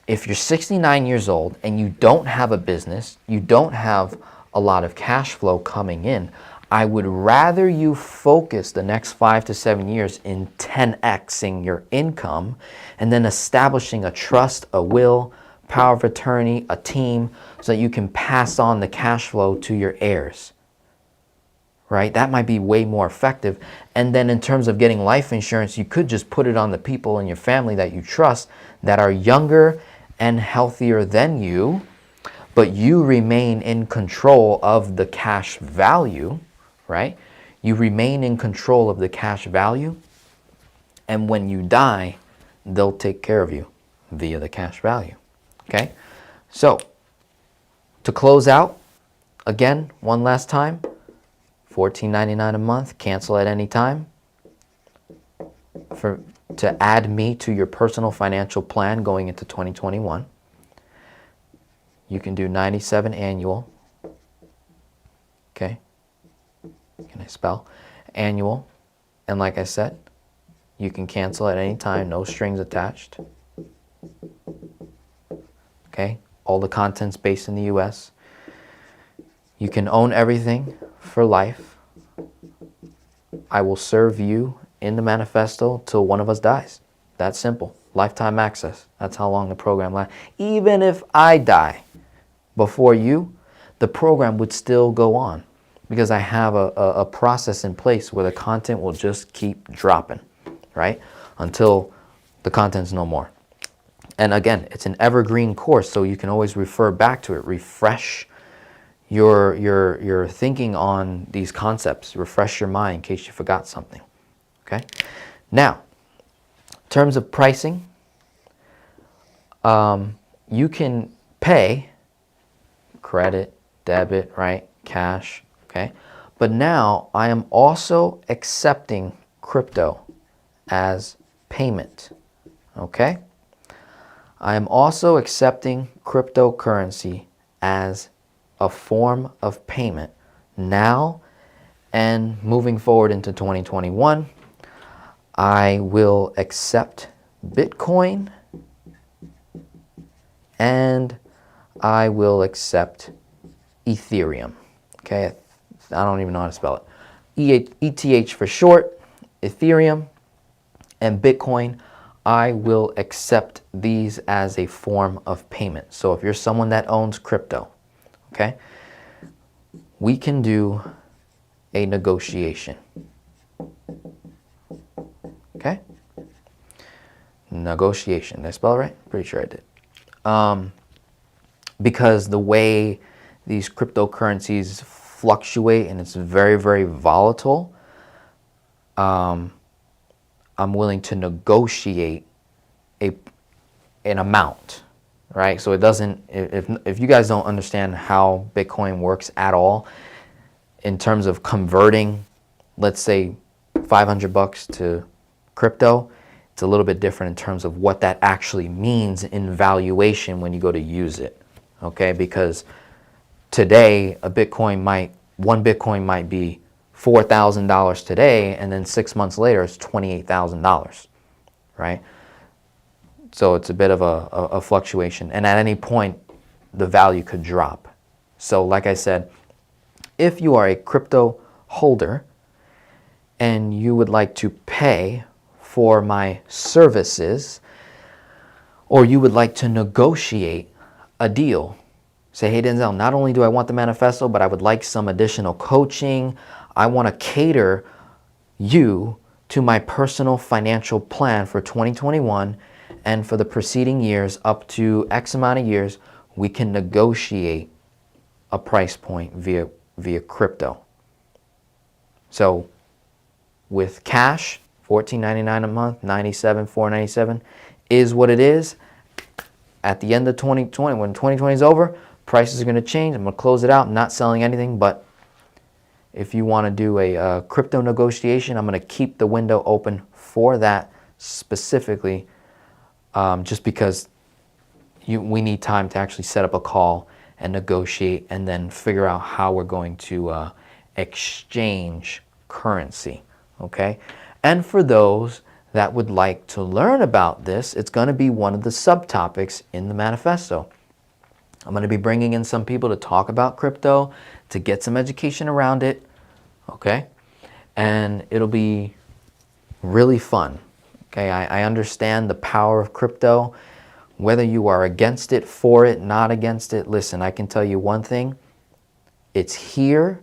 if you're 69 years old and you don't have a business, you don't have a lot of cash flow coming in, I would rather you focus the next 5 to 7 years in 10xing your income and then establishing a trust, a will, power of attorney, a team, so that you can pass on the cash flow to your heirs. Right? That might be way more effective. And then in terms of getting life insurance, you could just put it on the people in your family that you trust that are younger and healthier than you, but you remain in control of the cash value, right? You remain in control of the cash value, and when you die, they'll take care of you via the cash value, okay? So, to close out, again, one last time, $14.99 a month, cancel at any time. To add me to your personal financial plan going into 2021. You can do $97 annual. Okay. Can I spell? Annual. And like I said, you can cancel at any time, no strings attached. Okay. All the content's based in the US. You can own everything for life. I will serve you in the manifesto till one of us dies. That's simple. Lifetime access. That's how long the program lasts. Even if I die before you, the program would still go on because I have a process in place where the content will just keep dropping, right? Until the content's no more. And again, it's an evergreen course, so you can always refer back to it, refresh your thinking on these concepts, refresh your mind in case you forgot something, okay? Now, in terms of pricing, you can pay credit, debit, right, cash, okay? But now I am also accepting crypto as payment, okay? I am also accepting cryptocurrency as a form of payment now and moving forward into 2021. I will accept Bitcoin and I will accept Ethereum. Okay, I don't even know how to spell it. ETH for short, Ethereum, and Bitcoin. I will accept these as a form of payment. So if you're someone that owns crypto, okay, we can do a negotiation. Okay? Negotiation. Did I spell it right? Pretty sure I did. Because the way these cryptocurrencies fluctuate and it's very, very volatile, I'm willing to negotiate an amount, right? So it doesn't, if you guys don't understand how Bitcoin works at all, in terms of converting, let's say $500 to crypto, it's a little bit different in terms of what that actually means in valuation when you go to use it, okay? Because today, one Bitcoin might be $4,000 today, and then 6 months later, it's $28,000, right? So it's a bit of a fluctuation. And at any point, the value could drop. So like I said, if you are a crypto holder and you would like to pay for my services, or you would like to negotiate a deal, say, hey, Denzel, not only do I want the manifesto, but I would like some additional coaching. I want to cater you to my personal financial plan for 2021 and for the preceding years up to X amount of years. We can negotiate a price point via crypto. So with cash, $14.99 a month, $97,497 is what it is. At the end of 2020, when 2020 is over, prices are going to change. I'm going to close it out. I'm not selling anything, but if you want to do a crypto negotiation, I'm going to keep the window open for that specifically, just because we need time to actually set up a call and negotiate and then figure out how we're going to exchange currency, okay? And for those that would like to learn about this, it's going to be one of the subtopics in the manifesto. I'm going to be bringing in some people to talk about crypto, to get some education around it, okay? And it'll be really fun, okay? I understand the power of crypto. Whether you are against it, for it, not against it, listen, I can tell you one thing. It's here.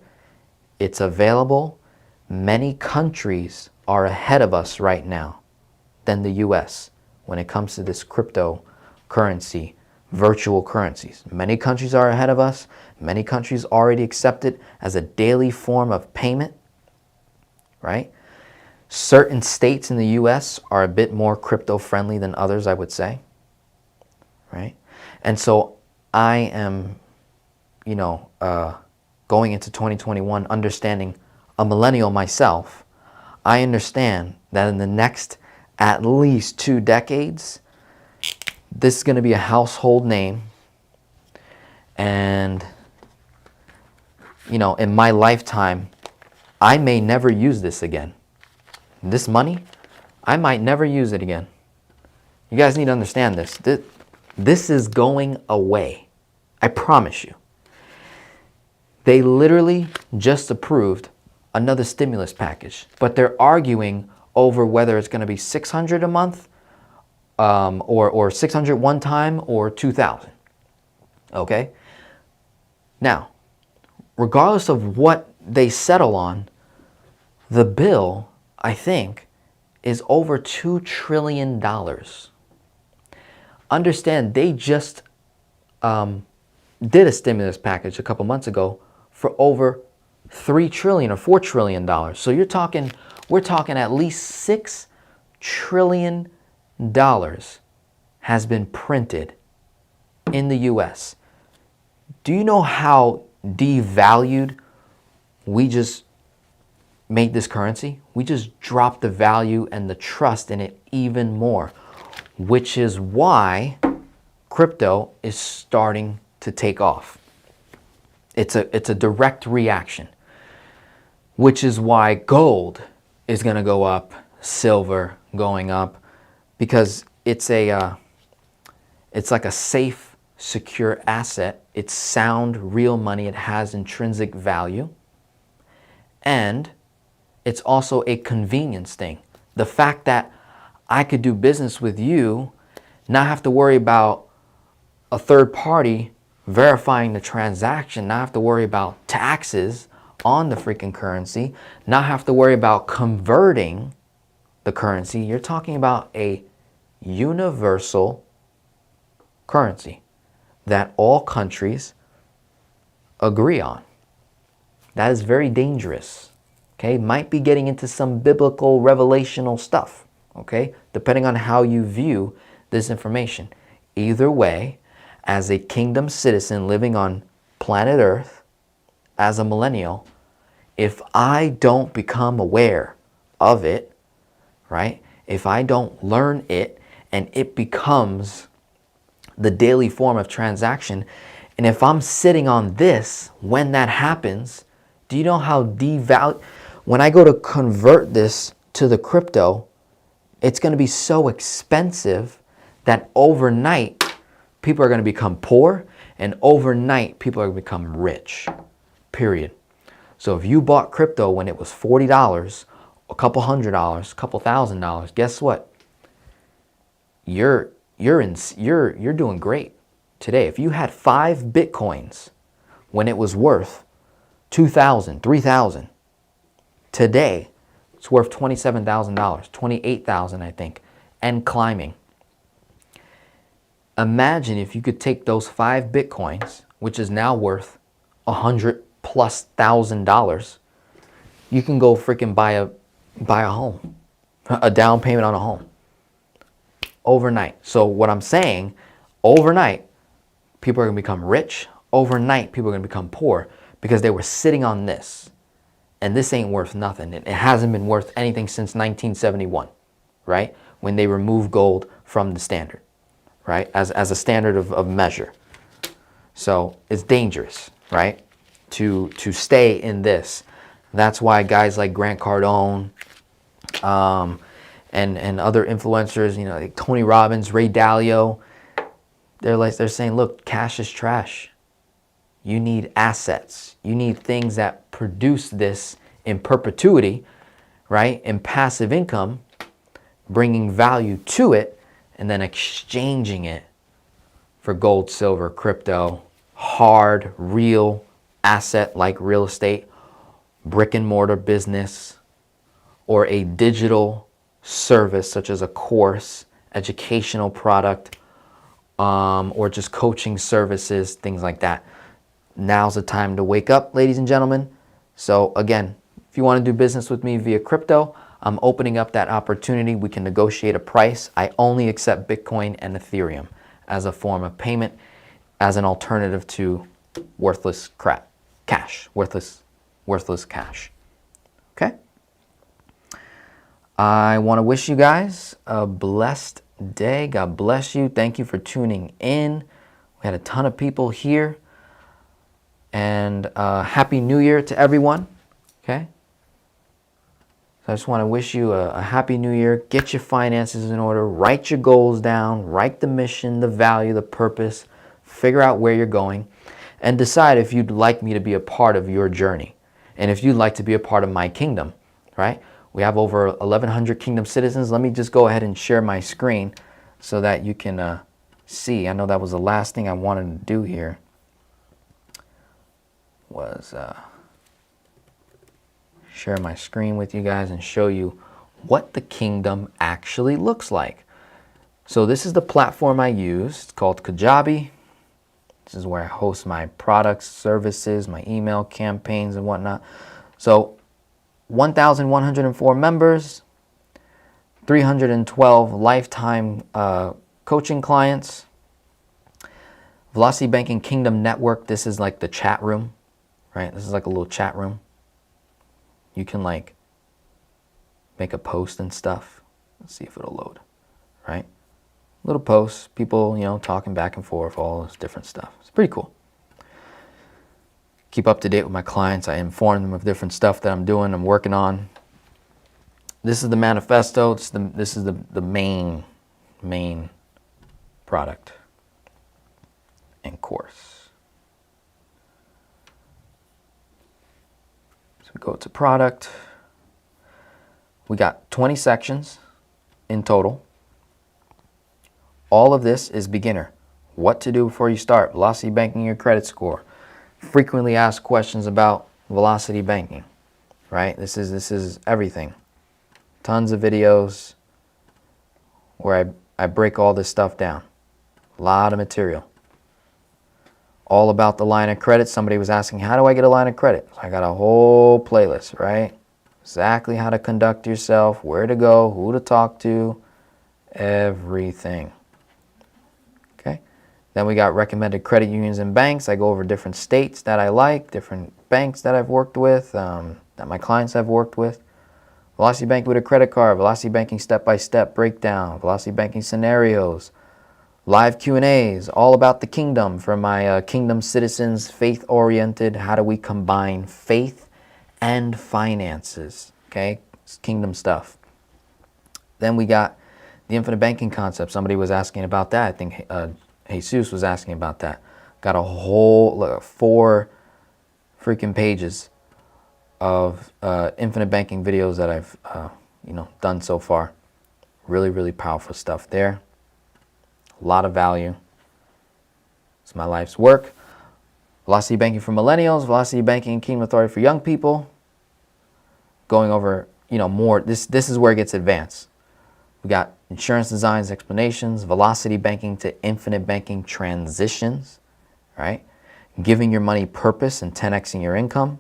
It's available. Many countries are ahead of us right now than the US when it comes to this cryptocurrency, virtual currencies. Many countries are ahead of us. Many countries already accept it as a daily form of payment, right? Certain states in the US are a bit more crypto friendly than others, I would say, right? And so I am, going into 2021 understanding, a millennial myself, I understand that in the next at least 2 decades, this is going to be a household name. And, in my lifetime, I may never use this again. This money, I might never use it again. You guys need to understand this. This is going away. I promise you. They literally just approved another stimulus package, but they're arguing over whether it's going to be $600 a month, or $600 one time, or $2,000. Okay? Now, regardless of what they settle on, the bill, I think, is over $2 trillion. Understand, they just did a stimulus package a couple months ago for over $3 trillion or $4 trillion. So we're talking at least $6 trillion has been printed in the US. Do you know how devalued we just made this currency? We just dropped the value and the trust in it even more, which is why crypto is starting to take off. It's a direct reaction, which is why gold is going to go up, silver going up, because it's like a safe, secure asset. It's sound, real money. It has intrinsic value. And it's also a convenience thing. The fact that I could do business with you, not have to worry about a third party verifying the transaction, not have to worry about taxes on the freaking currency, not have to worry about converting the currency. You're talking about a universal currency that all countries agree on. That is very dangerous. Okay, might be getting into some biblical revelational stuff. Okay, depending on how you view this information. Either way, as a kingdom citizen living on planet Earth, as a millennial, if I don't become aware of it, right? If I don't learn it and it becomes the daily form of transaction, and if I'm sitting on this when that happens, do you know how when I go to convert this to the crypto, it's going to be so expensive that overnight people are going to become poor, and overnight people are going to become rich, period. So if you bought crypto when it was $40, a couple $100, a couple $1,000, guess what? You're doing great today. If you had 5 Bitcoins when it was worth 2,000, 3,000, today it's worth $27,000, 28,000, I think, and climbing. Imagine if you could take those 5 Bitcoins, which is now worth $100,000+, you can go freaking buy a home, a down payment on a home overnight. So what I'm saying, overnight, people are going to become rich. Overnight, people are going to become poor because they were sitting on this. And this ain't worth nothing. It hasn't been worth anything since 1971, right? When they removed gold from the standard, right? As a standard of measure. So it's dangerous, right? To stay in this. That's why guys like Grant Cardone and other influencers, you know, like Tony Robbins, Ray Dalio, they're saying, look, cash is trash. You need assets. You need things that produce this in perpetuity, right? In passive income, bringing value to it, and then exchanging it for gold, silver, crypto, hard, real asset like real estate, brick and mortar business, or a digital service such as a course, educational product, or just coaching services, things like that. Now's the time to wake up, ladies and gentlemen. So again, if you want to do business with me via crypto, I'm opening up that opportunity. We can negotiate a price. I only accept Bitcoin and Ethereum as a form of payment, as an alternative to worthless crap, cash, worthless cash. Okay? I want to wish you guys a blessed day. God bless you. Thank you for tuning in. We had a ton of people here. And Happy New Year to everyone. Okay? So I just want to wish you a Happy New Year. Get your finances in order. Write your goals down. Write the mission, the value, the purpose. Figure out where you're going. And decide if you'd like me to be a part of your journey. And if you'd like to be a part of my kingdom. Right? We have over 1,100 kingdom citizens. Let me just go ahead and share my screen so that you can see. I know that was the last thing I wanted to do here. Was share my screen with you guys and show you what the kingdom actually looks like. So this is the platform I use. It's called Kajabi. This is where I host my products, services, my email campaigns and whatnot. So 1,104 members, 312 lifetime coaching clients. Velocity Banking Kingdom Network. This is like the chat room. Right? This is like a little chat room. You can like make a post and stuff. Let's see if it'll load. Right? Little posts, people, you know, talking back and forth, all this different stuff. It's pretty cool. Keep up to date with my clients. I inform them of different stuff that I'm doing, I'm working on. This is the manifesto. This is the main product and course. We go to product. We got 20 sections in total. All of this is beginner. What to do before you start, velocity banking, your credit score, frequently asked questions about velocity banking, right? This is everything. Tons of videos where I break all this stuff down. A lot of material. All about the line of credit. Somebody was asking, how do I get a line of credit? So I got a whole playlist, right? Exactly how to conduct yourself, where to go, who to talk to, everything. Okay. Then we got recommended credit unions and banks. I go over different states that I like, different banks that I've worked with, that my clients have worked with. Velocity banking with a credit card, velocity banking step-by-step breakdown, velocity banking scenarios, live Q&As, all about the kingdom for my kingdom citizens, faith-oriented. How do we combine faith and finances? Okay, it's kingdom stuff. Then we got the infinite banking concept. Somebody was asking about that. I think Jesus was asking about that. Got a whole 4 freaking pages of infinite banking videos that I've done so far. Really, really powerful stuff there. A lot of value. It's my life's work. Velocity banking for millennials, velocity banking and kingdom authority for young people. Going over, more. This is where it gets advanced. We got insurance designs, explanations, velocity banking to infinite banking transitions, right? Giving your money purpose and 10xing your income.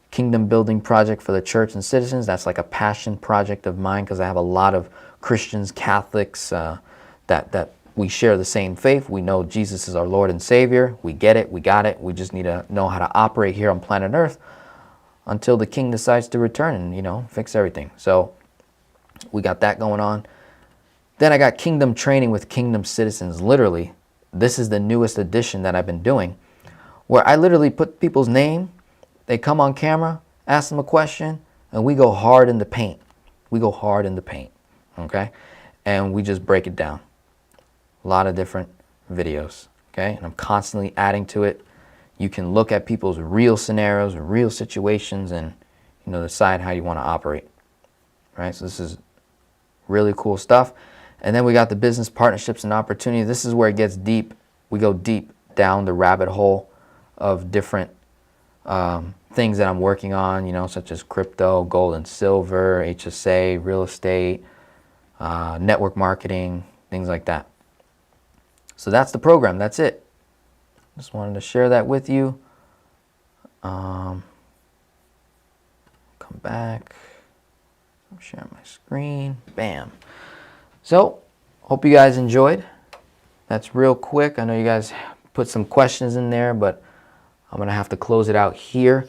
Kingdom building project for the church and citizens. That's like a passion project of mine because I have a lot of Christians, Catholics that we share the same faith. We know Jesus is our Lord and Savior. We get it. We got it. We just need to know how to operate here on planet Earth until the King decides to return and, fix everything. So we got that going on. Then I got kingdom training with kingdom citizens. Literally, this is the newest edition that I've been doing, where I literally put people's name, they come on camera, ask them a question, and we go hard in the paint. We go hard in the paint, okay? And we just break it down. A lot of different videos, okay? And I'm constantly adding to it. You can look at people's real scenarios, real situations, and, decide how you want to operate, right? So this is really cool stuff. And then we got the business partnerships and opportunities. This is where it gets deep. We go deep down the rabbit hole of different things that I'm working on, such as crypto, gold and silver, HSA, real estate, network marketing, things like that. So that's the program. That's it. Just wanted to share that with you. Come back. I'm sharing my screen. Bam. So, hope you guys enjoyed. That's real quick. I know you guys put some questions in there, but I'm going to have to close it out here.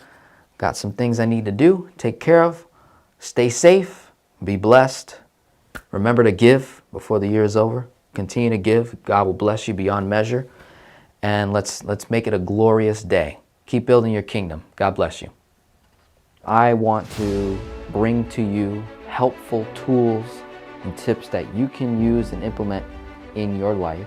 Got some things I need to do, take care of. Stay safe, be blessed. Remember to give before the year is over. Continue to give. God will bless you beyond measure. And let's make it a glorious day. Keep building your kingdom. God bless you. I want to bring to you helpful tools and tips that you can use and implement in your life.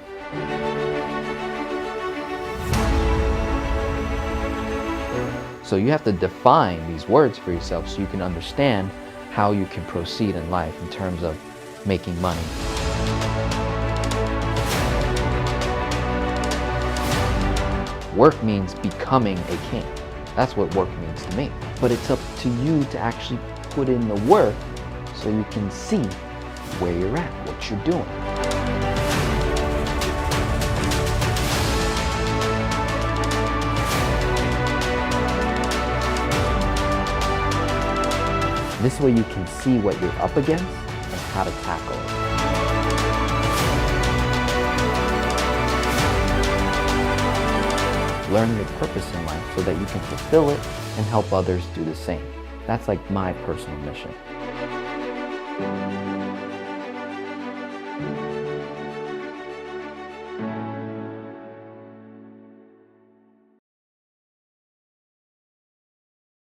So you have to define these words for yourself so you can understand how you can proceed in life in terms of making money. Work means becoming a king. That's what work means to me. But it's up to you to actually put in the work so you can see where you're at, what you're doing. This way you can see what you're up against and how to tackle it. Learn your purpose in life so that you can fulfill it and help others do the same. That's like my personal mission.